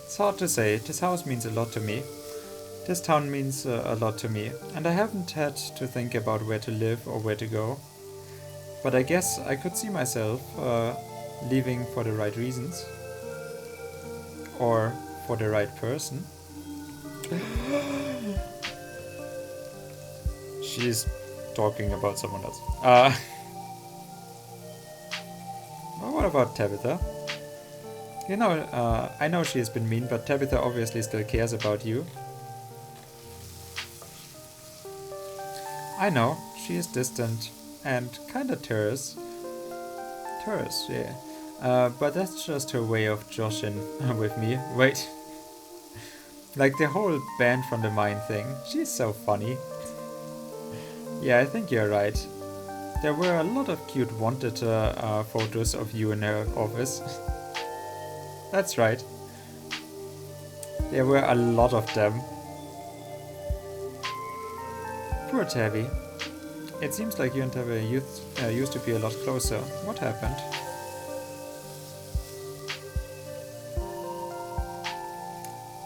It's hard to say. This house means a lot to me. This town means a lot to me, and I haven't had to think about where to live or where to go. But I guess I could see myself leaving for the right reasons. Or for the right person. She's talking about someone else. Well, what about Tabitha? You know, I know she has been mean, but Tabitha obviously still cares about you. I know, she is distant and kinda terse. Terse, yeah. But that's just her way of joshing with me. Wait. Like the whole band from the mine thing. She's so funny. Yeah, I think you're right. There were a lot of cute wanted photos of you in her office. That's right. There were a lot of them. Poor Tabby. It seems like you and Tabby used to be a lot closer. What happened?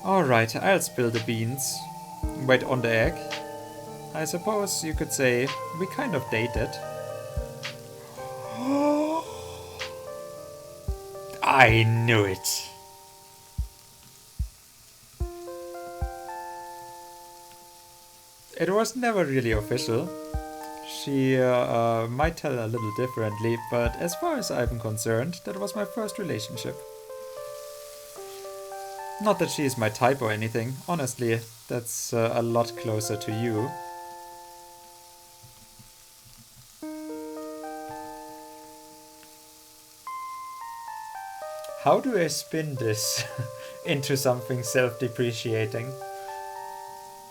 Alright, I'll spill the beans. Wait, on the egg? I suppose you could say we kind of dated. I knew it. It was never really official. She might tell a little differently, but as far as I'm concerned, that was my first relationship. Not that she is my type or anything. Honestly, that's a lot closer to you. How do I spin this into something self-depreciating?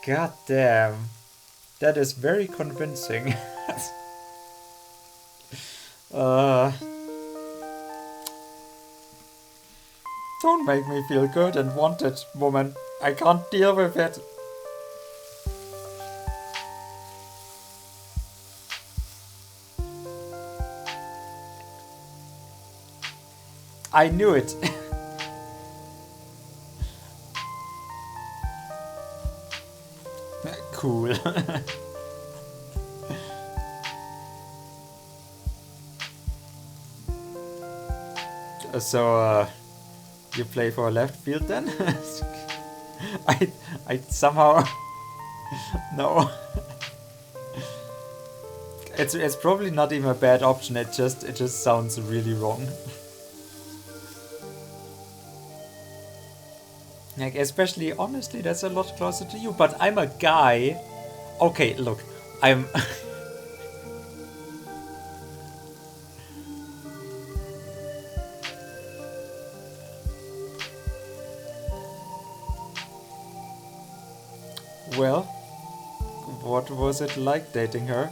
God damn. That is very convincing. Don't make me feel good and wanted, woman. I can't deal with it. I knew it. Cool. So, you play for left field then? I somehow... No. It's probably not even a bad option. It just sounds really wrong. Like, especially, honestly, that's a lot closer to you. But I'm a guy. Okay, look, I'm. Well, what was it like dating her?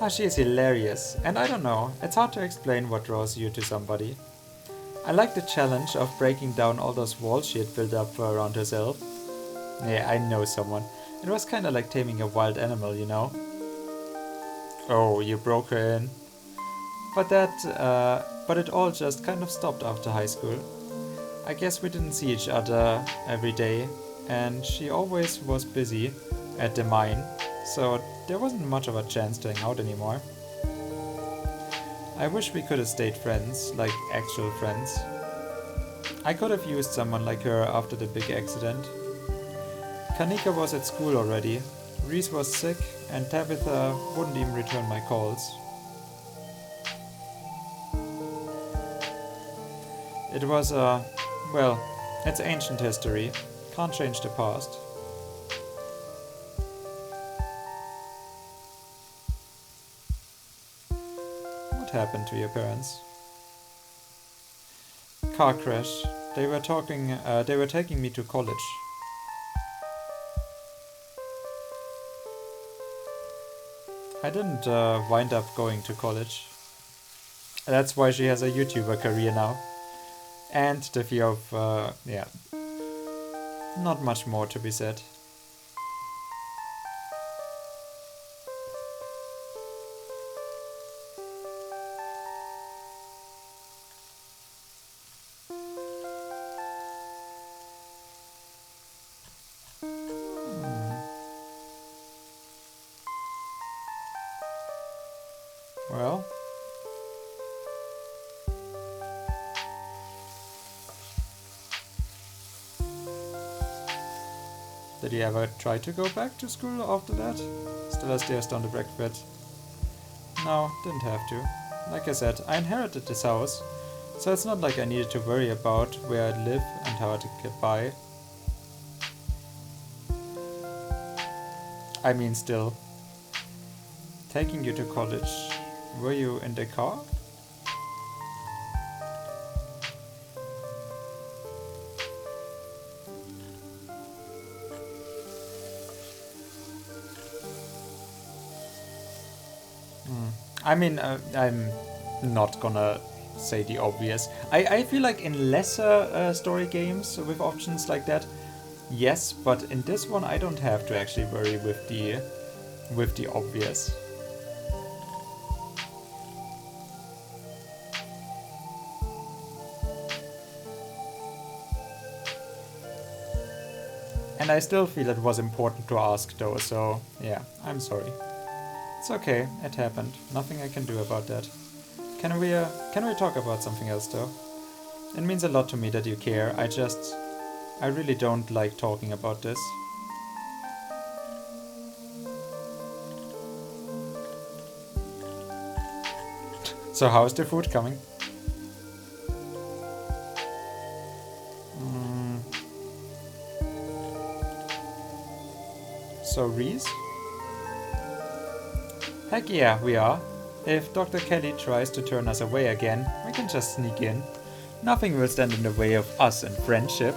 Ah, she is hilarious, and I don't know, it's hard to explain what draws you to somebody. I like the challenge of breaking down all those walls she had built up around herself. Yeah, I know someone. It was kinda like taming a wild animal, you know? Oh, you broke her in. But it all just kind of stopped after high school. I guess we didn't see each other every day, and she always was busy at the mine, so there wasn't much of a chance to hang out anymore. I wish we could have stayed friends, like actual friends. I could have used someone like her after the big accident. Kanika was at school already, Reese was sick, and Tabitha wouldn't even return my calls. It was well, it's ancient history. Can't change the past. What happened to your parents? Car crash. They were taking me to college. I didn't wind up going to college. That's why she has a YouTuber career now. And the fear of, yeah, not much more to be said. Well, did you ever try to go back to school after that? Stella stares down the breakfast. No, didn't have to. Like I said, I inherited this house, so it's not like I needed to worry about where I'd live and how I'd get by. I mean, still. Taking you to college, were you in the car? I mean, I'm not gonna say the obvious. I feel like in lesser story games with options like that, yes, but in this one I don't have to actually worry with the obvious. And I still feel it was important to ask though, so yeah, I'm sorry. It's okay, it happened. Nothing I can do about that. Can we talk about something else though? It means a lot to me that you care. I really don't like talking about this. So how's the food coming? So Reese? Heck yeah, we are. If Dr. Kelly tries to turn us away again, we can just sneak in. Nothing will stand in the way of us and friendship.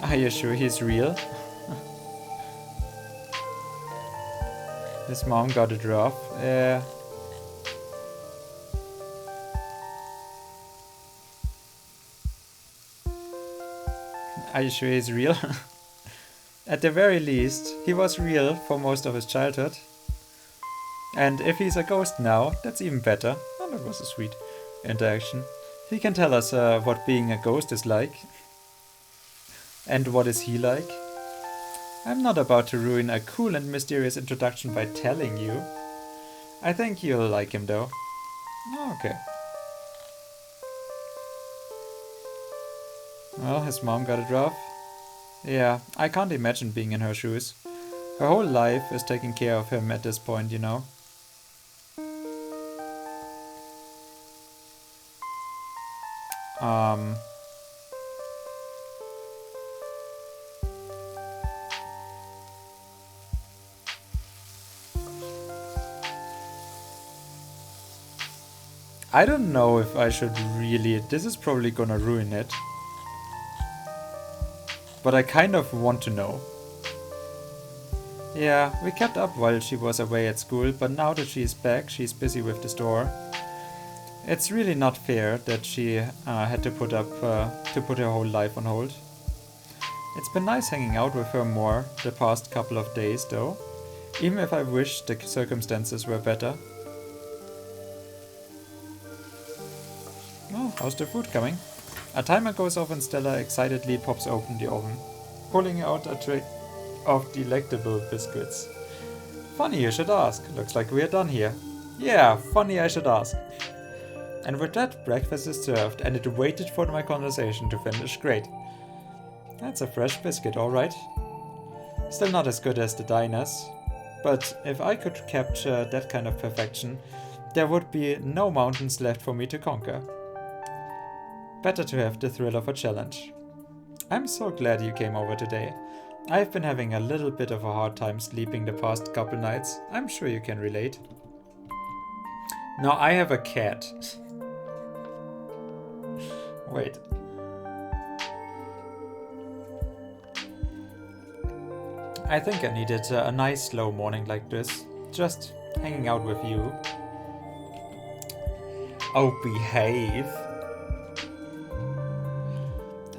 Are you sure he's real? His mom got it rough. Are you sure he's real? At the very least, he was real for most of his childhood. And if he's a ghost now, that's even better. Oh, that was a sweet interaction. He can tell us what being a ghost is like. And what is he like? I'm not about to ruin a cool and mysterious introduction by telling you. I think you'll like him though. Oh, okay. Well, his mom got it rough. Yeah, I can't imagine being in her shoes. Her whole life is taking care of him at this point, you know. I don't know if I should really... This is probably gonna ruin it. But I kind of want to know. Yeah, we kept up while she was away at school, but now that she's back, she's busy with the store. It's really not fair that she had to put her whole life on hold. It's been nice hanging out with her more the past couple of days, though. Even if I wish the circumstances were better. Oh, how's the food coming? A timer goes off and Stella excitedly pops open the oven, pulling out a tray of delectable biscuits. Funny you should ask. Looks like we're done here. Yeah, funny I should ask. And with that, breakfast is served, and it waited for my conversation to finish. Great. That's a fresh biscuit, alright. Still not as good as the diners, but if I could capture that kind of perfection, there would be no mountains left for me to conquer. Better to have the thrill of a challenge. I'm so glad you came over today. I've been having a little bit of a hard time sleeping the past couple nights. I'm sure you can relate. Now I have a cat. Wait. I think I needed a nice slow morning like this. Just hanging out with you. Oh, behave.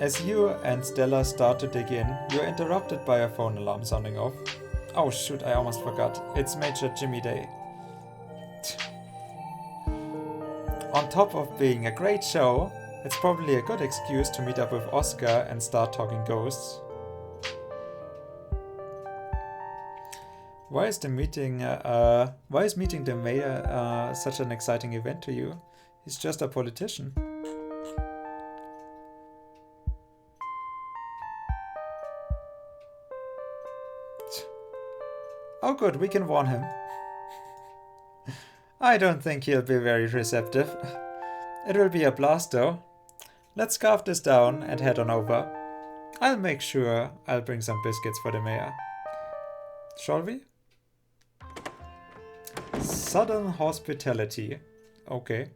As you and Stella start to dig in, you're interrupted by a phone alarm sounding off. Oh shoot, I almost forgot. It's Major Jimmy Day. On top of being a great show, it's probably a good excuse to meet up with Oscar and start talking ghosts. Why is meeting the mayor such an exciting event to you? He's just a politician. Oh good, we can warn him. I don't think he'll be very receptive. It will be a blast though. Let's scarf this down and head on over. I'll make sure I'll bring some biscuits for the mayor. Shall we? Southern hospitality. Okay.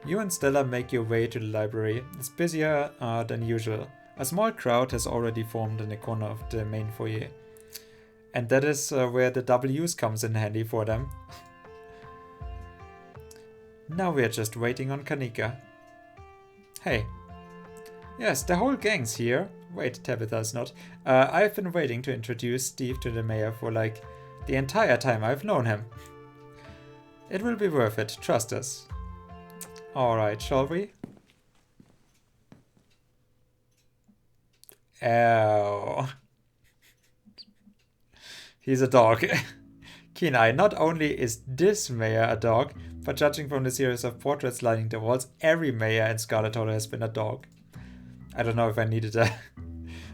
You and Stella make your way to the library. It's busier than usual. A small crowd has already formed in the corner of the main foyer. And that is where the W's comes in handy for them. Now we're just waiting on Kanika. Hey. Yes, the whole gang's here. Wait, Tabitha's not. I've been waiting to introduce Steve to the mayor for like the entire time I've known him. It will be worth it, trust us. Alright, shall we? Oh. He's a dog. Kenai, not only is this mayor a dog, but judging from the series of portraits lining the walls, every mayor in Scarlet Hollow has been a dog. I don't know if I needed a...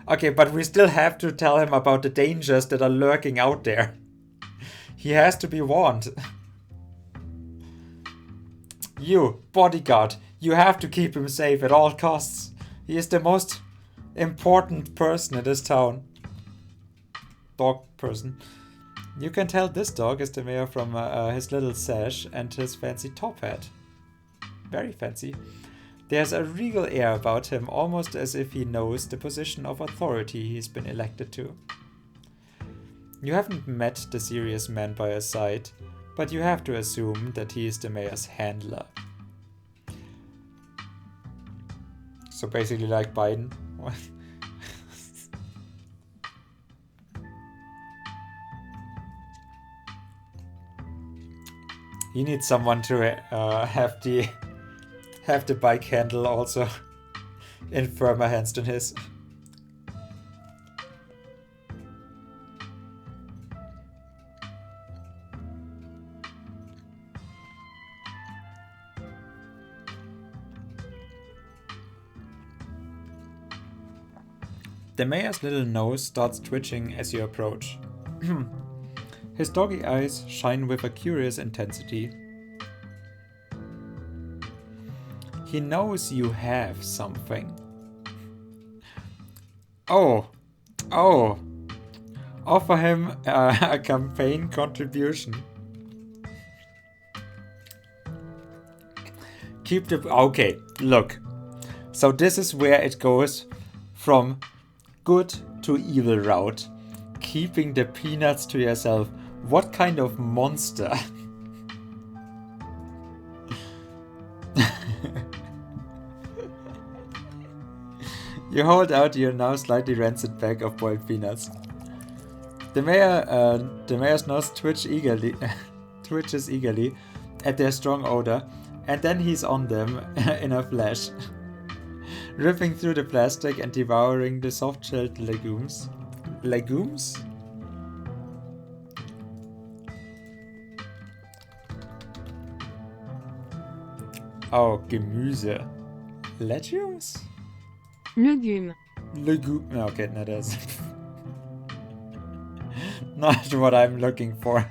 Okay, but we still have to tell him about the dangers that are lurking out there. He has to be warned. You, bodyguard, you have to keep him safe at all costs. He is the most important person in this town. Dog person. You can tell this dog is the mayor from his little sash and his fancy top hat. Very fancy. There's a regal air about him, almost as if he knows the position of authority he's been elected to. You haven't met the serious man by his side, but you have to assume that he is the mayor's handler. So basically like Biden. He needs someone to have the bike handle also in firmer hands than his. The mayor's little nose starts twitching as you approach. His doggy eyes shine with a curious intensity. He knows you have something. Oh. Offer him a campaign contribution. Keep the... Okay, look. So this is where it goes from good to evil route. Keeping the peanuts to yourself. What kind of monster? You hold out your now slightly rancid bag of boiled peanuts. The mayor's nose twitches eagerly at their strong odor, and then he's on them in a flash, ripping through the plastic and devouring the soft-shelled legumes. Legumes? Oh, Gemüse. Legumes? Legume. Okay, no, that's not what I'm looking for.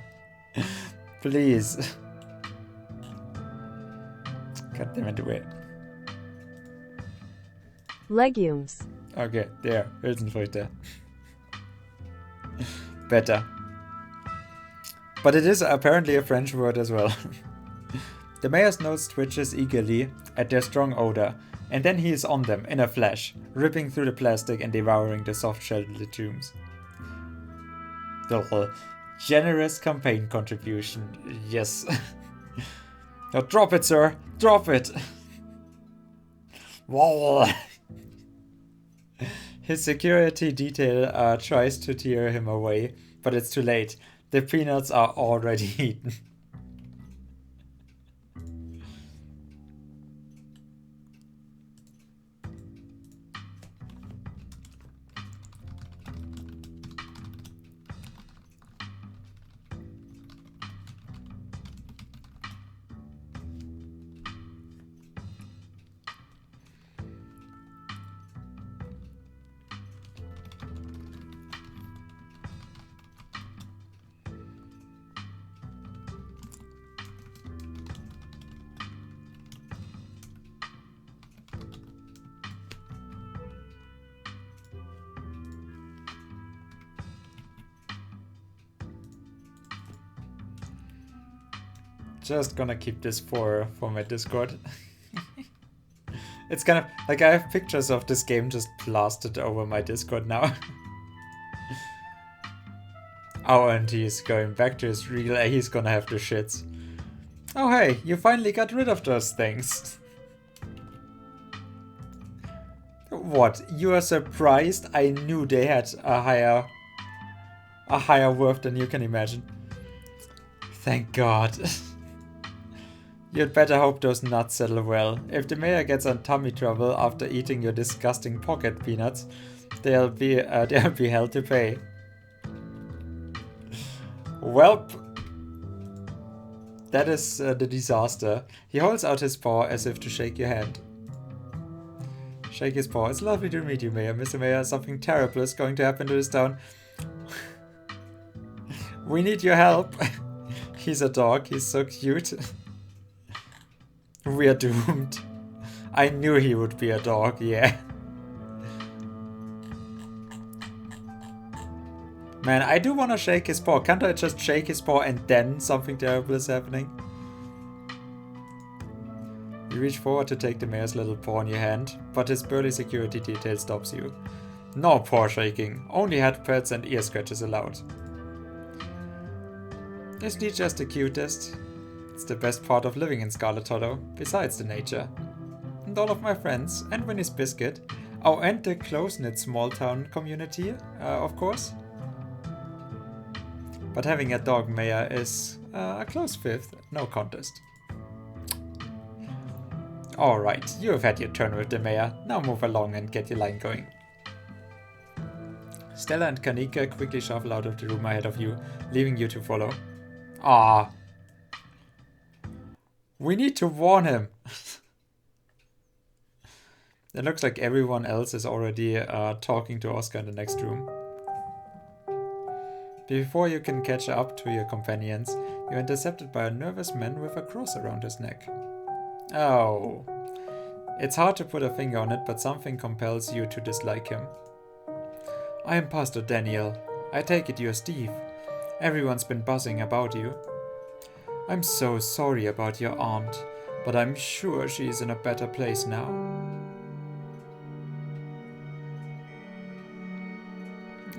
Please. God damn it, wait. Legumes. Okay, there, Hülsenfrüchte. Better. But it is apparently a French word as well. The mayor's nose twitches eagerly at their strong odor, and then he is on them in a flash, ripping through the plastic and devouring the soft-shelled legumes. The generous campaign contribution, yes. Now drop it, sir! Drop it! Whoa! His security detail tries to tear him away, but it's too late. The peanuts are already eaten. Just gonna keep this for my Discord. It's kind of like I have pictures of this game just plastered over my Discord now. Oh, and he's going back to his real... He's gonna have the shits. Oh hey, you finally got rid of those things. What? You are surprised? I knew they had a higher worth than you can imagine. Thank God. You'd better hope those nuts settle well. If the mayor gets on tummy trouble after eating your disgusting pocket peanuts, there'll be hell to pay. Welp. That is the disaster. He holds out his paw as if to shake your hand. Shake his paw. It's lovely to meet you, Mayor. Mr. Mayor, something terrible is going to happen to this town. We need your help. He's a dog. He's so cute. We are doomed. I knew he would be a dog, yeah. Man, I do want to shake his paw. Can't I just shake his paw and then something terrible is happening? You reach forward to take the mayor's little paw in your hand, but his burly security detail stops you. No paw shaking, only head pats and ear scratches allowed. Isn't he just the cutest? It's the best part of living in Scarlet Hollow, besides the nature. And all of my friends, and Winnie's Biscuit. Oh, and the close-knit small-town community, of course. But having a dog mayor is a close fifth, no contest. Alright, you have had your turn with the mayor, now move along and get your line going. Stella and Kanika quickly shuffle out of the room ahead of you, leaving you to follow. Ah. We need to warn him. It looks like everyone else is already talking to Oscar in the next room. Before you can catch up to your companions, you're intercepted by a nervous man with a cross around his neck. Oh. It's hard to put a finger on it, but something compels you to dislike him. I am Pastor Daniel. I take it you're Steve. Everyone's been buzzing about you. I'm so sorry about your aunt, but I'm sure she's in a better place now.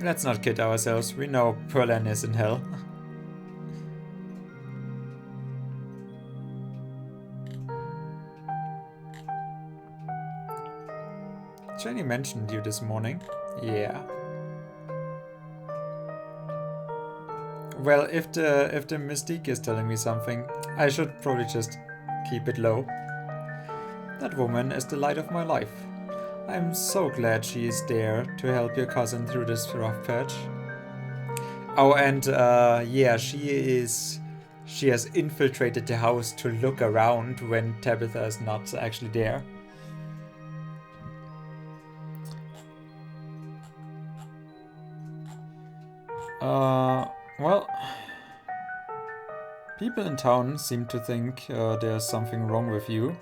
Let's not kid ourselves, we know Perlan is in hell. Jenny mentioned you this morning. Yeah. Well, if the mystique is telling me something, I should probably just keep it low. That woman is the light of my life. I'm so glad she is there to help your cousin through this rough patch. Oh, and yeah, she has infiltrated the house to look around when Tabitha is not actually there. Well, people in town seem to think there's something wrong with you.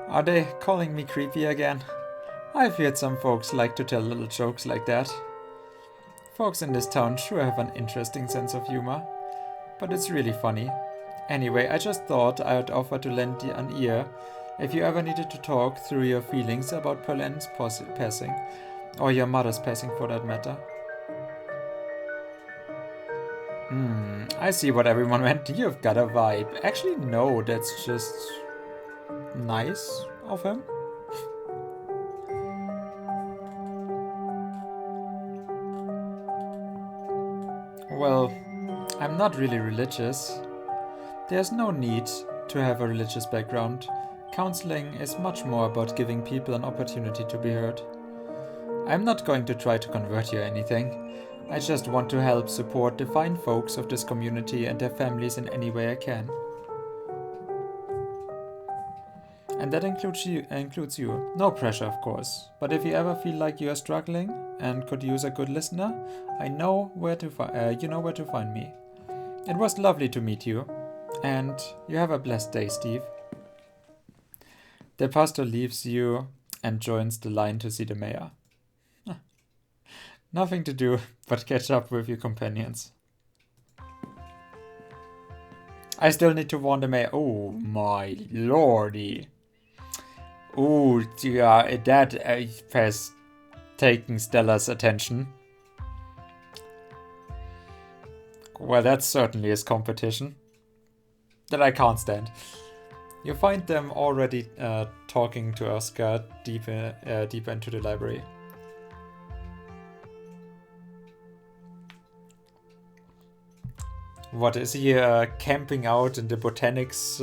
Are they calling me creepy again? I've heard some folks like to tell little jokes like that. Folks in this town sure have an interesting sense of humor, but it's really funny. Anyway, I just thought I would offer to lend you an ear if you ever needed to talk through your feelings about Perlan's passing, or your mother's passing for that matter. I see what everyone meant. You've got a vibe. Actually, no, that's just nice of him. Well, I'm not really religious. There's no need to have a religious background. Counseling is much more about giving people an opportunity to be heard. I'm not going to try to convert you or anything. I just want to help support the fine folks of this community and their families in any way I can. And that includes you. No pressure, of course. But if you ever feel like you are struggling and could use a good listener, you know where to find me. It was lovely to meet you, and you have a blessed day, Steve. The pastor leaves you and joins the line to see the mayor. Nothing to do but catch up with your companions. I still need to warn the mayor. Oh my lordy. Oh, yeah, that has taken Stella's attention. Well, that certainly is competition. That I can't stand. You find them already talking to Oscar deeper into the library. What, is he camping out in the botanics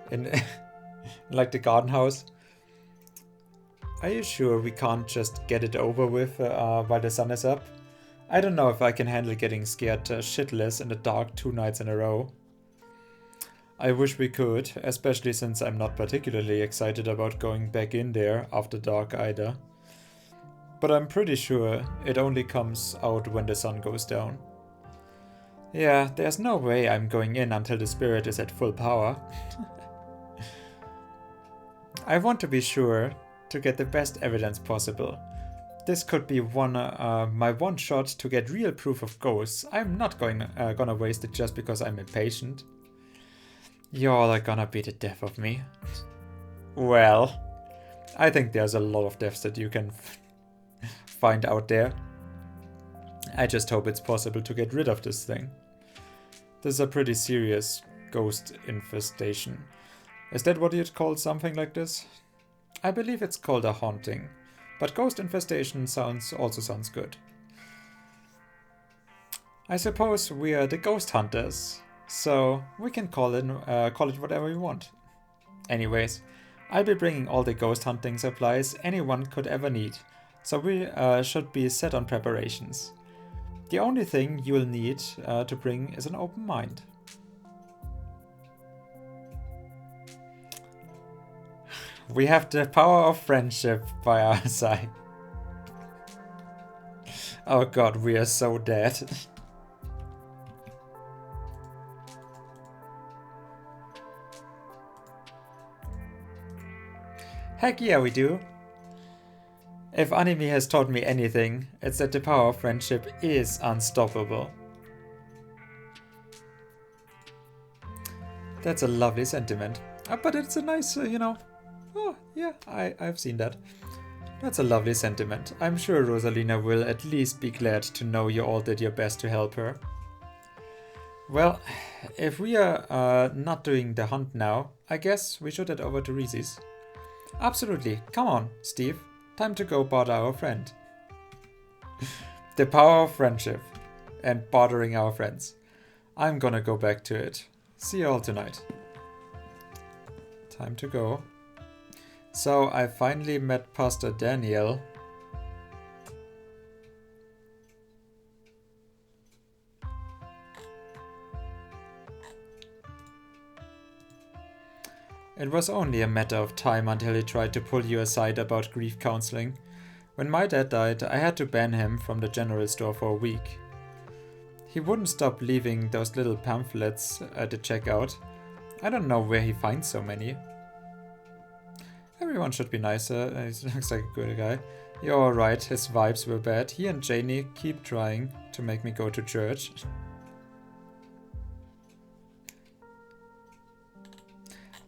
in like the garden house? Are you sure we can't just get it over with while the sun is up? I don't know if I can handle getting scared shitless in the dark 2 nights in a row. I wish we could, especially since I'm not particularly excited about going back in there after dark either. But I'm pretty sure it only comes out when the sun goes down. Yeah, there's no way I'm going in until the spirit is at full power. I want to be sure to get the best evidence possible. This could be my one shot to get real proof of ghosts. I'm not gonna waste it just because I'm impatient. Y'all are gonna be the death of me. Well, I think there's a lot of deaths that you can find out there. I just hope it's possible to get rid of this thing. This is a pretty serious ghost infestation. Is that what you'd call something like this? I believe it's called a haunting, but ghost infestation also sounds good. I suppose we are the ghost hunters, so we can call it whatever we want. Anyways, I'll be bringing all the ghost hunting supplies anyone could ever need, so we should be set on preparations. The only thing you'll need to bring is an open mind. We have the power of friendship by our side. Oh god, we are so dead. Heck yeah, we do. If anime has taught me anything, it's that the power of friendship is unstoppable. That's a lovely sentiment. But it's a nice, you know... Oh, yeah, I've seen that. That's a lovely sentiment. I'm sure Rosalina will at least be glad to know you all did your best to help her. Well, if we are not doing the hunt now, I guess we should head over to Reese's. Absolutely. Come on, Steve. Time to go bother our friend. The power of friendship and bothering our friends. I'm gonna go back to it. See you all tonight. Time to go. So I finally met Pastor Daniel. It was only a matter of time until he tried to pull you aside about grief counseling. When my dad died, I had to ban him from the general store for a week. He wouldn't stop leaving those little pamphlets at the checkout. I don't know where he finds so many. Everyone should be nicer. He looks like a good guy. You're alright, his vibes were bad. He and Janie keep trying to make me go to church.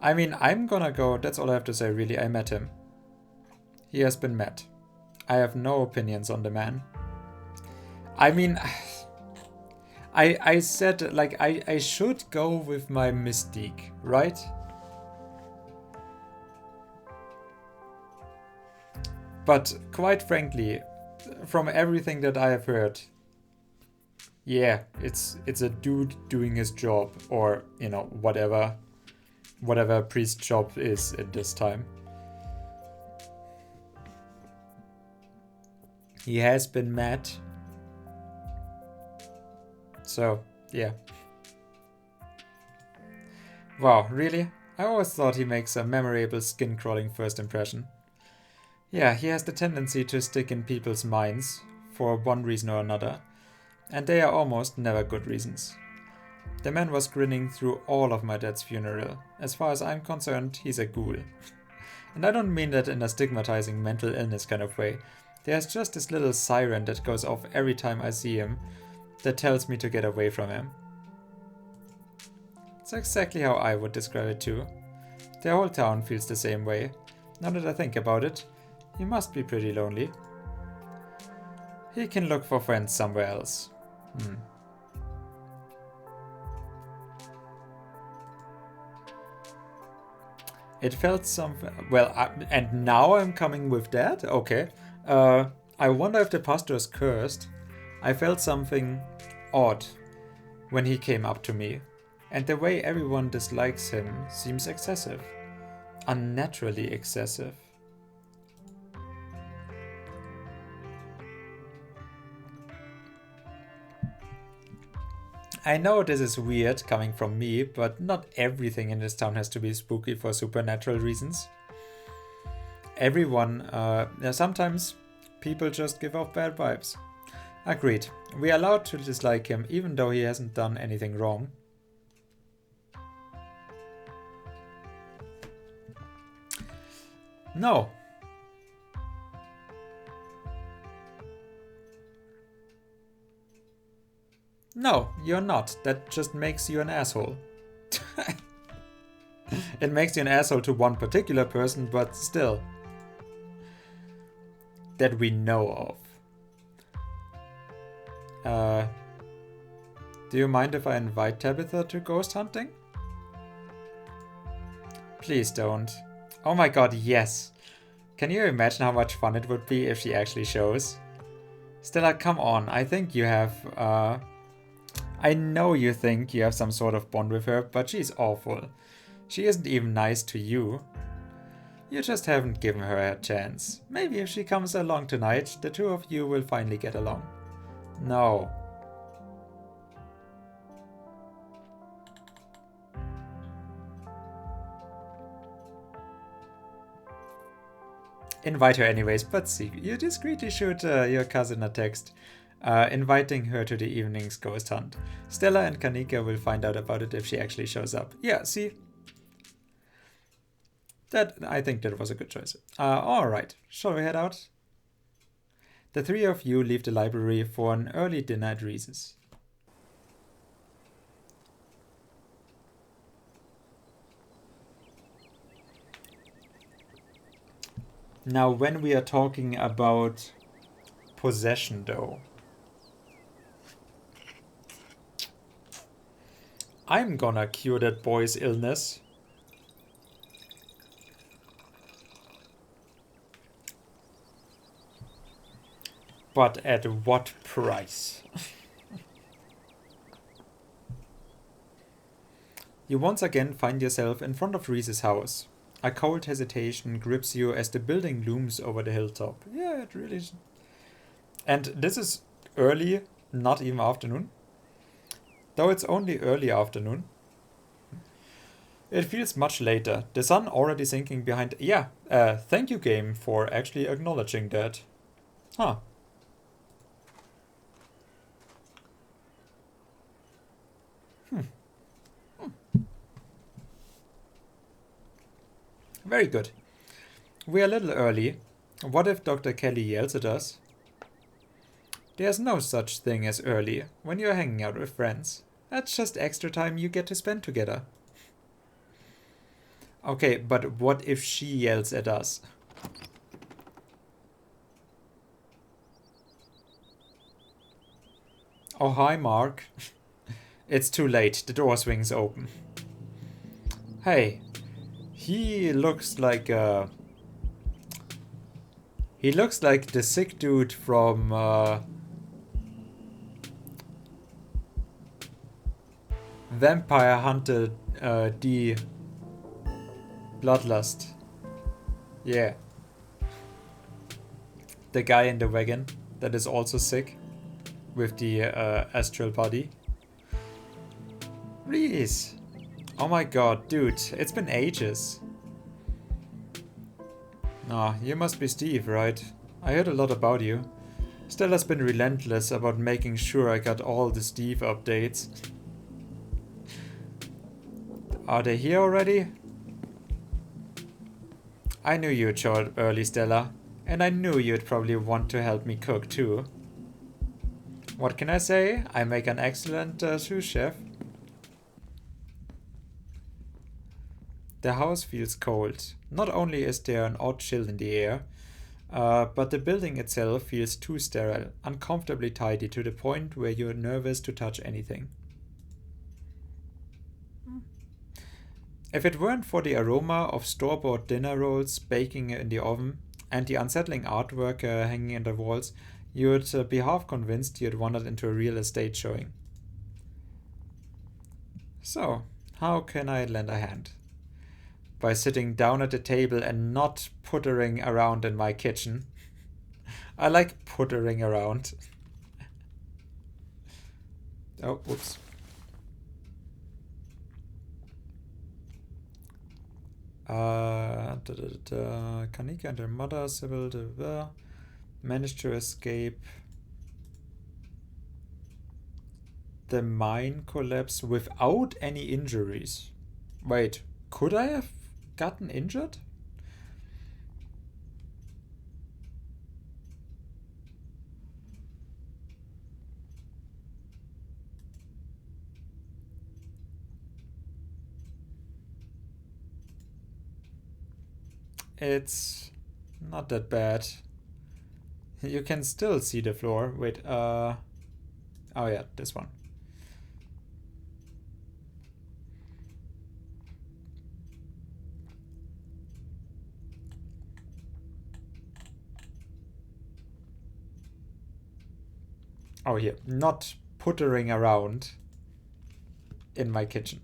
I mean, I'm gonna go. That's all I have to say, really. I met him. He has been met. I have no opinions on the man. I mean, I said, like, I should go with my mystique, right? But quite frankly, from everything that I have heard, yeah, it's a dude doing his job, or, you know, whatever a priest's job is at this time. He has been mad. So, yeah. Wow, really? I always thought he makes a memorable skin-crawling first impression. Yeah, he has the tendency to stick in people's minds for one reason or another, and they are almost never good reasons. The man was grinning through all of my dad's funeral. As far as I'm concerned, he's a ghoul. And I don't mean that in a stigmatizing mental illness kind of way. There's just this little siren that goes off every time I see him that tells me to get away from him. It's exactly how I would describe it too. The whole town feels the same way. Now that I think about it, he must be pretty lonely. He can look for friends somewhere else. It felt something... Well, and now I'm coming with that? Okay. I wonder if the pastor is cursed. I felt something odd when he came up to me. And the way everyone dislikes him seems excessive. Unnaturally excessive. I know this is weird coming from me, but not everything in this town has to be spooky for supernatural reasons. Everyone, sometimes people just give off bad vibes. Agreed. We are allowed to dislike him even though he hasn't done anything wrong. No. No, you're not. That just makes you an asshole. It makes you an asshole to one particular person, but still. That we know of. Do you mind if I invite Tabitha to ghost hunting? Please don't. Oh my god, yes. Can you imagine how much fun it would be if she actually shows? Stella, come on. I think you have... I know you think you have some sort of bond with her, but she's awful. She isn't even nice to you. You just haven't given her a chance. Maybe if she comes along tonight, the two of you will finally get along. No. Invite her anyways, but see, you discreetly shoot your cousin a text, inviting her to the evening's ghost hunt. Stella and Kanika will find out about it if she actually shows up. Yeah, see? I think that was a good choice. Alright, shall we head out? The three of you leave the library for an early dinner at Reese's. Now, when we are talking about possession, though, I'm gonna cure that boy's illness. But at what price? You once again find yourself in front of Reese's house. A cold hesitation grips you as the building looms over the hilltop. Yeah, it really is. And this is early, not even afternoon. Though it's only early afternoon. It feels much later. The sun already sinking behind... Yeah, thank you, game, for actually acknowledging that. Huh. Very good. We're a little early. What if Dr. Kelly yells at us? There's no such thing as early when you're hanging out with friends. That's just extra time you get to spend together. Okay, but what if she yells at us? Oh, hi, Mark. It's too late. The door swings open. Hey, he looks like he looks like the sick dude from Vampire Hunter D Bloodlust. Yeah. The guy in the wagon that is also sick with the astral body. Reese! Oh my god, dude, it's been ages. Ah, you must be Steve, right? I heard a lot about you. Stella's been relentless about making sure I got all the Steve updates. Are they here already? I knew you'd show up early, Stella. And I knew you'd probably want to help me cook too. What can I say? I make an excellent sous chef. The house feels cold. Not only is there an odd chill in the air, but the building itself feels too sterile, uncomfortably tidy to the point where you're nervous to touch anything. If it weren't for the aroma of store-bought dinner rolls baking in the oven and the unsettling artwork hanging in the walls, you'd be half convinced you'd wandered into a real estate showing. So, how can I lend a hand? By sitting down at the table and not puttering around in my kitchen. I like puttering around. Oh, whoops. Kanika and her mother, Sybil, managed to escape the mine collapse without any injuries. Wait, could I have gotten injured? It's not that bad. You can still see the floor. Wait, oh yeah, this one. Oh, here. Not puttering around in my kitchen.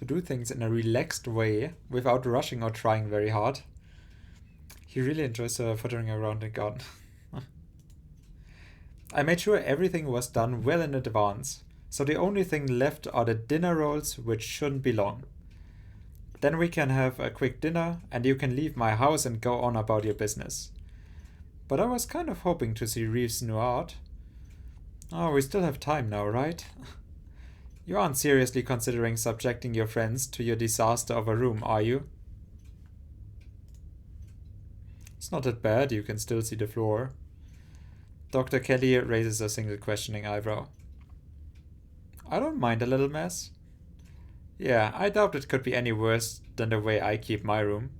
to do things in a relaxed way without rushing or trying very hard. He really enjoys footering around the garden. I made sure everything was done well in advance, so the only thing left are the dinner rolls, which shouldn't be long. Then we can have a quick dinner, and you can leave my house and go on about your business. But I was kind of hoping to see Reeves' new art. Oh, we still have time now, right? You aren't seriously considering subjecting your friends to your disaster of a room, are you? It's not that bad, you can still see the floor. Dr. Kelly raises a single questioning eyebrow. I don't mind a little mess. Yeah, I doubt it could be any worse than the way I keep my room.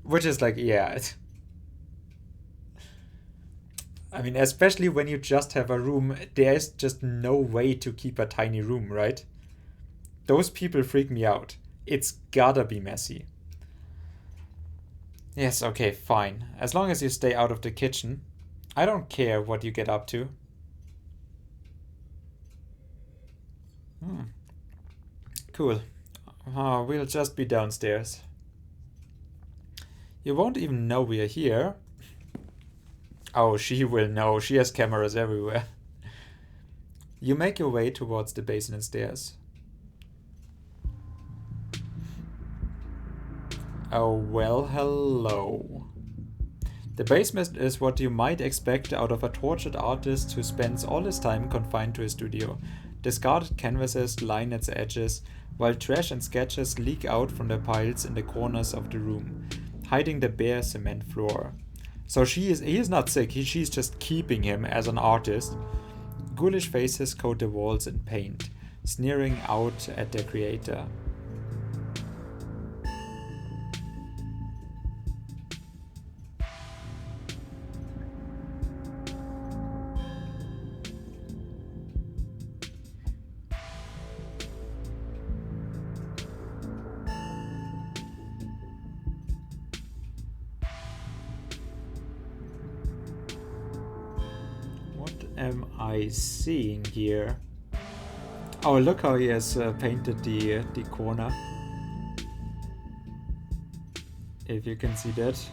Which is like, yeah. I mean, especially when you just have a room, there's just no way to keep a tiny room, right? Those people freak me out. It's gotta be messy. Yes, okay, fine. As long as you stay out of the kitchen. I don't care what you get up to. Cool. We'll just be downstairs. You won't even know we're here. Oh, she will know. She has cameras everywhere. You make your way towards the basement stairs. Oh, well, hello. The basement is what you might expect out of a tortured artist who spends all his time confined to his studio. Discarded canvases line its edges, while trash and sketches leak out from the piles in the corners of the room, hiding the bare cement floor. So he is not sick, she's just keeping him as an artist. Ghoulish faces coat the walls in paint, sneering out at their creator. Am I seeing here? Oh, look how he has painted the corner. If you can see that.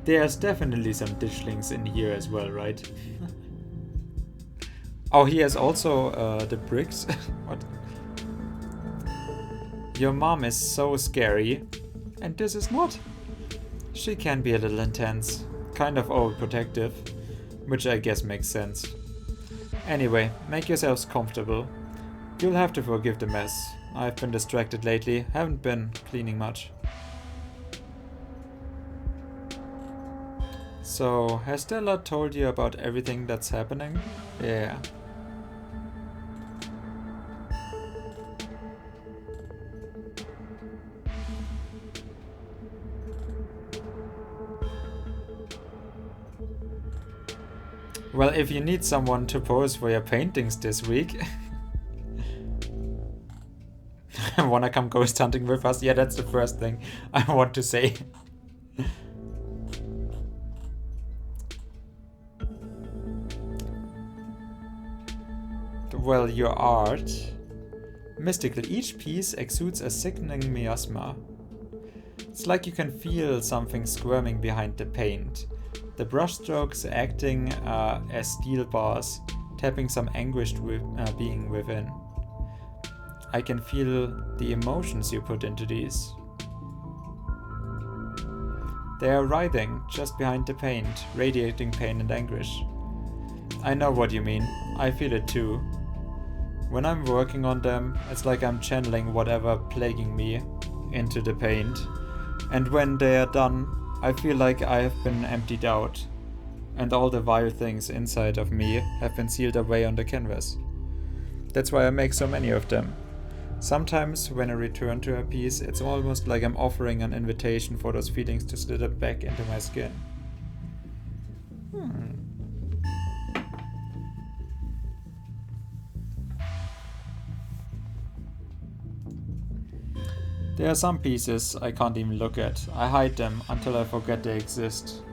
There's definitely some ditchlings in here as well, right? Oh, he has also the bricks. What? Your mom is so scary. And this is not. She can be a little intense. Kind of overprotective. Which I guess makes sense. Anyway, make yourselves comfortable. You'll have to forgive the mess. I've been distracted lately, haven't been cleaning much. So, has Stella told you about everything that's happening? Yeah. Well, if you need someone to pose for your paintings this week, wanna come ghost hunting with us? Yeah, that's the first thing I want to say. Well, your art. Mystical, each piece exudes a sickening miasma. It's like you can feel something squirming behind the paint. The brushstrokes acting as steel bars, tapping some anguished being within. I can feel the emotions you put into these. They are writhing just behind the paint, radiating pain and anguish. I know what you mean, I feel it too. When I'm working on them, it's like I'm channeling whatever plaguing me into the paint. And when they are done, I feel like I have been emptied out, and all the vile things inside of me have been sealed away on the canvas. That's why I make so many of them. Sometimes, when I return to a piece, it's almost like I'm offering an invitation for those feelings to slither back into my skin. There are some pieces I can't even look at. I hide them until I forget they exist.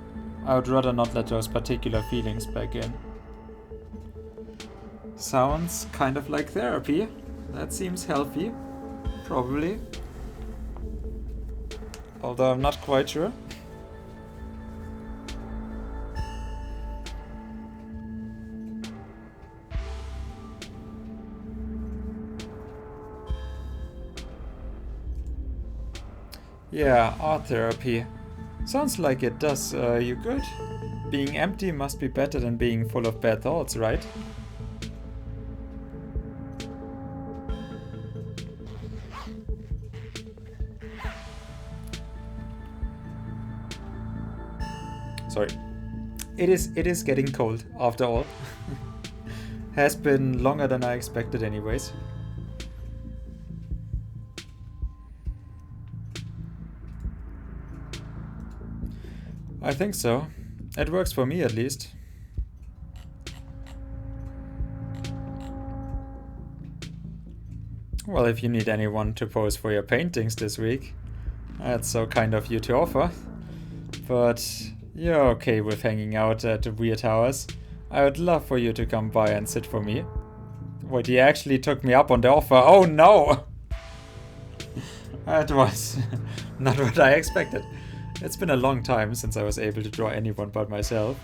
I would rather not let those particular feelings back in. Sounds kind of like therapy. That seems healthy. Probably. Although I'm not quite sure. Yeah, art therapy. Sounds like it does you good. Being empty must be better than being full of bad thoughts, right? Sorry. It is getting cold, after all. Has been longer than I expected anyways. I think so. It works for me at least. Well, if you need anyone to pose for your paintings this week, that's so kind of you to offer. But you're okay with hanging out at the weird hours. I would love for you to come by and sit for me. Wait, he actually took me up on the offer. Oh no! That was not what I expected. It's been a long time since I was able to draw anyone but myself.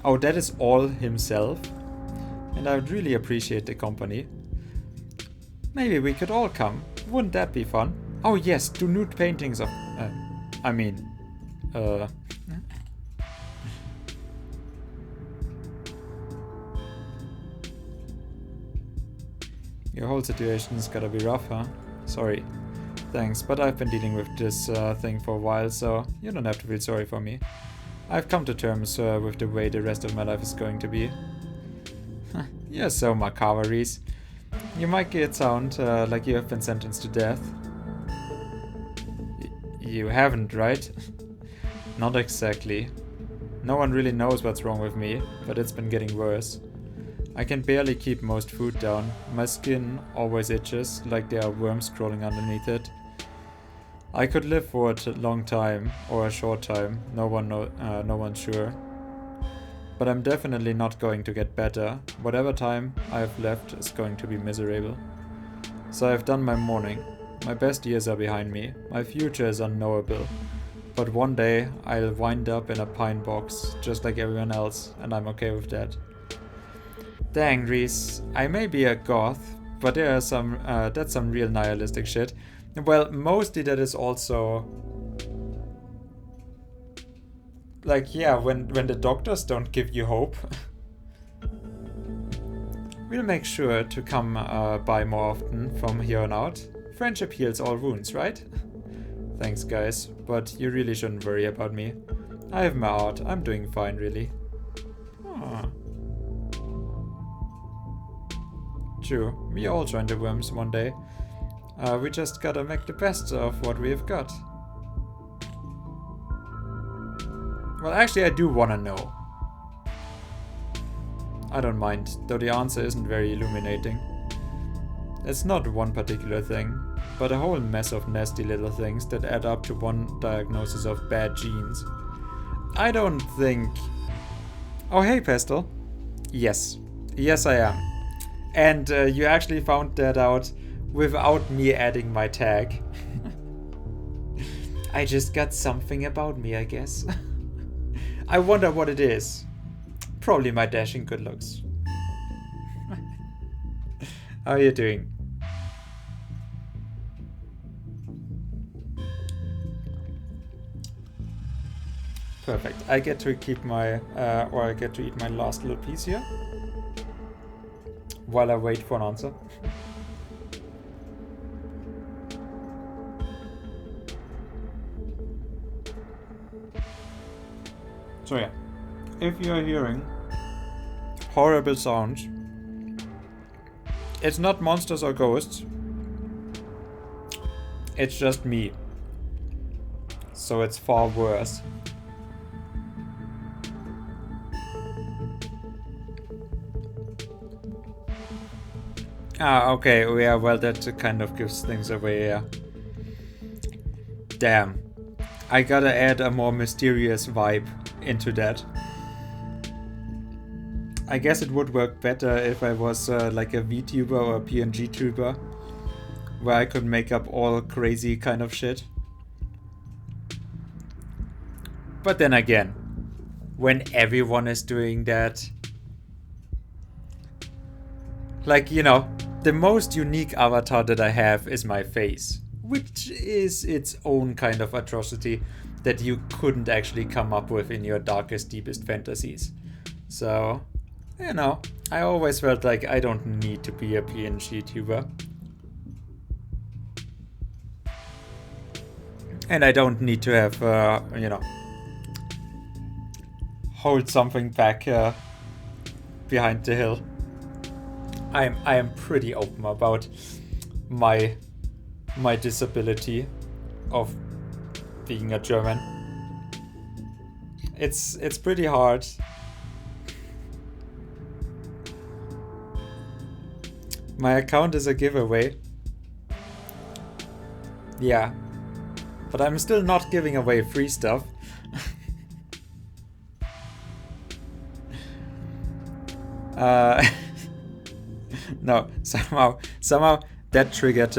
Oh, that is all himself? And I would really appreciate the company. Maybe we could all come. Wouldn't that be fun? Oh yes, do nude paintings of... Your whole situation's gotta be rough, huh? Sorry. Thanks, but I've been dealing with this thing for a while, so you don't have to feel sorry for me. I've come to terms with the way the rest of my life is going to be. You're so macabre, Reese. You might get sound like you have been sentenced to death. You haven't, right? Not exactly. No one really knows what's wrong with me, but it's been getting worse. I can barely keep most food down. My skin always itches, like there are worms crawling underneath it. I could live for a long time, or a short time, no one's sure. But I'm definitely not going to get better. Whatever time I have left is going to be miserable. So I've done my mourning. My best years are behind me. My future is unknowable. But one day I'll wind up in a pine box, just like everyone else, and I'm okay with that. Dang, Reese, I may be a goth, but there are that's some real nihilistic shit. Well, mostly that is also... Like, yeah, when the doctors don't give you hope. We'll make sure to come by more often from here on out. Friendship heals all wounds, right? Thanks, guys, but you really shouldn't worry about me. I have my art, I'm doing fine, really. Aww. True, we all join the worms one day. We just gotta make the best of what we've got. Well, actually, I do wanna know. I don't mind, though the answer isn't very illuminating. It's not one particular thing, but a whole mess of nasty little things that add up to one diagnosis of bad genes. I don't think... Oh, hey, Pestle. Yes. Yes, I am. And you actually found that out without me adding my tag. I just got something about me, I guess. I wonder what it is. Probably my dashing good looks. How are you doing? Perfect. I get to keep my, or I get to eat my last little piece here. While I wait for an answer. So yeah, if you're hearing horrible sounds, it's not monsters or ghosts, it's just me. So it's far worse. Ah, okay, yeah, well that kind of gives things away, yeah. Damn. I gotta add a more mysterious vibe into that. I guess it would work better if I was like a VTuber or a PNG tuber. where I could make up all crazy kind of shit. But then again, when everyone is doing that, like, you know, the most unique avatar that I have is my face, which is its own kind of atrocity that you couldn't actually come up with in your darkest, deepest fantasies. So, you know, I always felt like I don't need to be a PNG tuber. And I don't need to have, you know, hold something back behind the hill. I am pretty open about my disability of being a German. It's pretty hard. My account is a giveaway. Yeah. But I'm still not giving away free stuff. No, somehow that triggered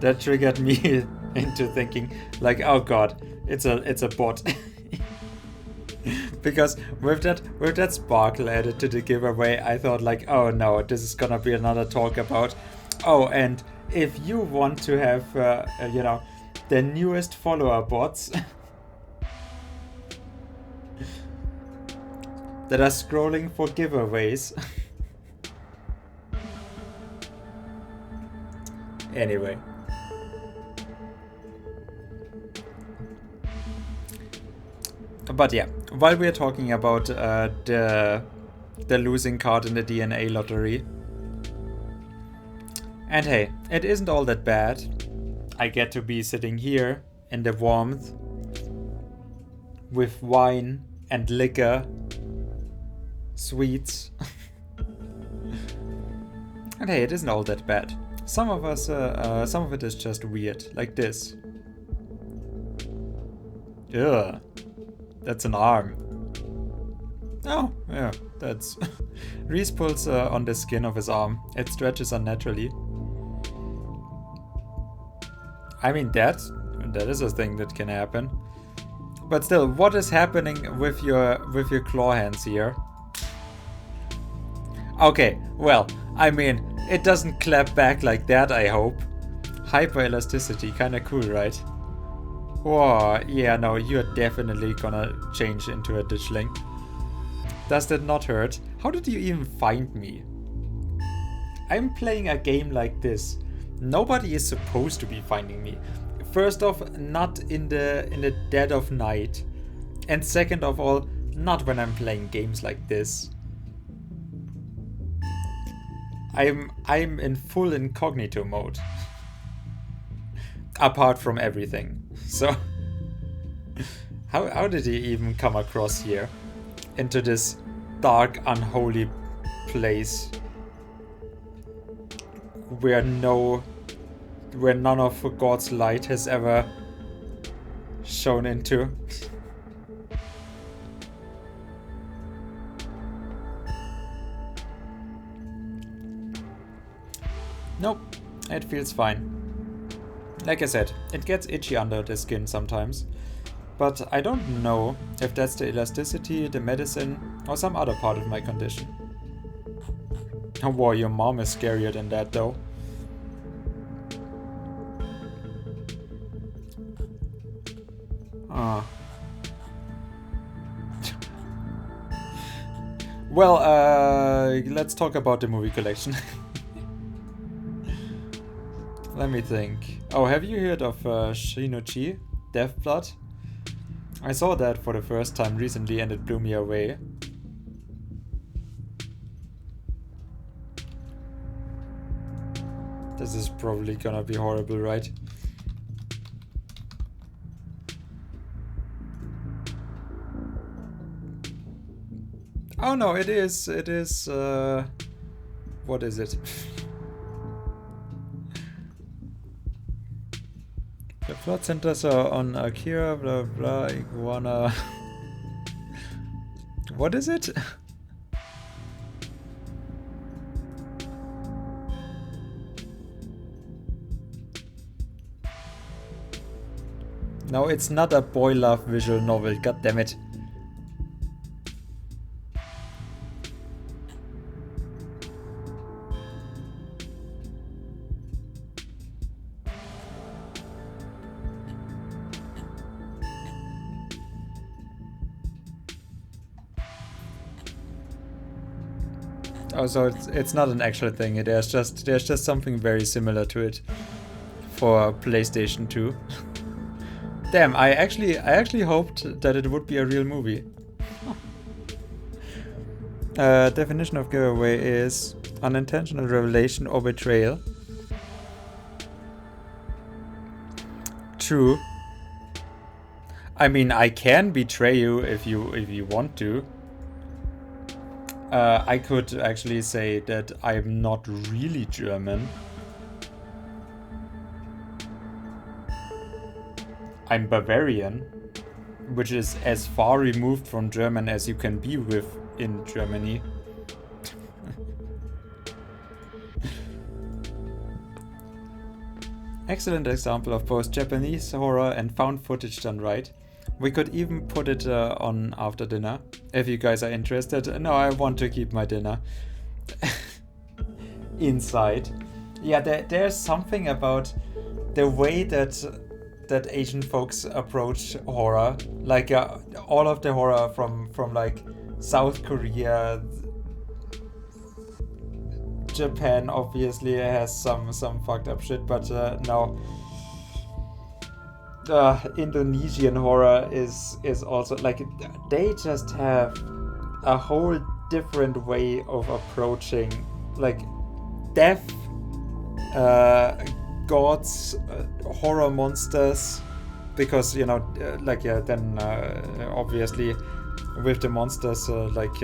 that triggered me into thinking like, oh god, it's a bot. Because with that sparkle added to the giveaway, I thought like, oh no, this is gonna be another talk about, oh, and if you want to have you know, the newest follower bots that are scrolling for giveaways. Anyway. But yeah, while we're talking about the losing card in the DNA lottery, and hey, it isn't all that bad. I get to be sitting here in the warmth with wine and liquor, sweets. And hey, it isn't all that bad. Some of it is just weird, like this. Ugh, that's an arm. Oh, yeah, that's... Reese pulls on the skin of his arm. It stretches unnaturally. I mean, that is a thing that can happen. But still, what is happening with your claw hands here? Okay, well, I mean, it doesn't clap back like that, I hope. Hyper-elasticity, kinda cool, right? Whoa, yeah, no, you're definitely gonna change into a ditchling. Does that not hurt? How did you even find me? I'm playing a game like this. Nobody is supposed to be finding me. First off, not in the dead of night. And second of all, not when I'm playing games like this. I'm in full incognito mode. Apart from everything. So how did he even come across here? Into this dark, unholy place where none of God's light has ever shone into. Nope, it feels fine. Like I said, it gets itchy under the skin sometimes. But I don't know if that's the elasticity, the medicine, or some other part of my condition. Oh, wow, your mom is scarier than that though. Ah. Well, let's talk about the movie collection. Let me think. Oh, have you heard of Shinichi, Death Blood? I saw that for the first time recently and it blew me away. This is probably gonna be horrible, right? Oh no, it is, what is it? The plot centers are on Akira, blah blah, iguana. What is it? No, it's not a boy love visual novel, god damn it. Oh, so it's not an actual thing. There's just something very similar to it for PlayStation 2. Damn, I actually hoped that it would be a real movie. Definition of giveaway is unintentional revelation or betrayal. True. I mean, I can betray you if you want to. I could actually say that I'm not really German. I'm Bavarian, which is as far removed from German as you can be in Germany. Excellent example of both Japanese horror and found footage done right. We could even put it on after dinner, if you guys are interested. No, I want to keep my dinner inside. Yeah, there's something about the way that Asian folks approach horror. Like all of the horror from like South Korea, Japan obviously has some fucked up shit, but no. Indonesian horror is also like they just have a whole different way of approaching like death, gods, horror monsters, because then obviously with the monsters like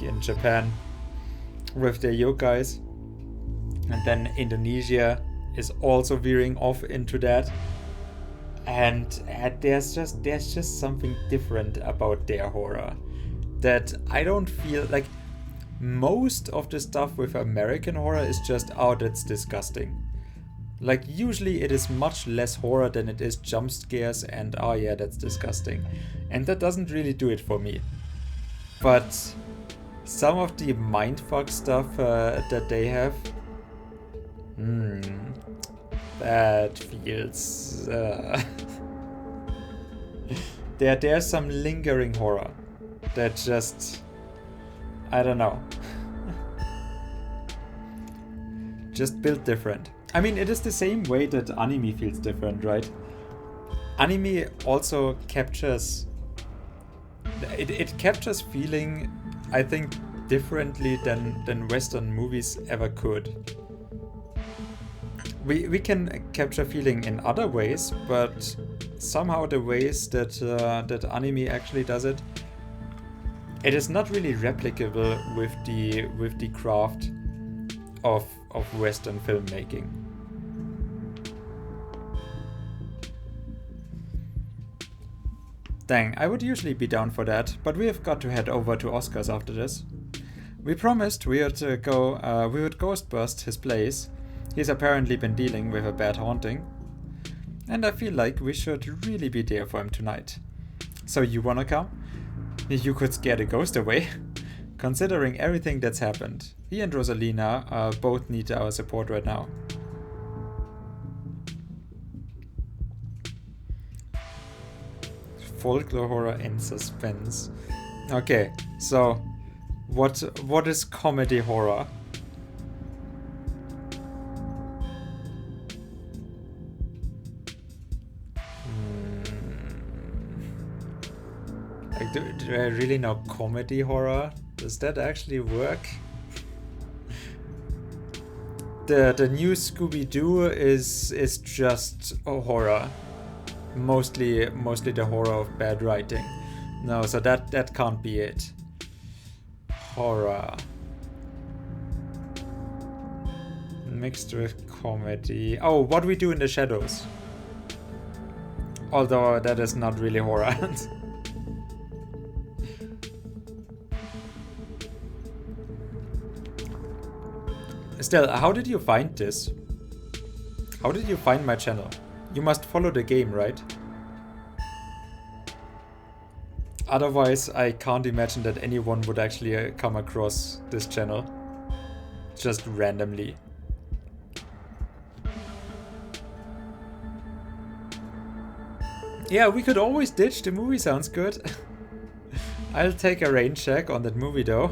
in Japan with the yokais, and then Indonesia is also veering off into that. And there's just something different about their horror that I don't feel like. Most of the stuff with American horror is just, oh, that's disgusting. Like usually it is much less horror than it is jump scares and, oh yeah, that's disgusting. And that doesn't really do it for me. But some of the mindfuck stuff that they have, that feels... There's some lingering horror that just... I don't know. Just built different. I mean, it is the same way that anime feels different, right? Anime also captures... It captures feeling, I think, differently than Western movies ever could. We can capture feeling in other ways, but somehow the ways that anime actually does it, it is not really replicable with the craft of Western filmmaking. Dang, I would usually be down for that, but we have got to head over to Oscar's after this. We promised we would ghostbust his place. He's apparently been dealing with a bad haunting, and I feel like we should really be there for him tonight. So you wanna come? You could scare the ghost away. Considering everything that's happened, he and Rosalina both need our support right now. Folklore horror and suspense. Okay, so what is comedy horror? Like, do I really know comedy horror? Does that actually work? The new Scooby-Doo is just a horror. Mostly the horror of bad writing. No, so that can't be it. Horror mixed with comedy. Oh, What We Do in the Shadows. Although that is not really horror. Still, how did you find this? How did you find my channel? You must follow the game, right? Otherwise, I can't imagine that anyone would actually come across this channel just randomly. Yeah, we could always ditch. The movie sounds good. I'll take a rain check on that movie though.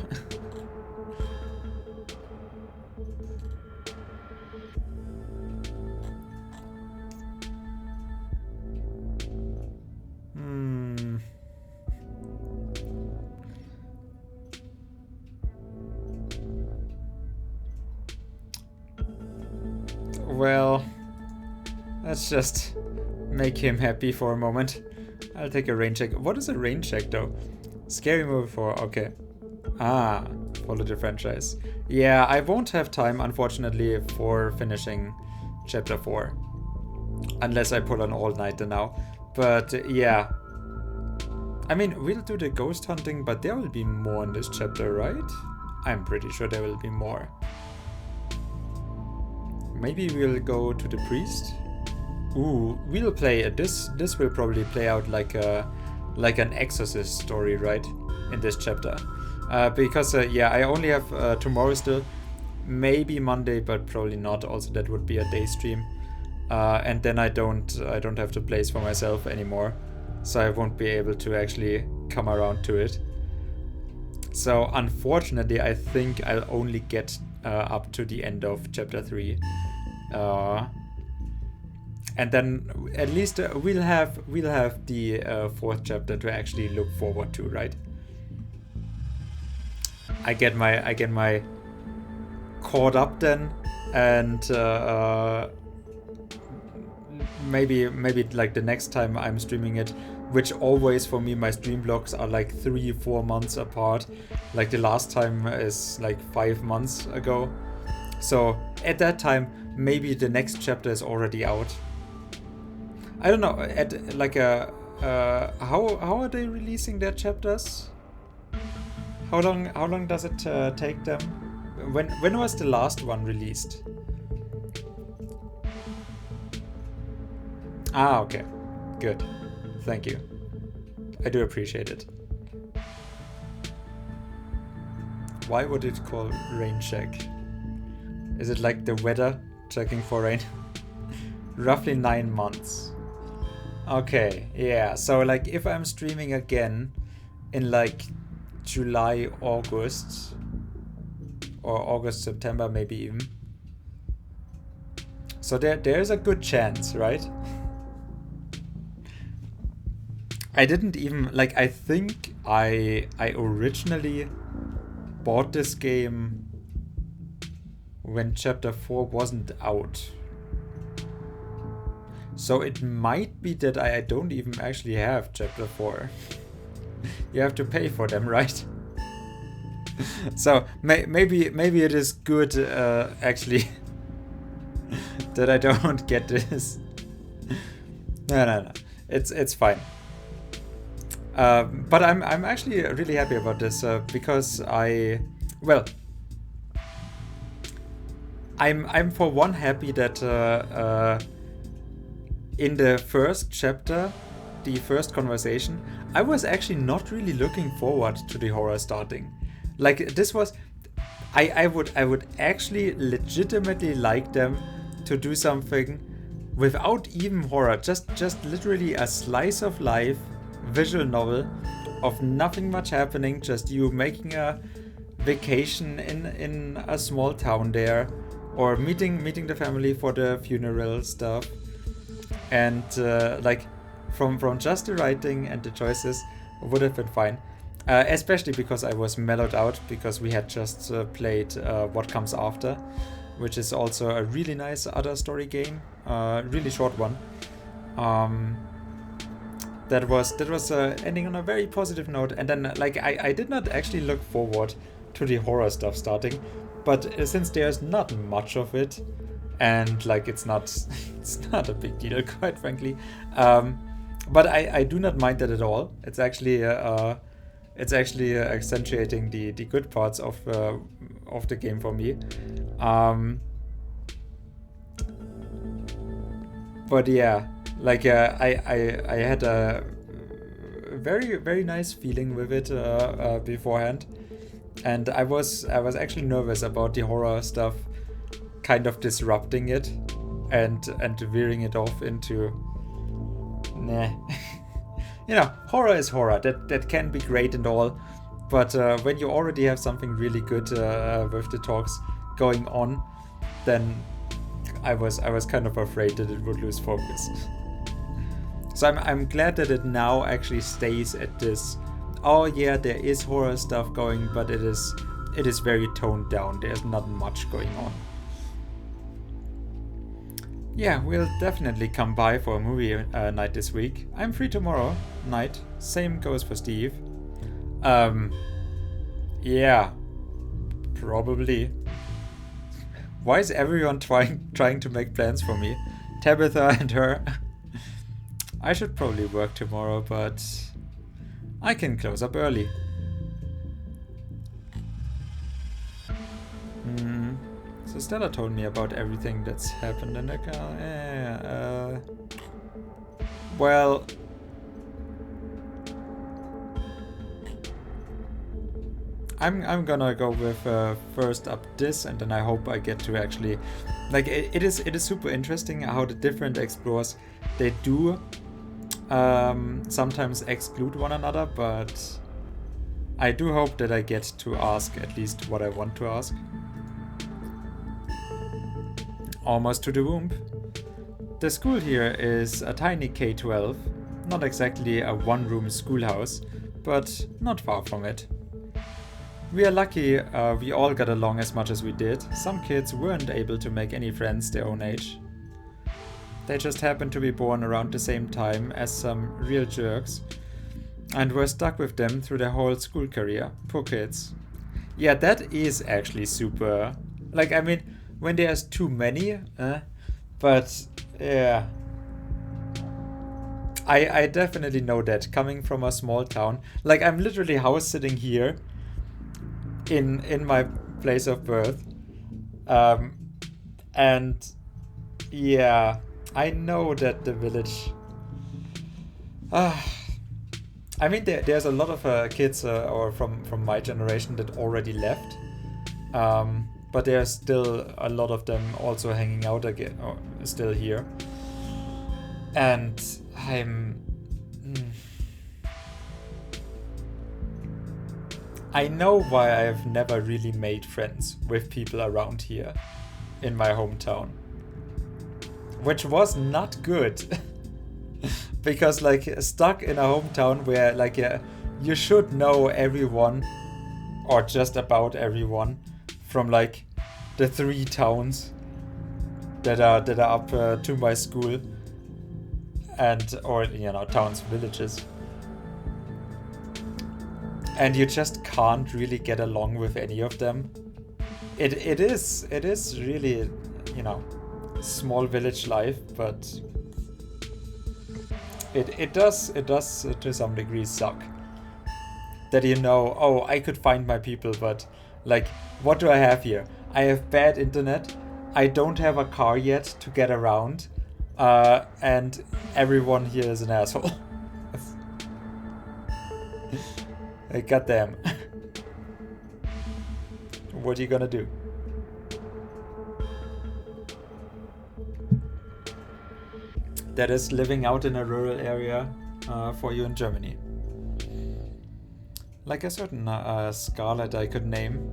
Well, let's just make him happy for a moment. I'll take a rain check. What is a rain check though? Scary movie 4, okay. Ah, follow the franchise. Yeah, I won't have time, unfortunately, for finishing chapter 4. Unless I pull an all-nighter now. But yeah. I mean, we'll do the ghost hunting, but there will be more in this chapter, right? I'm pretty sure there will be more. Maybe we'll go to the priest. Ooh, we'll play this will probably play out like an exorcist story, right? In this chapter. Because yeah, I only have tomorrow still. Maybe Monday, but probably not. Also, that would be a day stream. And then I don't have the place for myself anymore. So I won't be able to actually come around to it. So unfortunately, I think I'll only get up to the end of chapter 3. And then at least we'll have the 4th chapter to actually look forward to, right? I get my caught up then, and maybe like the next time I'm streaming it, which always for me my stream blocks are like 3-4 months apart. Like the last time is like 5 months ago. So at that time, maybe the next chapter is already out. I don't know. At like how are they releasing their chapters? How long does it take them? When was the last one released? Ah, okay, good. Thank you. I do appreciate it. Why would it call rain check? Is it like the weather checking for rain? Roughly 9 months. Okay, yeah. So like if I'm streaming again in like July, August, or August, September, maybe even. So there's a good chance, right? I didn't even like. I think I originally bought this game when chapter 4 wasn't out. So it might be that I don't even actually have chapter 4. You have to pay for them, right? So maybe it is good actually that I don't get this. No. It's fine. But I'm actually really happy about this because I'm for one happy that in the first chapter, the first conversation, I was actually not really looking forward to the horror starting. Like this was, I would actually legitimately like them to do something without even horror, just literally a slice of life visual novel of nothing much happening, just you making a vacation in a small town there, or meeting the family for the funeral stuff, and like from just the writing and the choices would have been fine, especially because I was mellowed out because we had just played What Comes After, which is also a really nice other story game, really short one. That was ending on a very positive note, and then like I did not actually look forward to the horror stuff starting, but since there's not much of it, and like it's not a big deal, quite frankly, but I do not mind that at all. It's actually accentuating the good parts of the game for me. But yeah, like I had a very, very nice feeling with it beforehand. And I was actually nervous about the horror stuff kind of disrupting it and veering it off into nah. Horror is horror. That can be great and all, but when you already have something really good with the talks going on, then I was kind of afraid that it would lose focus. So I'm glad that it now actually stays at this. Oh yeah, there is horror stuff going, but it is very toned down. There's not much going on. Yeah, we'll definitely come by for a movie night this week. I'm free tomorrow night. Same goes for Steve. Yeah, probably. Why is everyone trying to make plans for me? Tabitha and her. I should probably work tomorrow, but I can close up early. So Stella told me about everything that's happened in the car. Well, I'm gonna go with first up this, and then I hope I get to actually, like, it is super interesting how the different explorers, they do sometimes exclude one another, but I do hope that I get to ask at least what I want to ask. Almost to the womb. The school here is a tiny K-12, not exactly a one-room schoolhouse, but not far from it. We are lucky we all got along as much as we did. Some kids weren't able to make any friends their own age. They just happened to be born around the same time as some real jerks and were stuck with them through their whole school career. Poor kids. Yeah, that is actually super... Like, I mean, when there's too many, but yeah. I definitely know that, coming from a small town. Like, I'm literally house sitting here in my place of birth. And yeah, I know that the village... I mean, there's a lot of kids or from my generation that already left. But there's still a lot of them also hanging out again, or still here. And I know why I've never really made friends with people around here in my hometown. Which was not good. Because, like, stuck in a hometown where, like, you should know everyone, or just about everyone, from, like, the 3 towns that are up to my school, and, or, towns, villages. And you just can't really get along with any of them. It is really, small village life, but it does to some degree suck. That oh, I could find my people, but, like, what do I have here? I have bad internet, I don't have a car yet to get around, and everyone here is an asshole. Goddamn. What are you gonna do? That is living out in a rural area for you in Germany. Like a certain Scarlet I could name.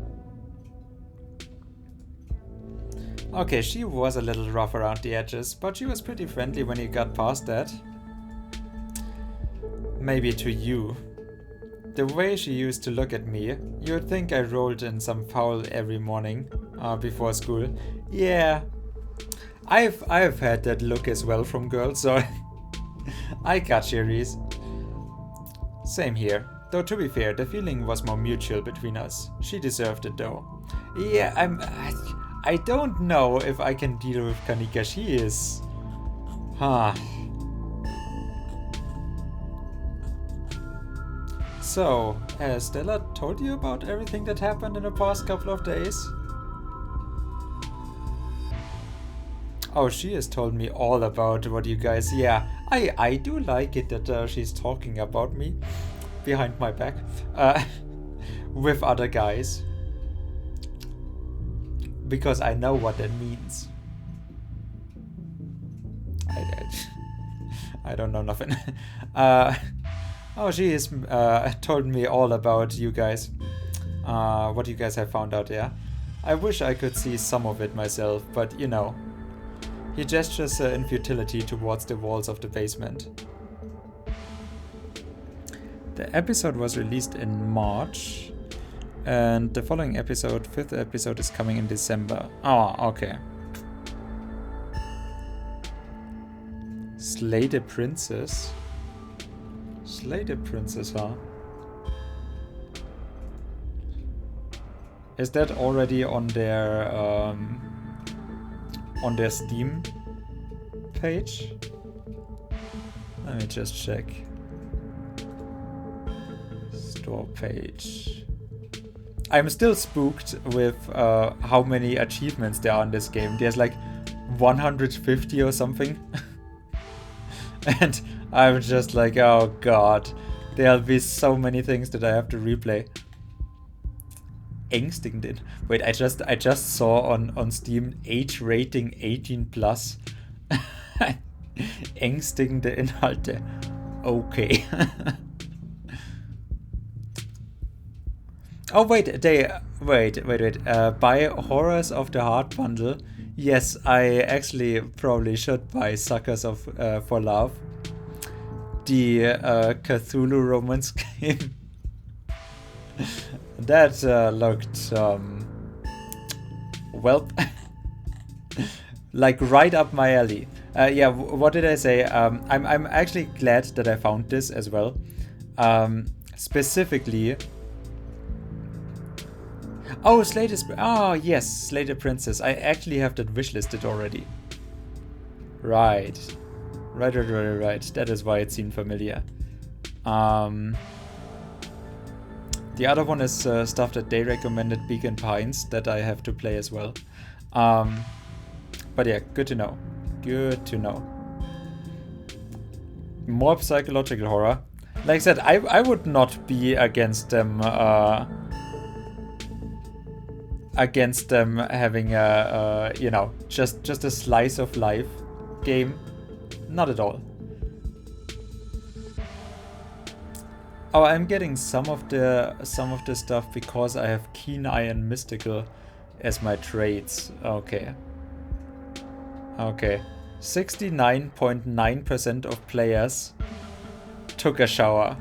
Okay, she was a little rough around the edges, but she was pretty friendly when you got past that. Maybe to you. The way she used to look at me, you'd think I rolled in some foul every morning before school. Yeah, I've had that look as well from girls, so I got you, Reese. Same here, though to be fair, the feeling was more mutual between us. She deserved it though. Yeah, I don't know if I can deal with Kanika. She is... So, has Stella told you about everything that happened in the past couple of days? Oh, she has told me all about what you guys... Yeah, I do like it that she's talking about me behind my back with other guys, because I know what that means. I don't know nothing. Oh, she is told me all about you guys. What you guys have found out, yeah? I wish I could see some of it myself, but you know. He gestures in futility towards the walls of the basement. The episode was released in March, and the following episode, 5th episode, is coming in December. Oh, okay. Slay the Princess? Slay the Princess, huh? Is that already on their Steam page? Let me just check. Store page. I'm still spooked with how many achievements there are in this game. There's like 150 or something. And I'm just like, oh god. There'll be so many things that I have to replay. Ängstigend. Wait, I just saw on Steam age rating 18 plus. Ängstigende Inhalte. Okay. Oh wait, buy Horrors of the Heart bundle. Yes, I actually probably should buy Suckers of for Love, the Cthulhu romance game. That looked well, like right up my alley. Yeah, what did I say? I'm actually glad that I found this as well. Specifically. Oh, oh yes, Slay the Princess. I actually have that wishlisted already. Right. Right. That is why it seemed familiar. The other one is stuff that they recommended, Beacon Pines, that I have to play as well. But yeah, good to know. Good to know. More psychological horror. Like I said, I would not be against them having a you know, just a slice of life game. Not at all. Oh, I'm getting some of the stuff because I have Keen Eye and Mystical as my traits. Okay. 69.9% of players took a shower.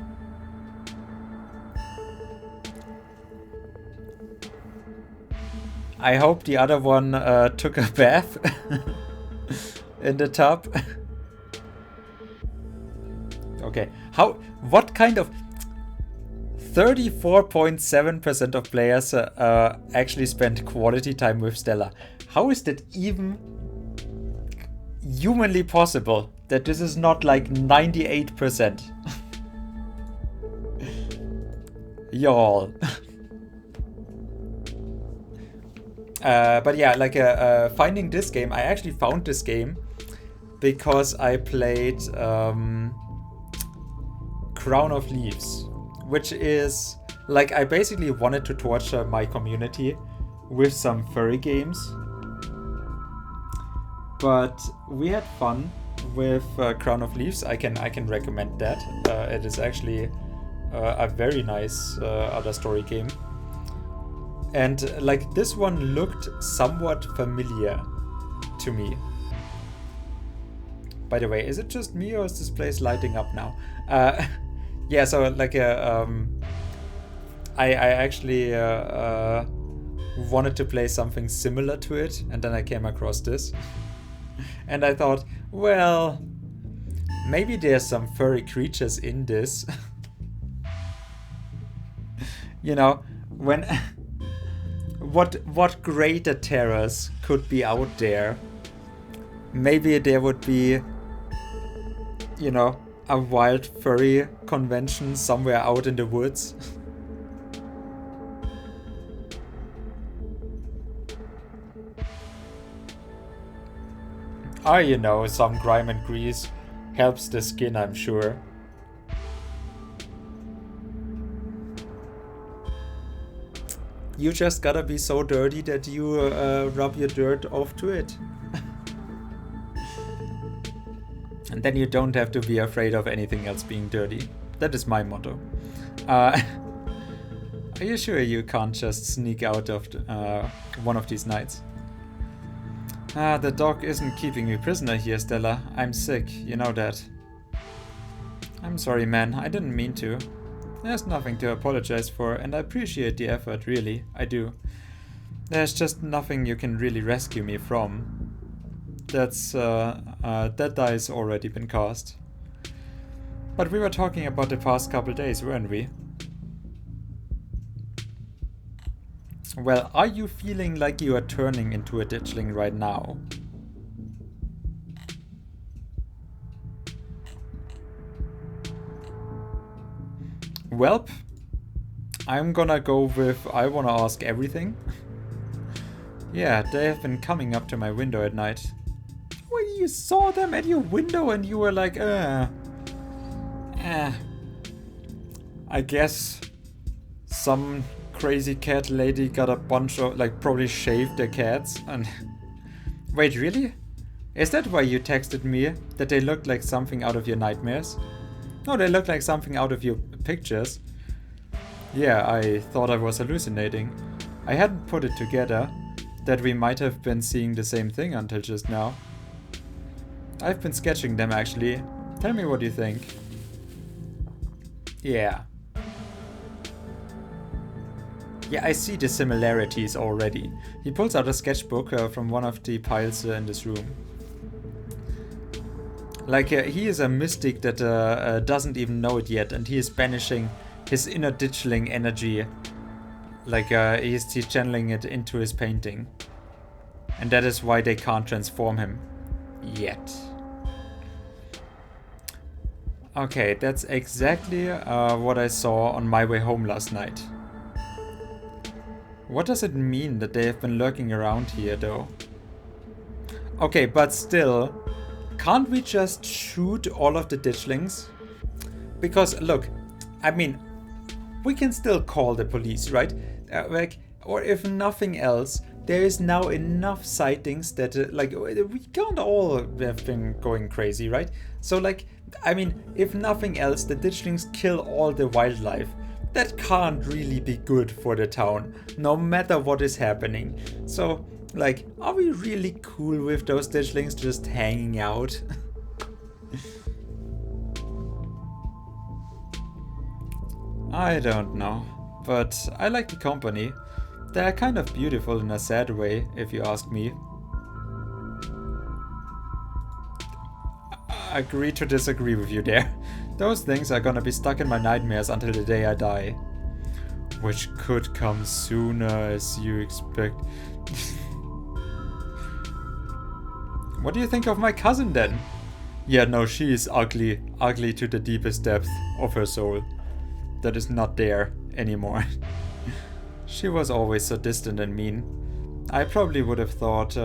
I hope the other one took a bath in the tub. Okay. What kind of 34.7% of players actually spent quality time with Stella. How is that even humanly possible that this is not like 98%? Y'all. But yeah, like finding this game, I actually found this game because I played Crown of Leaves, which is like, I basically wanted to torture my community with some furry games, but we had fun with Crown of Leaves. I can recommend that. It is actually a very nice other story game, and like this one looked somewhat familiar to me. By the way, is it just me or is this place lighting up now? Yeah, so like I actually wanted to play something similar to it, and then I came across this. And I thought, well, maybe there's some furry creatures in this. You know, when what greater terrors could be out there? Maybe there would be, you know, a wild furry convention somewhere out in the woods. Or, you know, some grime and grease Helps the skin, I'm sure. You just gotta be so dirty that you rub your dirt off to it. And then you don't have to be afraid of anything else being dirty. That is my motto. Are you sure you can't just sneak out of one of these nights? The dog isn't keeping me prisoner here, Stella. I'm sick, you know that. I'm sorry, man. I didn't mean to. There's nothing to apologize for, and I appreciate the effort, really. I do. There's just nothing you can really rescue me from. That die's already been cast. But we were talking about the past couple days, weren't we? Well, are you feeling like you are turning into a ditchling right now? Welp, I'm gonna go with I wanna ask everything. Yeah, they have been coming up to my window at night. When you saw them at your window and you were like, I guess some crazy cat lady got a bunch of, like, probably shaved their cats and... Wait, really? Is that why you texted me that they looked like something out of your nightmares? No, they look like something out of your pictures. Yeah, I thought I was hallucinating. I hadn't put it together that we might have been seeing the same thing until just now. I've been sketching them, actually. Tell me what you think. Yeah. Yeah, I see the similarities already. He pulls out a sketchbook from one of the piles in this room. Like, he is a mystic that doesn't even know it yet, and he is banishing his inner ditchling energy. Like, he's channeling it into his painting. And that is why they can't transform him. Yet. Okay, that's exactly what I saw on my way home last night. What does it mean that they have been lurking around here, though? Okay, but still, can't we just shoot all of the ditchlings? Because, look, I mean, we can still call the police, right? Or if nothing else, there is now enough sightings that, we can't all have been going crazy, right? So, I mean, if nothing else, the ditchlings kill all the wildlife. That can't really be good for the town, no matter what is happening. So, are we really cool with those ditchlings just hanging out? I don't know, but I like the company. They're kind of beautiful in a sad way, if you ask me. I agree to disagree with you there. Those things are gonna be stuck in my nightmares until the day I die. Which could come sooner, as you expect. What do you think of my cousin then? Yeah, no, she is ugly. Ugly to the deepest depth of her soul. That is not there anymore. She was always so distant and mean. I probably would have thought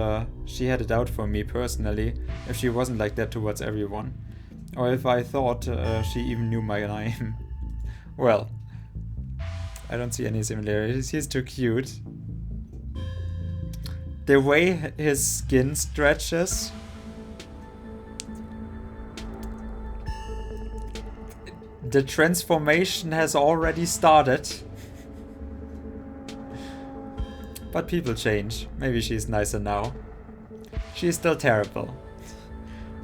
she had it out for me personally if she wasn't like that towards everyone. Or if I thought she even knew my name. Well, I don't see any similarities. He's too cute. The way his skin stretches. The transformation has already started. But people change. Maybe she's nicer now. She's still terrible.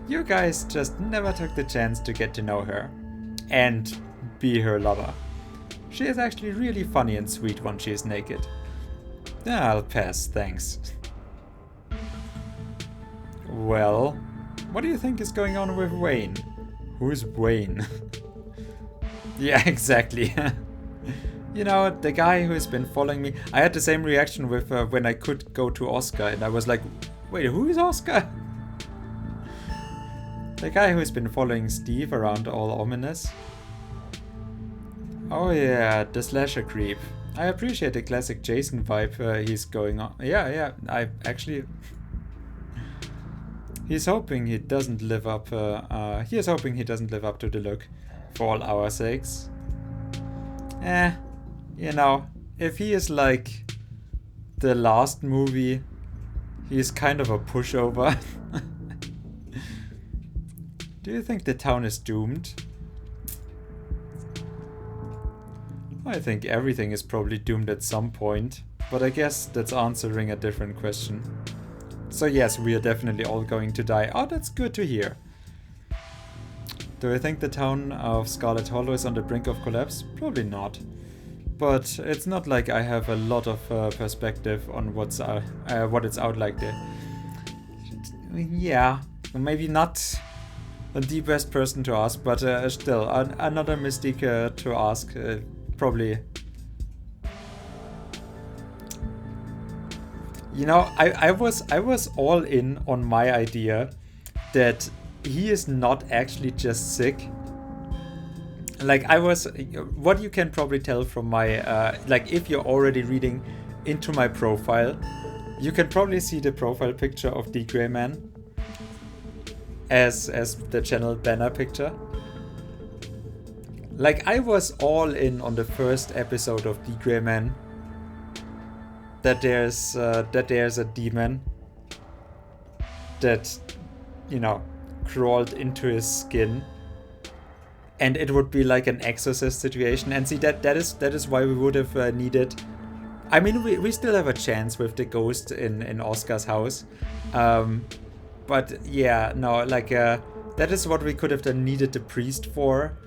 You guys just never took the chance to get to know her. And be her lover. She is actually really funny and sweet when she is naked. I'll pass, thanks. Well, what do you think is going on with Wayne? Who's Wayne? Yeah, exactly. You know, the guy who's been following me. I had the same reaction with when I could go to Oscar, and I was like, wait, who is Oscar? The guy who's been following Steve around all ominous. Oh yeah, the slasher creep. I appreciate the classic Jason vibe he's going on. Yeah, I actually... He's hoping he doesn't live up. He is hoping he doesn't live up to the look, for all our sakes. You know, if he is like the last movie, he is kind of a pushover. Do you think the town is doomed? I think everything is probably doomed at some point, but I guess that's answering a different question. So yes, we are definitely all going to die. Oh, that's good to hear. Do I think the town of Scarlet Hollow is on the brink of collapse? Probably not. But it's not like I have a lot of perspective on what it's out like there. Yeah, maybe not the best person to ask, but still, another mystique to ask, probably. You know, I was all in on my idea that he is not actually just sick. Like, what you can probably tell from my, like, if you're already reading into my profile, you can probably see the profile picture of the Grey Man as the channel banner picture. Like, I was all in on the first episode of the Grey Man that there's a demon that, you know, crawled into his skin. And it would be like an exorcist situation. And see, that is why we would have needed... I mean, we still have a chance with the ghost in Oscar's house. But yeah, no, like, that is what we could have then needed the priest for.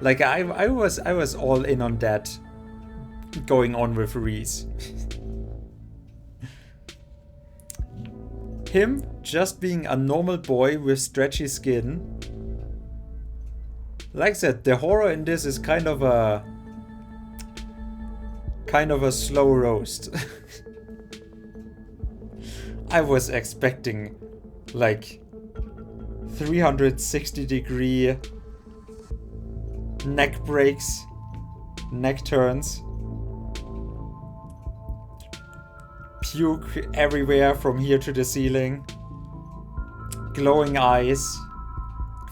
Like, I was all in on that going on with Reese. Him just being a normal boy with stretchy skin. Like I said, the horror in this is kind of a slow roast. I was expecting like 360-degree neck breaks, neck turns, puke everywhere from here to the ceiling, glowing eyes,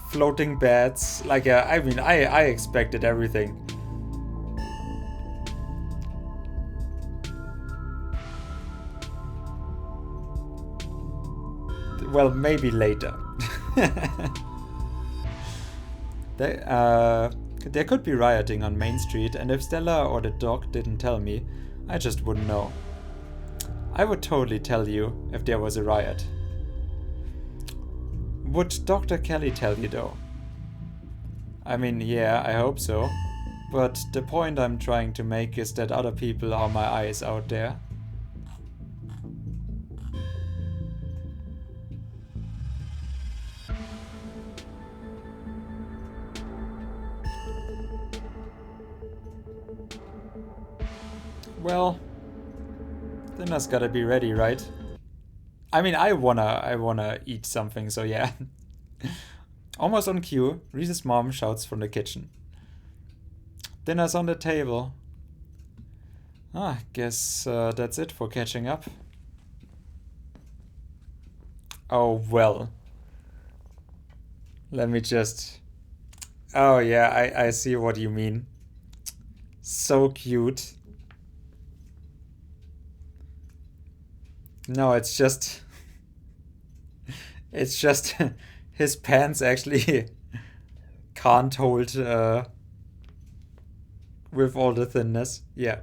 floating beds. Like, I mean, I expected everything. Well, maybe later. There could be rioting on Main Street, and if Stella or the dog didn't tell me, I just wouldn't know. I would totally tell you if there was a riot. Would Dr. Kelly tell you though? I mean, yeah, I hope so. But the point I'm trying to make is that other people are my eyes out there. Well, dinner's gotta be ready, right? I mean, I wanna eat something, so yeah. Almost on cue, Reese's mom shouts from the kitchen. Dinner's on the table. Guess that's it for catching up. Oh, well. Let me just... Oh yeah, I see what you mean. So cute. No, it's just... It's just... His pants actually can't hold with all the thinness. Yeah.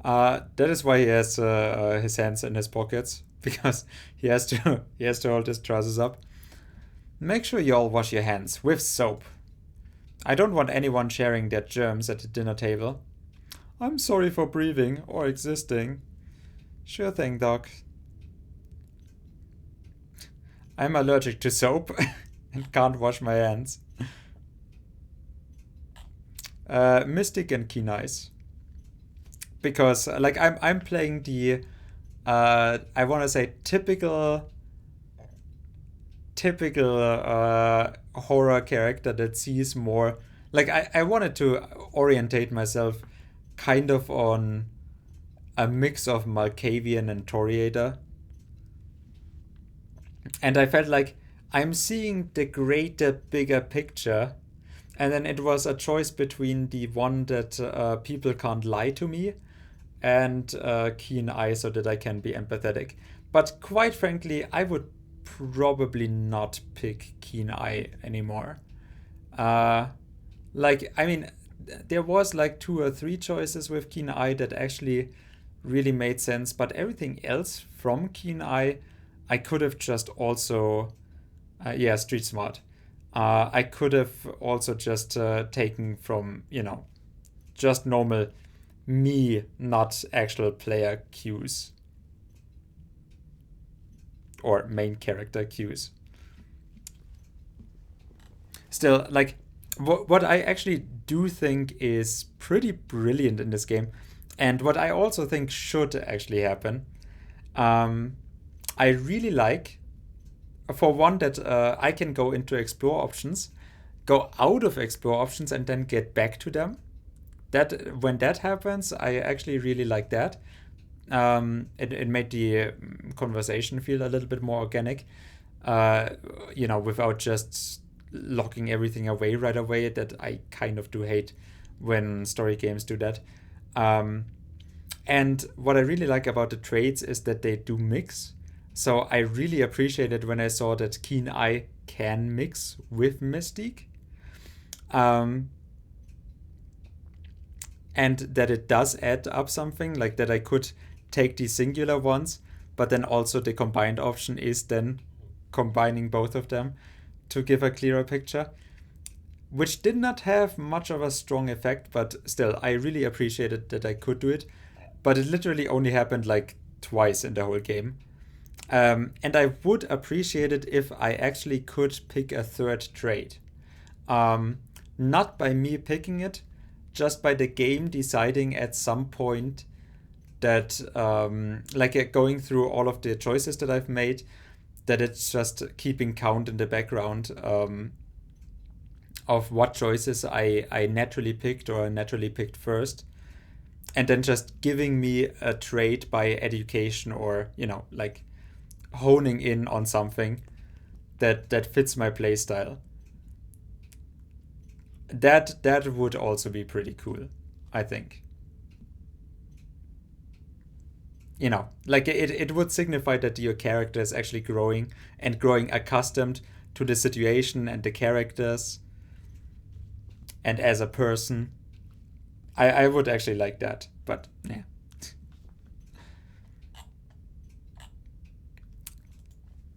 That is why he has his hands in his pockets, because he has to hold his trousers up. Make sure you all wash your hands with soap. I don't want anyone sharing their germs at the dinner table. I'm sorry for breathing or existing. Sure thing, Doc. I'm allergic to soap and can't wash my hands. Mystic and Keen Eyes. Because like I'm playing the I wanna say typical horror character that sees more, like I wanted to orientate myself kind of on a mix of Malkavian and Toriator. And I felt like I'm seeing the greater, bigger picture. And then it was a choice between the one that people can't lie to me and keen eye so that I can be empathetic. But quite frankly, I would probably not pick keen eye anymore. Uh, like, I mean, there was like 2 or 3 choices with keen eye that actually really made sense, but everything else from keen eye, I could have just also, yeah, street smart. I could have also just taken from, just normal me, not actual player cues or main character cues. Still, like, what I actually do think is pretty brilliant in this game, and what I also think should actually happen, um, I really like, for one, that I can go into explore options, go out of explore options, and then get back to them. That when that happens, I actually really like that. It made the conversation feel a little bit more organic, without just locking everything away right away. That I kind of do hate when story games do that. And what I really like about the traits is that they do mix. So I really appreciated when I saw that Keen Eye can mix with Mystique. Um, and that it does add up something, like that I could take the singular ones, but then also the combined option is then combining both of them to give a clearer picture, which did not have much of a strong effect, but still, I really appreciated that I could do it. But it literally only happened like twice in the whole game. And I would appreciate it if I actually could pick a third trait. Not by me picking it, just by the game deciding at some point that, going through all of the choices that I've made, that it's just keeping count in the background of what choices I naturally picked or naturally picked first. And then just giving me a trait by education or, like honing in on something that fits my playstyle. That would also be pretty cool, I think. Like it would signify that your character is actually growing and growing accustomed to the situation and the characters and as a person. I would actually like that, but yeah.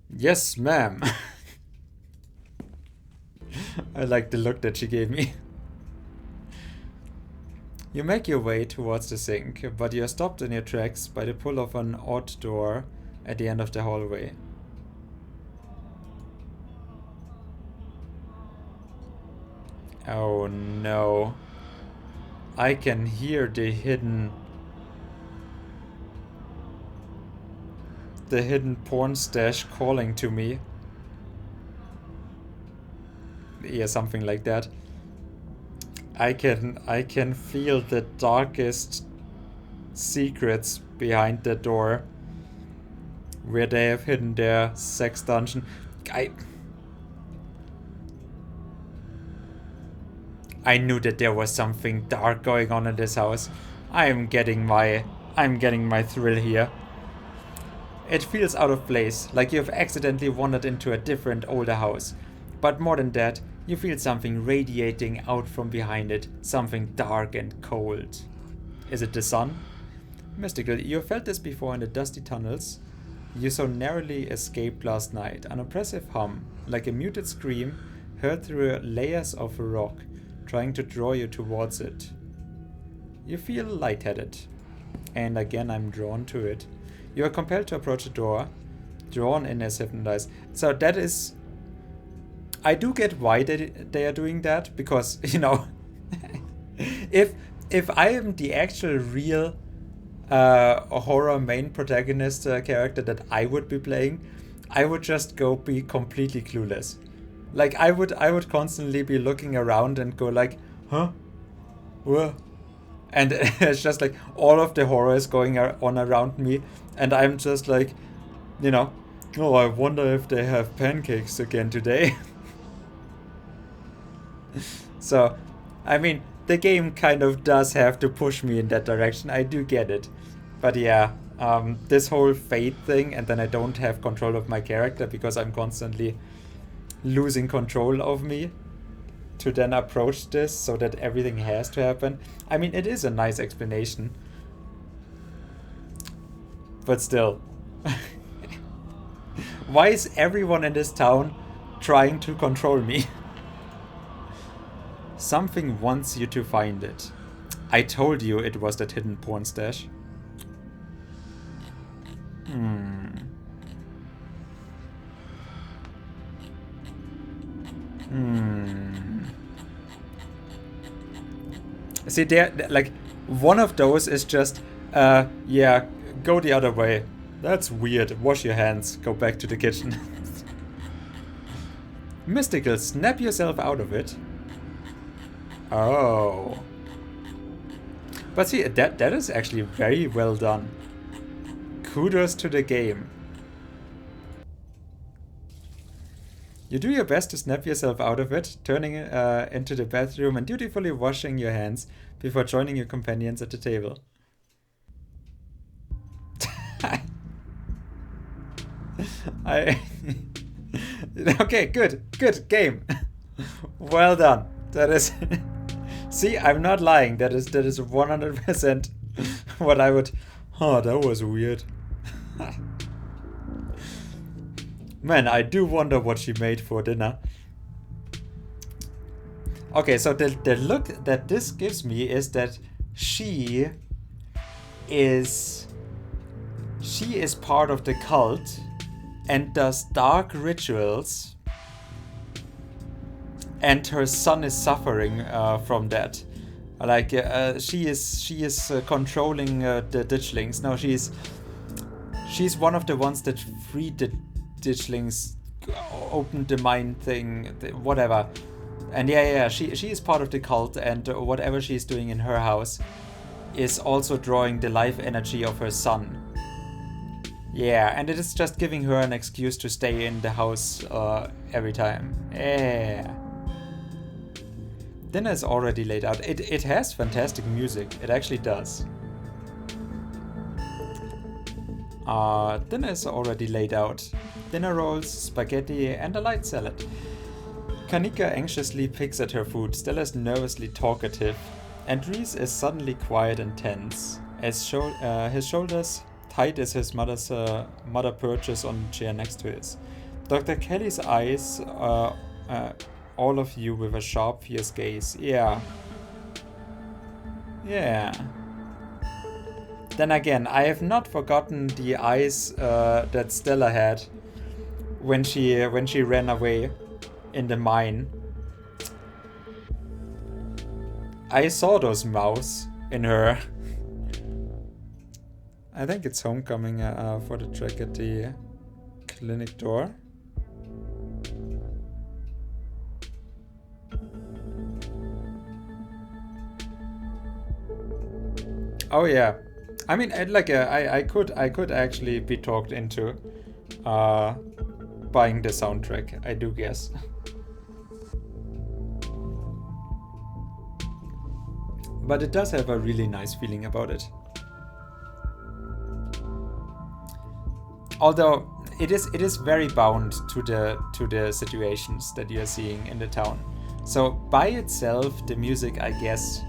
Yes, ma'am. I like the look that she gave me. You make your way towards the sink, but you're stopped in your tracks by the pull of an odd door at the end of the hallway. Oh no. I can hear the hidden porn stash calling to me. Yeah, something like that. I can feel the darkest secrets behind the door where they have hidden their sex dungeon. I knew that there was something dark going on in this house. I'm getting my thrill here. It feels out of place, like you've accidentally wandered into a different, older house. But more than that, you feel something radiating out from behind it, something dark and cold. Is it the sun? Mystical, you felt this before in the dusty tunnels you so narrowly escaped last night. An oppressive hum, like a muted scream, heard through layers of rock, trying to draw you towards it. You feel lightheaded, and again I'm drawn to it. You are compelled to approach the door, drawn in as hypnotized. So that is... I do get why they are doing that, because, if I am the actual real horror main protagonist character that I would be playing, I would just go be completely clueless. Like I would constantly be looking around and go like, huh? Whoa. And it's just like all of the horror is going on around me, and I'm just like, Oh, I wonder if they have pancakes again today. So, I mean, the game kind of does have to push me in that direction. I do get it. But yeah, this whole fate thing, and then I don't have control of my character because I'm constantly losing control of me to then approach this so that everything has to happen. I mean, it is a nice explanation. But still. Why is everyone in this town trying to control me? Something wants you to find it. I told you it was that hidden porn stash. See, there, like, one of those is just, yeah, go the other way. That's weird. Wash your hands. Go back to the kitchen. Mystical, snap yourself out of it. Oh. But see, that is actually very well done. Kudos to the game. You do your best to snap yourself out of it, turning into the bathroom and dutifully washing your hands before joining your companions at the table. Okay, good game. Well done. That is. See, I'm not lying. That is 100% what I would. Oh, that was weird. Man, I do wonder what she made for dinner. Okay, so the look that this gives me is that she is part of the cult and does dark rituals, and her son is suffering from that. Like she is controlling the ditchlings. Now she's one of the ones that freed the ditchlings, opened the mine thing, whatever. And yeah, she is part of the cult, and whatever she's doing in her house is also drawing the life energy of her son. Yeah, and it is just giving her an excuse to stay in the house every time. Yeah. Dinner is already laid out. It has fantastic music. It actually does. Dinner is already laid out. Dinner rolls, spaghetti, and a light salad. Kanika anxiously picks at her food. Stella is nervously talkative. And Reese is suddenly quiet and tense, as his shoulders tight as his mother perches on the chair next to his. Dr. Kelly's eyes all of you with a sharp, fierce gaze. Yeah. Yeah. Then again, I have not forgotten the eyes that Stella had when she ran away in the mine. I saw those mouths in her. I think it's homecoming for the track at the clinic door. Oh yeah, I mean, I could actually be talked into buying the soundtrack. I do guess. But it does have a really nice feeling about it. Although it is very bound to the situations that you're seeing in the town. So by itself, the music, I guess,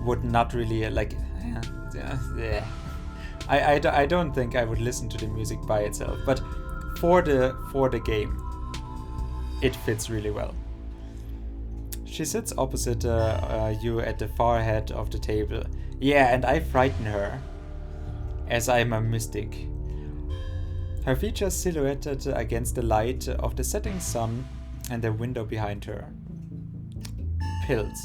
would not really like. I don't think I would listen to the music by itself, but for the game, it fits really well. She sits opposite you at the far head of the table. Yeah, and I frighten her, as I'm a mystic. Her features silhouetted against the light of the setting sun and the window behind her. Pills.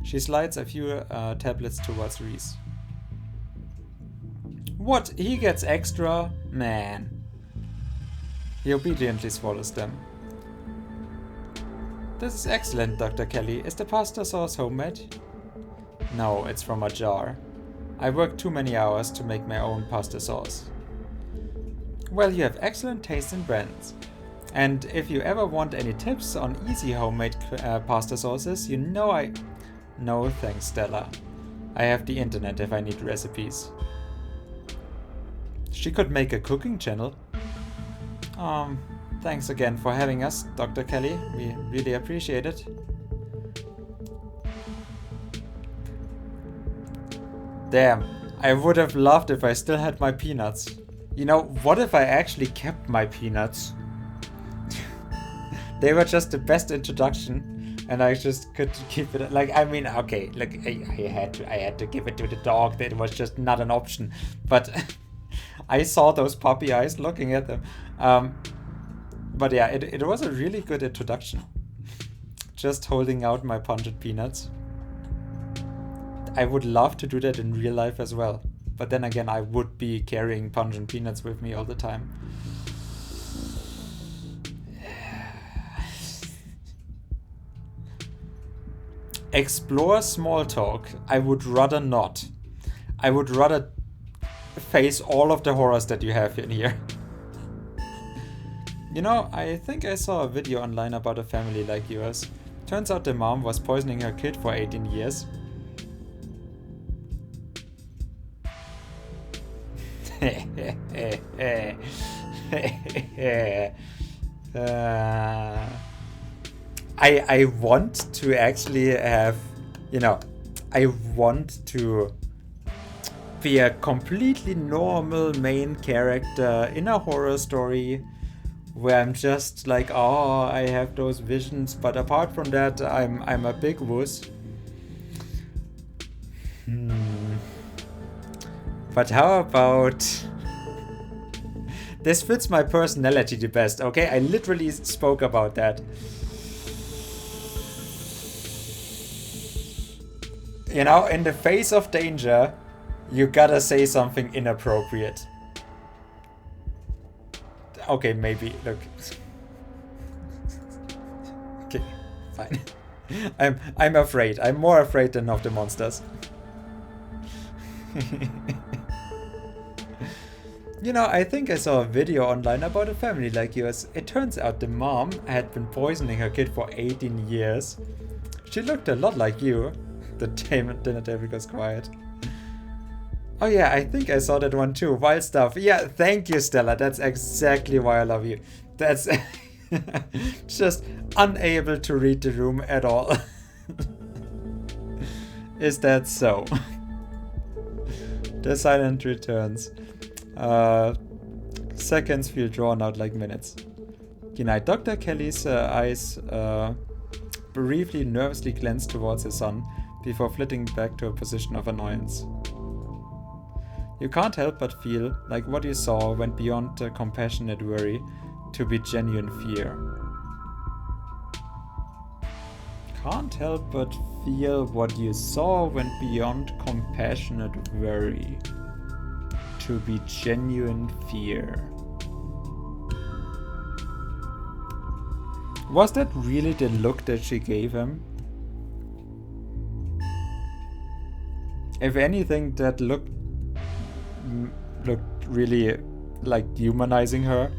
She slides a few tablets towards Reese. What? He gets extra? Man. He obediently swallows them. This is excellent, Dr. Kelly. Is the pasta sauce homemade? No, it's from a jar. I worked too many hours to make my own pasta sauce. Well, you have excellent taste in brands. And if you ever want any tips on easy homemade pasta sauces, you know I... No thanks, Stella. I have the internet if I need recipes. She could make a cooking channel. Thanks again for having us, Dr. Kelly. We really appreciate it. Damn, I would have loved if I still had my peanuts. You know, what if I actually kept my peanuts? They were just the best introduction, and I just could keep it. Like, I mean, okay, like I had to give it to the dog. That was just not an option. But I saw those puppy eyes looking at them. But yeah, it was a really good introduction. Just holding out my pungent peanuts. I would love to do that in real life as well. But then again, I would be carrying pungent peanuts with me all the time. Explore small talk. I would rather not. I would rather face all of the horrors that you have in here. You know, I think I saw a video online about a family like yours. Turns out the mom was poisoning her kid for 18 years. I want to actually have, you know, I want to be a completely normal main character in a horror story where I'm just like, oh, I have those visions, but apart from that, I'm a big wuss. But how about... This fits my personality the best, okay? I literally spoke about that. You know, in the face of danger, you gotta say something inappropriate. Okay, maybe, look. Okay, fine. I'm afraid. I'm more afraid than of the monsters. You know, I think I saw a video online about a family like yours. It turns out the mom had been poisoning her kid for 18 years. She looked a lot like you. The dinner table goes quiet. Oh yeah, I think I saw that one too. Wild stuff. Yeah, thank you, Stella. That's exactly why I love you. That's just unable to read the room at all. Is that so? The silent returns. Seconds feel drawn out like minutes. Good night. Dr. Kelly's eyes briefly nervously glanced towards his son before flitting back to a position of annoyance. You can't help but feel like what you saw went beyond compassionate worry to be genuine fear. Can't help but feel what you saw went beyond compassionate worry to be genuine fear. Was that really the look that she gave him? If anything, that looked really like humanizing her.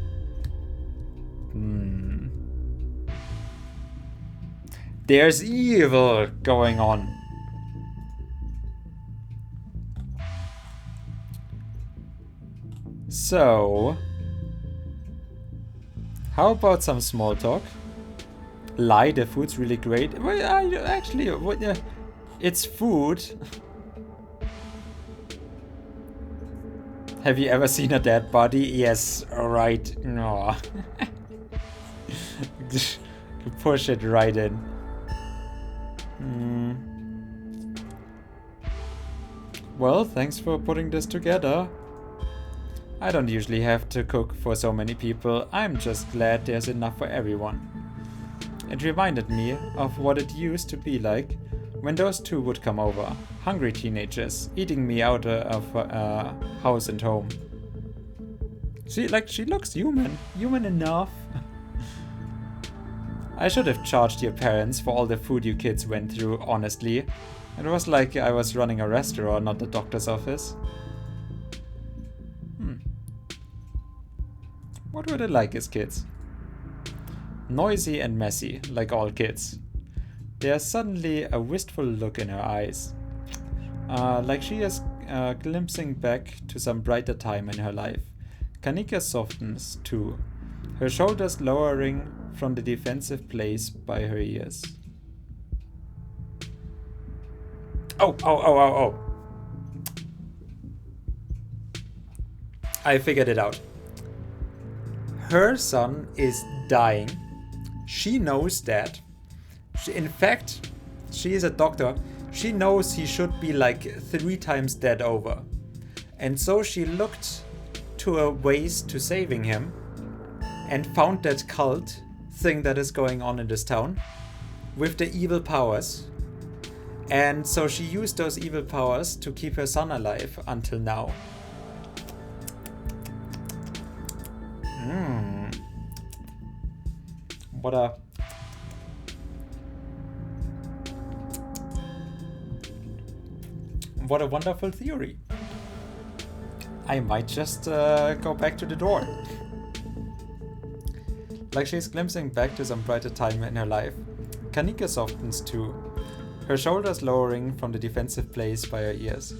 There's evil going on. So, how about some small talk? Lie, the food's really great. Well, actually, it's food. Have you ever seen a dead body? Yes, right. No. Push it right in. Well, thanks for putting this together. I don't usually have to cook for so many people. I'm just glad there's enough for everyone. It reminded me of what it used to be like when those two would come over, hungry teenagers, eating me out of house and home. She looks human enough. I should have charged your parents for all the food you kids went through, honestly. It was like I was running a restaurant, not the doctor's office. What were they like as kids? Noisy and messy, like all kids. There's suddenly a wistful look in her eyes. Like she is glimpsing back to some brighter time in her life. Kanika softens too, her shoulders lowering from the defensive place by her ears. Oh, oh, oh, oh, oh. I figured it out. Her son is dying. She knows that. In fact, she is a doctor. She knows he should be like 3 times dead over. And so she looked to ways to saving him and found that cult thing that is going on in this town with the evil powers. And so she used those evil powers to keep her son alive until now. What a wonderful theory. I might just go back to the door. Like she's glimpsing back to some brighter time in her life. Kanika softens too, her shoulders lowering from the defensive place by her ears.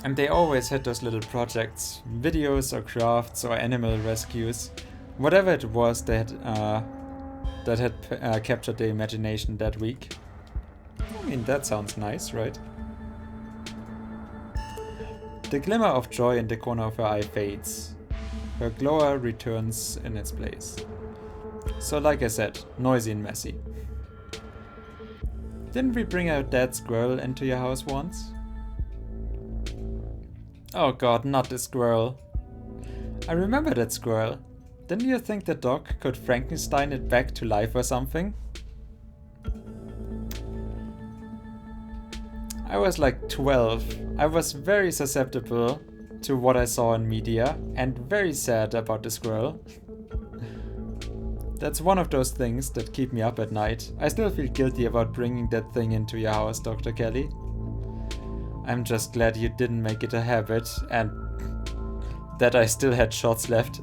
And they always had those little projects, videos or crafts or animal rescues, whatever it was that had captured their imagination that week. I mean, that sounds nice, right? The glimmer of joy in the corner of her eye fades. Her glower returns in its place. So like I said, noisy and messy. Didn't we bring a dead squirrel into your house once? Oh god, not the squirrel. I remember that squirrel. Didn't you think the dog could Frankenstein it back to life or something? I was like 12. I was very susceptible to what I saw in media and very sad about the squirrel. That's one of those things that keep me up at night. I still feel guilty about bringing that thing into your house, Dr. Kelly. I'm just glad you didn't make it a habit and that I still had shots left.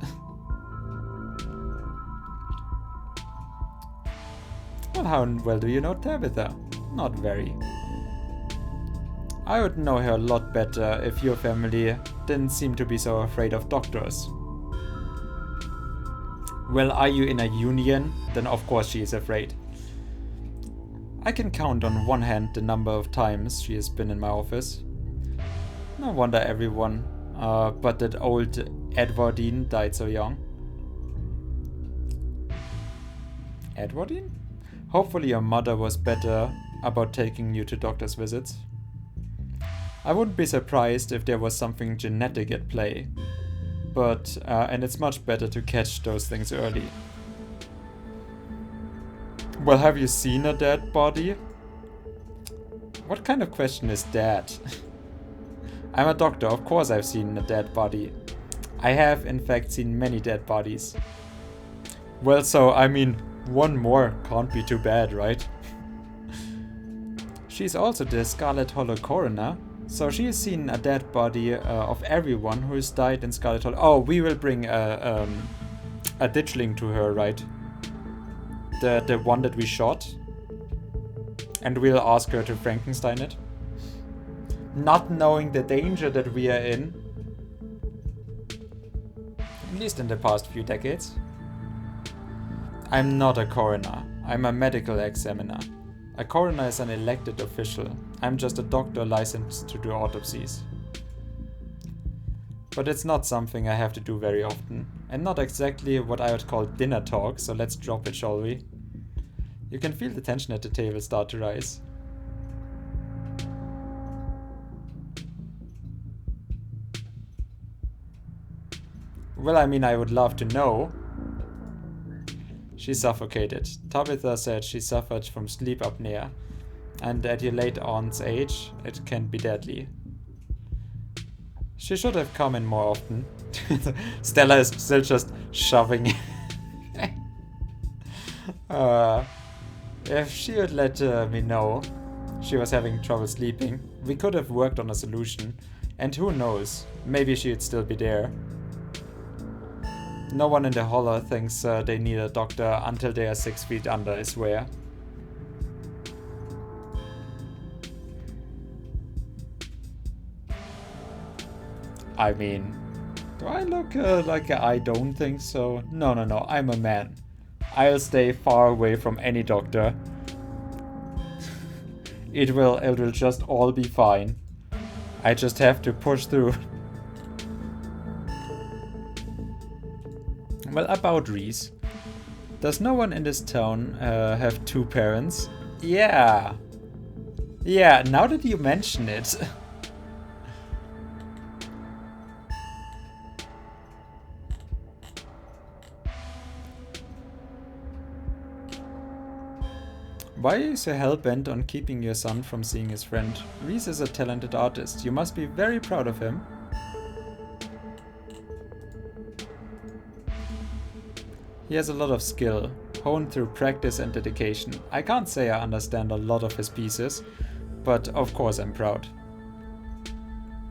Well, how well do you know Tabitha? Not very. I would know her a lot better if your family didn't seem to be so afraid of doctors. Well, are you in a union? Then of course she is afraid. I can count on one hand the number of times she has been in my office. No wonder everyone but that old Edwardine died so young. Edwardine? Hopefully your mother was better about taking you to doctor's visits. I wouldn't be surprised if there was something genetic at play. But, and it's much better to catch those things early. Well, have you seen a dead body? What kind of question is that? I'm a doctor, of course I've seen a dead body. I have, in fact, seen many dead bodies. Well, so, I mean, one more can't be too bad, right? She's also the Scarlet Hollow coroner, so she has seen a dead body of everyone who has died in Scarlet Hollow. Oh, we will bring a ditchling to her, right? The one that we shot. And we'll ask her to Frankenstein it. Not knowing the danger that we are in. At least in the past few decades. I'm not a coroner. I'm a medical examiner. A coroner is an elected official. I'm just a doctor licensed to do autopsies. But it's not something I have to do very often. And not exactly what I would call dinner talk, so let's drop it, shall we? You can feel the tension at the table start to rise. Well, I mean, I would love to know. She suffocated. Tabitha said she suffered from sleep apnea, and at your late aunt's age, it can be deadly. She should have come in more often. Stella is still just shoving. If she had let me know she was having trouble sleeping, we could have worked on a solution, And who knows, maybe she'd still be there. No one in the holler thinks they need a doctor until they are 6 feet under, I swear. I mean, do I look like I don't think so? No, no, no, I'm a man. I'll stay far away from any doctor. It will just all be fine. I just have to push through. Well, about Reese. Does no one in this town have 2 parents? Yeah. Yeah, now that you mention it. Why are you so hell-bent on keeping your son from seeing his friend? Reese is a talented artist. You must be very proud of him. He has a lot of skill, honed through practice and dedication. I can't say I understand a lot of his pieces, but of course I'm proud.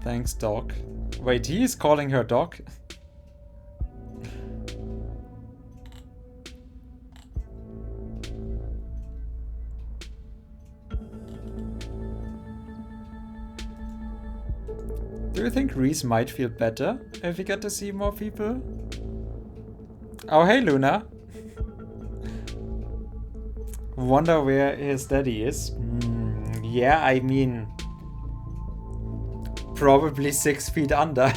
Thanks, Doc. Wait, he is calling her Doc? Do you think Reese might feel better if he got to see more people? Oh, hey, Luna. Wonder where his daddy is. Yeah, I mean... probably 6 feet under.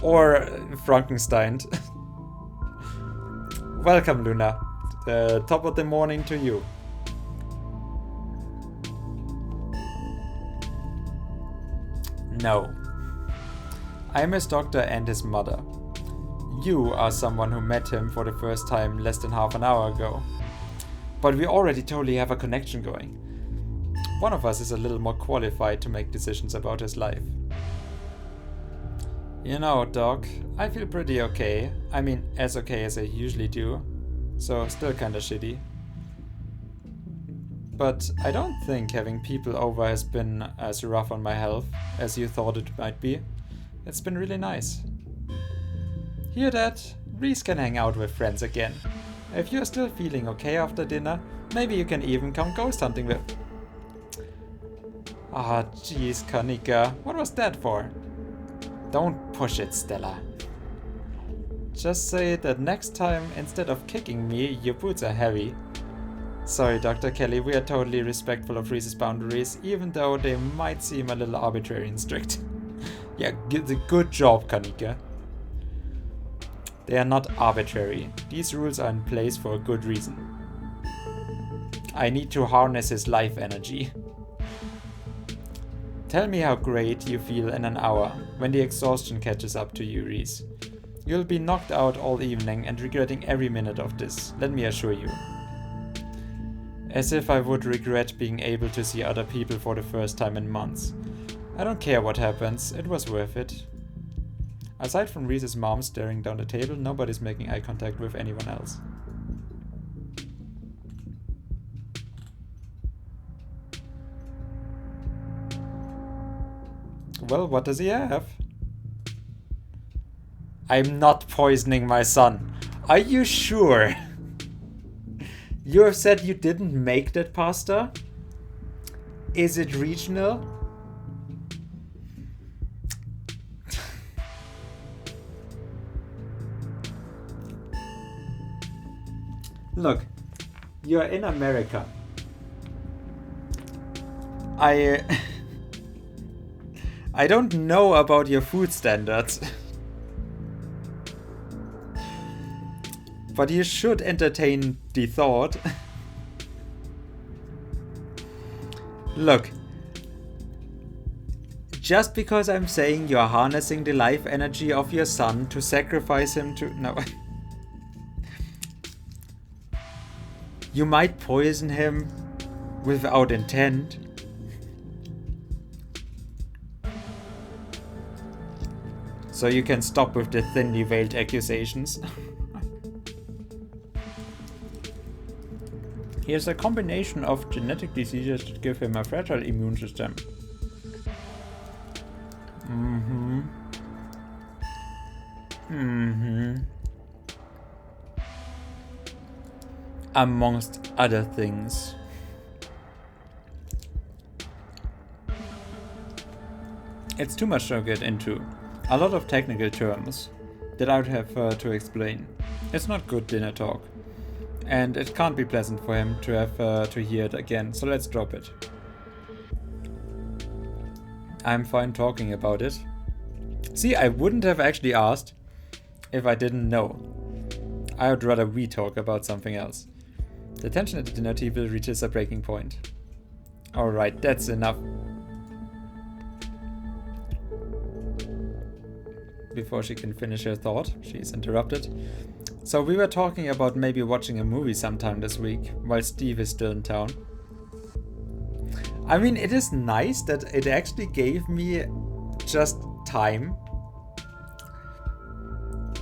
Or Frankenstein. Welcome, Luna. Top of the morning to you. No. I'm his doctor and his mother. You are someone who met him for the first time less than half an hour ago. But we already totally have a connection going. One of us is a little more qualified to make decisions about his life. You know, Doc, I feel pretty okay. I mean, as okay as I usually do. So, still kinda shitty. But I don't think having people over has been as rough on my health as you thought it might be. It's been really nice. Hear that? Reese can hang out with friends again. If you're still feeling okay after dinner, maybe you can even come ghost hunting with... Ah, jeez, Kanika. What was that for? Don't push it, Stella. Just say that next time, instead of kicking me, your boots are heavy. Sorry, Dr. Kelly, we are totally respectful of Reese's boundaries, even though they might seem a little arbitrary and strict. Yeah, good job, Kanika. They are not arbitrary. These rules are in place for a good reason. I need to harness his life energy. Tell me how great you feel in an hour, when the exhaustion catches up to you, Reese. You'll be knocked out all evening and regretting every minute of this, let me assure you. As if I would regret being able to see other people for the first time in months. I don't care what happens, it was worth it. Aside from Reese's mom staring down the table, nobody's making eye contact with anyone else. Well, what does he have? I'm not poisoning my son. Are you sure? You have said you didn't make that pasta? Is it regional? Look, you're in America. I don't know about your food standards. But you should entertain the thought. Look, just because I'm saying you're harnessing the life energy of your son to sacrifice him to... No. You might poison him without intent. So you can stop with the thinly veiled accusations. He has a combination of genetic diseases that give him a fragile immune system. Mm-hmm. Mm-hmm. Amongst other things. It's too much to get into. A lot of technical terms that I would have to explain. It's not good dinner talk. And it can't be pleasant for him to have to hear it again, so let's drop it. I'm fine talking about it. See, I wouldn't have actually asked if I didn't know. I would rather we talk about something else. The tension at the dinner table reaches a breaking point. Alright, that's enough. Before she can finish her thought, she's interrupted. So we were talking about maybe watching a movie sometime this week, while Steve is still in town. I mean, it is nice that it actually gave me just time.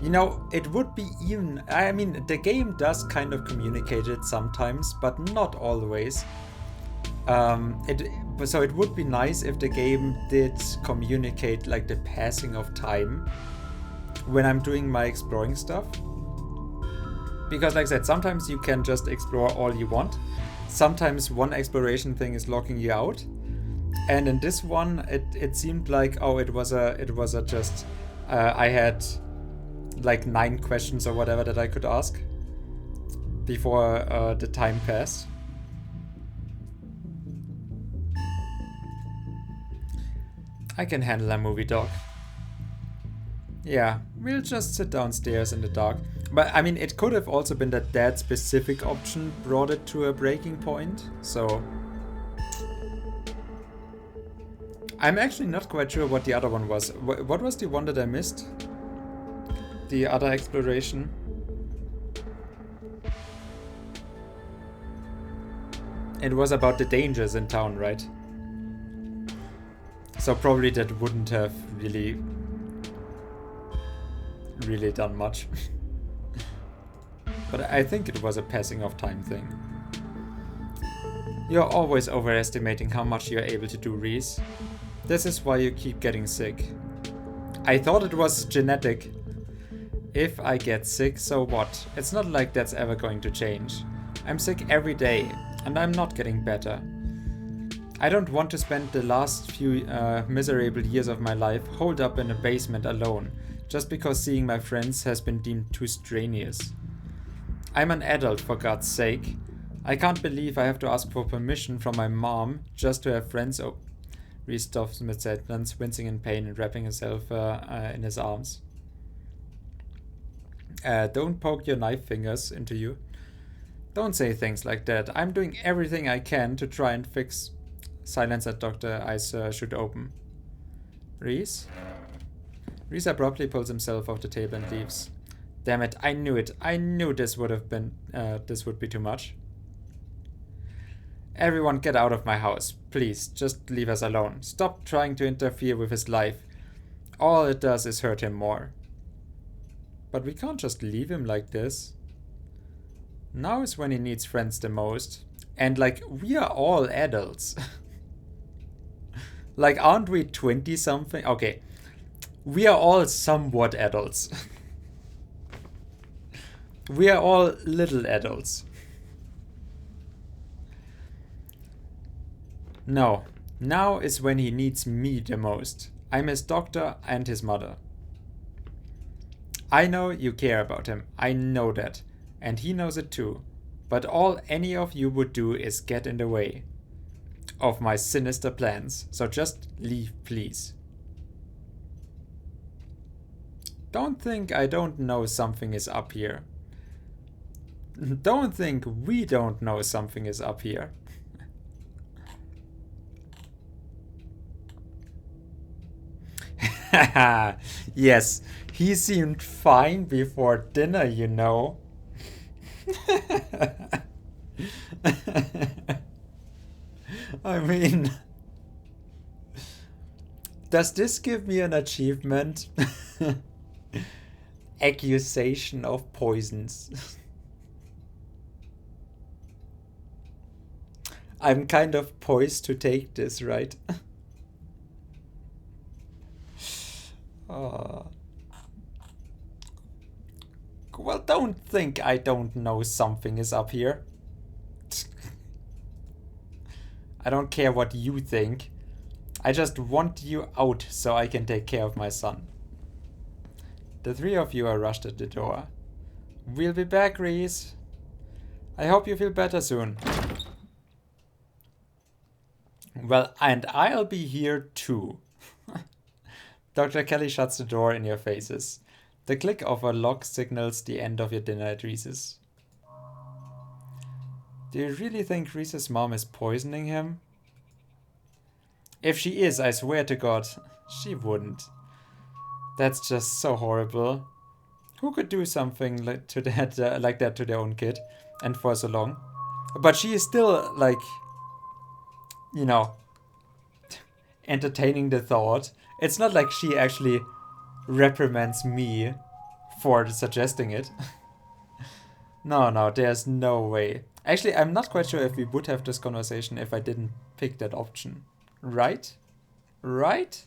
You know, it would be even... I mean, the game does kind of communicate it sometimes, but not always. So it would be nice if the game did communicate like the passing of time when I'm doing my exploring stuff. Because like I said, sometimes you can just explore all you want. Sometimes one exploration thing is locking you out. And in this one, it seemed like, oh, it was a just, I had like 9 questions or whatever that I could ask before the time passed. I can handle a movie, dog. Yeah, we'll just sit downstairs in the dark. But I mean, it could have also been that specific option brought it to a breaking point, so... I'm actually not quite sure what the other one was. What was the one that I missed? The other exploration? It was about the dangers in town, right? So probably that wouldn't have really done much. But I think it was a passing of time thing. You're always overestimating how much you're able to do, Reese. This is why you keep getting sick. I thought it was genetic. If I get sick, so what? It's not like that's ever going to change. I'm sick every day, and I'm not getting better. I don't want to spend the last few miserable years of my life holed up in a basement alone, just because seeing my friends has been deemed too strenuous. I'm an adult, for God's sake. I can't believe I have to ask for permission from my mom just to have friends. Oh, Reese stops mid-sentence, wincing in pain and wrapping himself in his arms. Don't poke your knife fingers into you. Don't say things like that. I'm doing everything I can to try and fix... Silence at Dr. Eyes should open. Reese? Reese abruptly pulls himself off the table and leaves. Damn it, I knew it. I knew this would be too much. Everyone get out of my house. Please, just leave us alone. Stop trying to interfere with his life. All it does is hurt him more. But we can't just leave him like this. Now is when he needs friends the most. And like, we are all adults. Like, aren't we 20-something? Okay. We are all somewhat adults. We are all little adults. No. Now is when he needs me the most. I'm his doctor and his mother. I know you care about him. I know that. And he knows it too. But all any of you would do is get in the way of my sinister plans. So just leave, please. Don't think I don't know something is up here. Don't think we don't know something is up here. Yes, he seemed fine before dinner, you know. I mean, does this give me an achievement? Accusation of poisons. I'm kind of poised to take this, right? Uh, well, don't think I don't know something is up here. I don't care what you think. I just want you out so I can take care of my son. The three of you are rushed at the door. We'll be back, Reese. I hope you feel better soon. Well, and I'll be here too. Dr. Kelly shuts the door in your faces. The click of a lock signals the end of your dinner at Reese's. Do you really think Reese's mom is poisoning him? If she is, I swear to God, she wouldn't. That's just so horrible. Who could do something like that to their own kid, and for so long? But she is still, like, you know, entertaining the thought. It's not like she actually reprimands me for suggesting it. No, there's no way. Actually, I'm not quite sure if we would have this conversation if I didn't pick that option. Right? Right?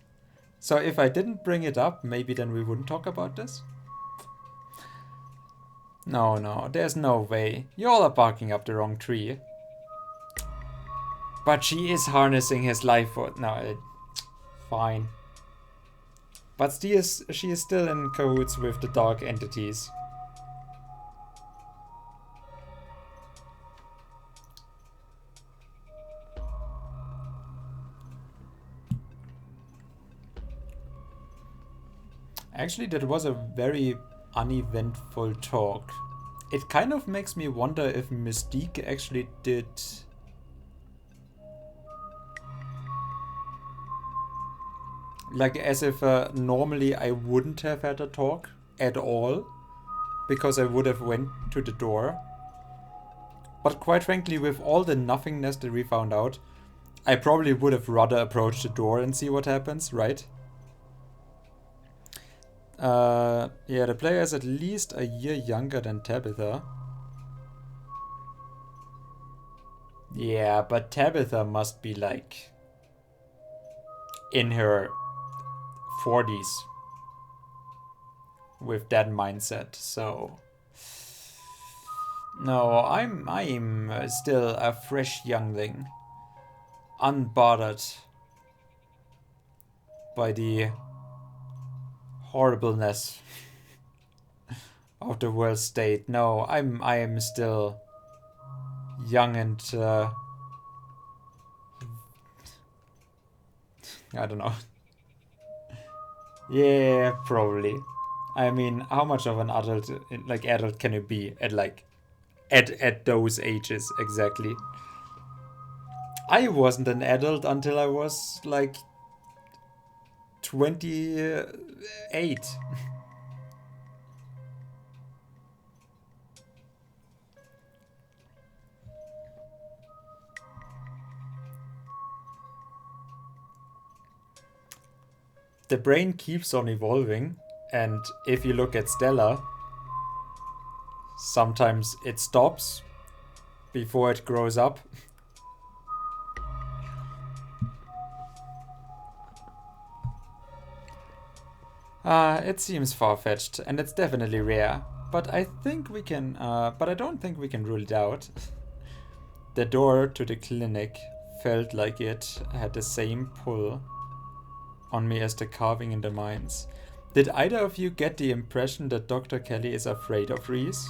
So if I didn't bring it up, maybe then we wouldn't talk about this? No, there's no way. You all are barking up the wrong tree. But she is harnessing his life force. No, fine. But she is still in cahoots with the dark entities. Actually, that was a very uneventful talk. It kind of makes me wonder if Mystique actually did... Like, as if normally I wouldn't have had a talk at all, because I would have went to the door. But quite frankly, with all the nothingness that we found out, I probably would have rather approached the door and see what happens, right? Yeah, the player is at least a year younger than Tabitha. Yeah, but Tabitha must be like in her 40s with that mindset, so no, I'm still a fresh youngling, unbothered by the horribleness of the world state. No, I am still young and I don't know. Yeah, probably. I mean, how much of an adult can you be at those ages exactly? I wasn't an adult until I was like 28. The brain keeps on evolving, and if you look at Stella, sometimes it stops before it grows up. It seems far-fetched, and it's definitely rare. But I think we can, but I don't think we can rule it out. The door to the clinic felt like it had the same pull on me as the carving in the mines. Did either of you get the impression that Dr. Kelly is afraid of Reese?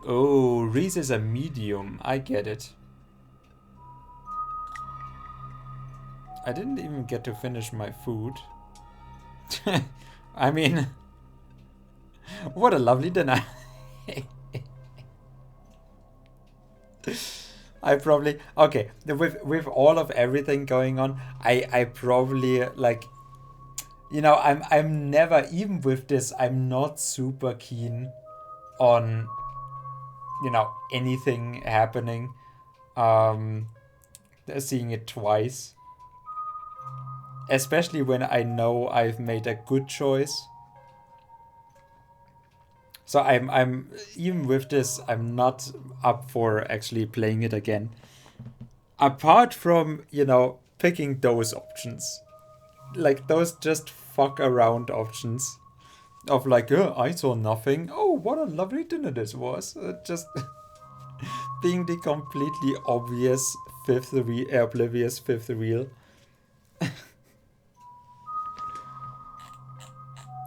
Oh, Reese is a medium. I get it. I didn't even get to finish my food. I mean, what a lovely dinner. I probably, okay, with all of everything going on, I probably, like, you know, I'm never, even with this, I'm not super keen on, you know, anything happening, seeing it twice. Especially when I know I've made a good choice. So I'm even with this, I'm not up for actually playing it again. Apart from, you know, picking those options. like those just fuck around options of like, I saw nothing. Oh, what a lovely dinner this was. Just being the completely obvious oblivious fifth wheel.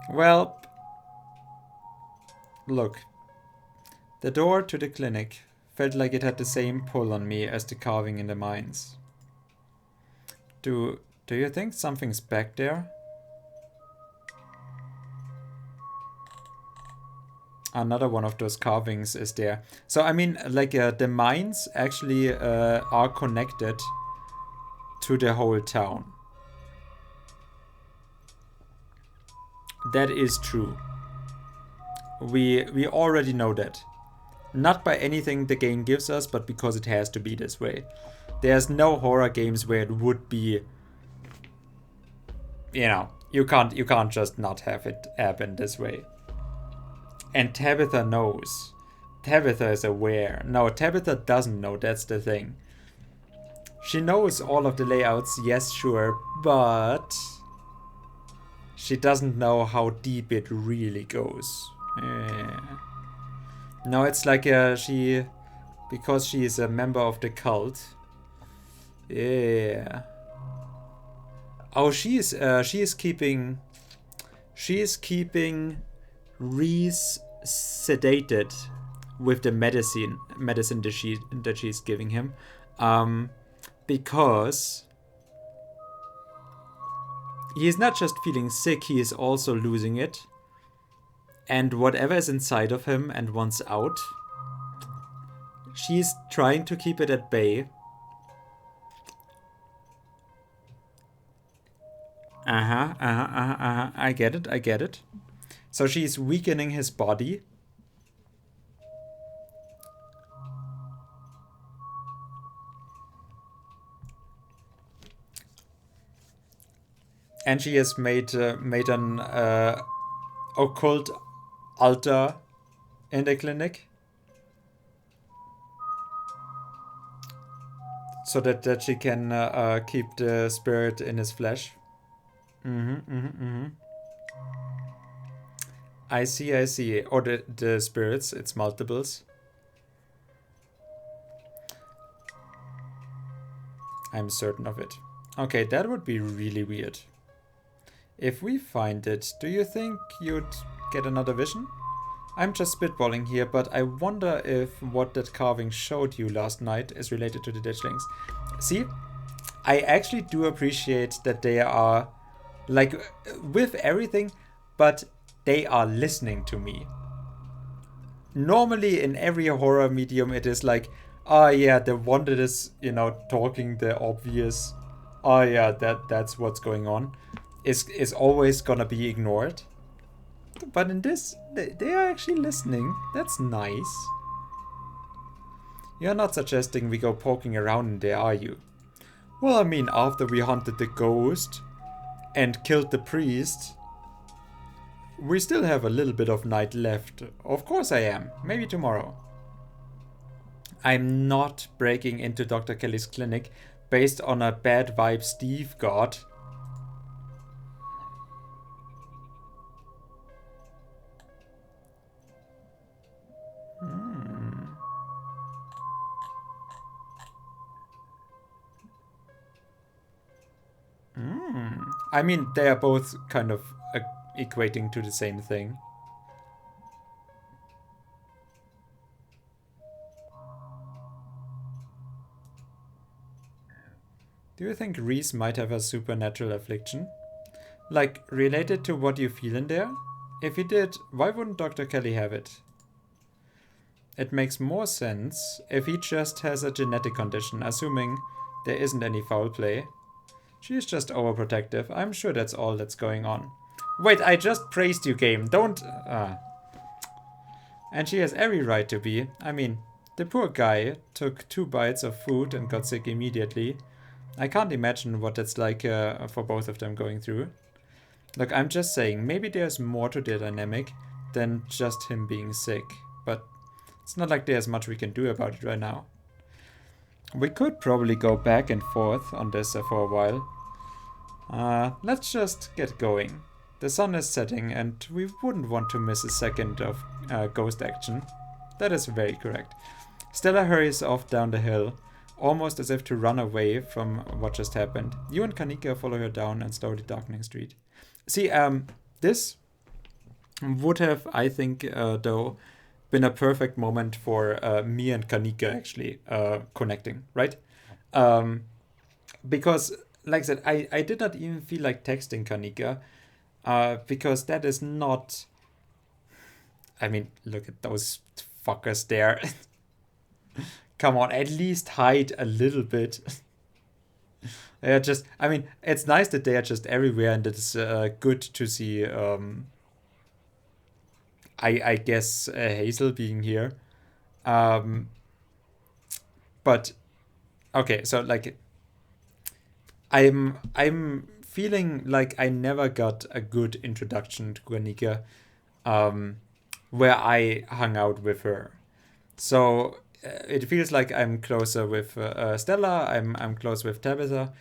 Well, look. The door to the clinic felt like it had the same pull on me as the carving in the mines. Do you think something's back there? Another one of those carvings is there. So I mean, like the mines actually are connected to the whole town. That is true. We already know that. Not by anything the game gives us, but because it has to be this way. There's no horror games where it would be, you know, you can't just not have it happen this way. And Tabitha knows. Tabitha is aware. No, Tabitha doesn't know, that's the thing. She knows all of the layouts, yes, sure, but she doesn't know how deep it really goes. Yeah. No, it's like because she is a member of the cult. Yeah. Oh, she is keeping Reese sedated with the medicine that she's giving him, because he is not just feeling sick, he is also losing it. And whatever is inside of him and wants out, she's trying to keep it at bay. I get it. So she's weakening his body. And she has made an occult altar in the clinic, so that she can keep the spirit in his flesh. I see. Or the spirits, it's multiples. I'm certain of it. Okay, that would be really weird. If we find it, do you think you'd get another vision? I'm just spitballing here, but I wonder if what that carving showed you last night is related to the ditchlings. See, I actually do appreciate that they are, like, with everything, but they are listening to me. Normally in every horror medium it is like, oh yeah, the one that is, talking the obvious, oh yeah, that's what's going on, is always gonna be ignored. But in this, they are actually listening. That's nice. You're not suggesting we go poking around in there, are you? Well, I mean, after we hunted the ghost and killed the priest, we still have a little bit of night left. Of course I am. Maybe tomorrow. I'm not breaking into Dr. Kelly's clinic based on a bad vibe Steve got. I mean, they are both kind of equating to the same thing. Do you think Reese might have a supernatural affliction? Like, related to what you feel in there? If he did, why wouldn't Dr. Kelly have it? It makes more sense if he just has a genetic condition, assuming there isn't any foul play. She's just overprotective. I'm sure that's all that's going on. Wait, I just praised you, game. Don't... And she has every right to be. I mean, the poor guy took 2 bites of food and got sick immediately. I can't imagine what it's like for both of them going through. Look, I'm just saying, maybe there's more to their dynamic than just him being sick. But it's not like there's much we can do about it right now. We could probably go back and forth on this for a while. Let's just get going. The sun is setting and we wouldn't want to miss a second of ghost action. That is very correct. Stella hurries off down the hill, almost as if to run away from what just happened. You and Kanika follow her down and slowly darkening street. See, this would have, I think, though, been a perfect moment for me and Kanika actually connecting, right? Because, like I said, I did not even feel like texting Kanika because that is not. I mean, look at those fuckers there. Come on, at least hide a little bit. Yeah, just, I mean, it's nice that they are just everywhere, and it's good to see. I guess Hazel being here, um, but okay, so like I'm feeling like I never got a good introduction to Guernica, um, where I hung out with her. So it feels like I'm closer with Stella. I'm close with Tabitha,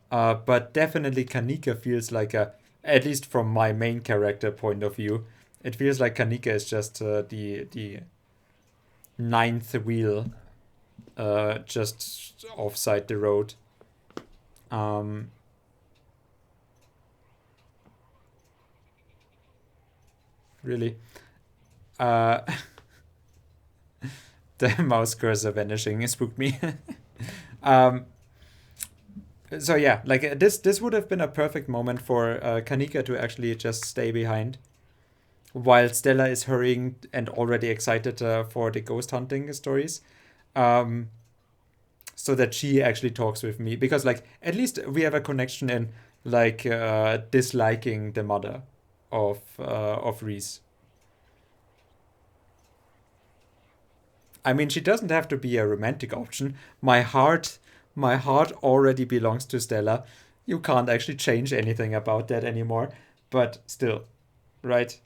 but definitely Kanika feels like a, at least from my main character point of view, it feels like Kanika is just the ninth wheel, just offside the road. Um, really, uh, the mouse cursor vanishing spooked me. um, so yeah, like this would have been a perfect moment for Kanika to actually just stay behind, while Stella is hurrying and already excited for the ghost hunting stories. Um, so that she actually talks with me, because like at least we have a connection in like disliking the mother of Reese. I mean, she doesn't have to be a romantic option. My heart already belongs to Stella. You can't actually change anything about that anymore. But still, right?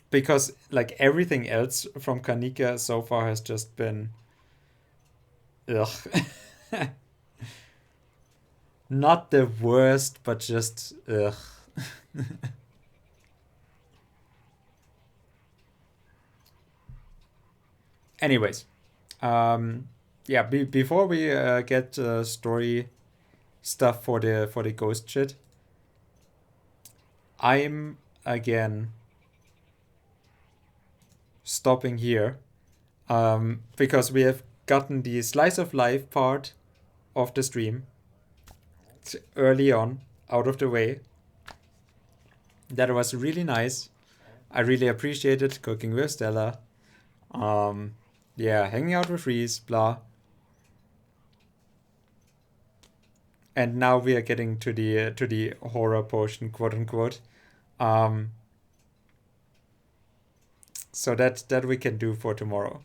Because like everything else from Kanika so far has just been ugh. Not the worst, but just ugh. Anyways, yeah. Before we get story stuff for the ghost shit, I'm again stopping here, because we have gotten the slice of life part of the stream early on out of the way. That was really nice. I really appreciated cooking with Stella. Um, yeah, hanging out with Reese, blah. And now we are getting to the horror portion, quote unquote. Um, so that we can do for tomorrow.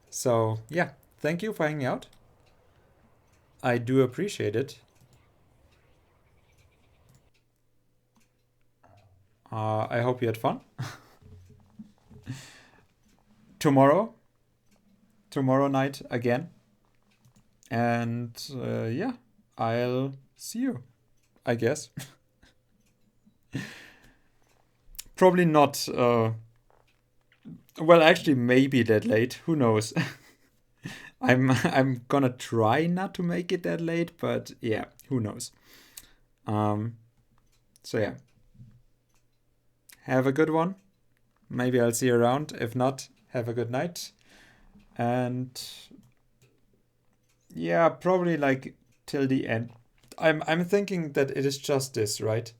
So yeah, thank you for hanging out. I do appreciate it. I hope you had fun. tomorrow, tomorrow night again, and yeah, I'll see you, I guess. Probably not. Well, actually, maybe that late. Who knows? I'm gonna try not to make it that late, but yeah, who knows? Um, so yeah, have a good one. Maybe I'll see you around. If not, have a good night. And yeah, probably like till the end. I'm thinking that it is just this, right?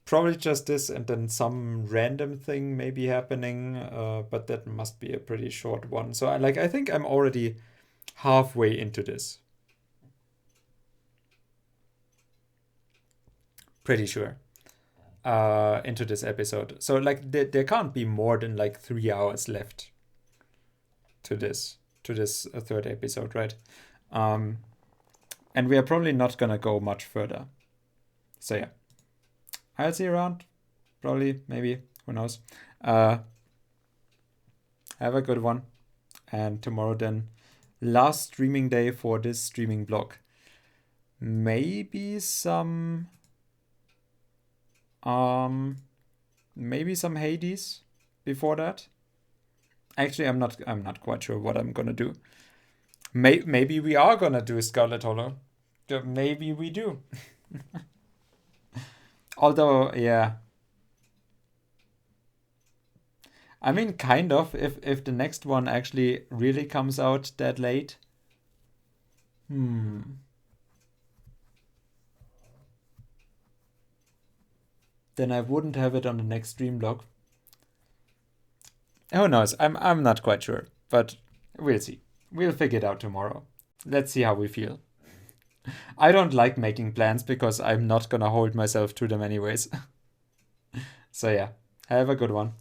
Probably just this, and then some random thing may be happening. But that must be a pretty short one. So I think I'm already halfway into this. Pretty sure. Into this episode. So like there can't be more than like 3 hours left to this third episode, right? Um, and we are probably not gonna go much further. So yeah, I'll see you around. Probably, maybe, who knows? Uh, have a good one, and tomorrow then last streaming day for this streaming block. Maybe some Hades before that. Actually, I'm not quite sure what I'm gonna do. Maybe we are gonna do Scarlet Hollow. Maybe we do. Although, yeah. I mean, kind of, if the next one actually really comes out that late. Then I wouldn't have it on the next stream block. Who knows? I'm not quite sure, but we'll see. We'll figure it out tomorrow. Let's see how we feel. I don't like making plans because I'm not gonna hold myself to them anyways. So yeah, have a good one.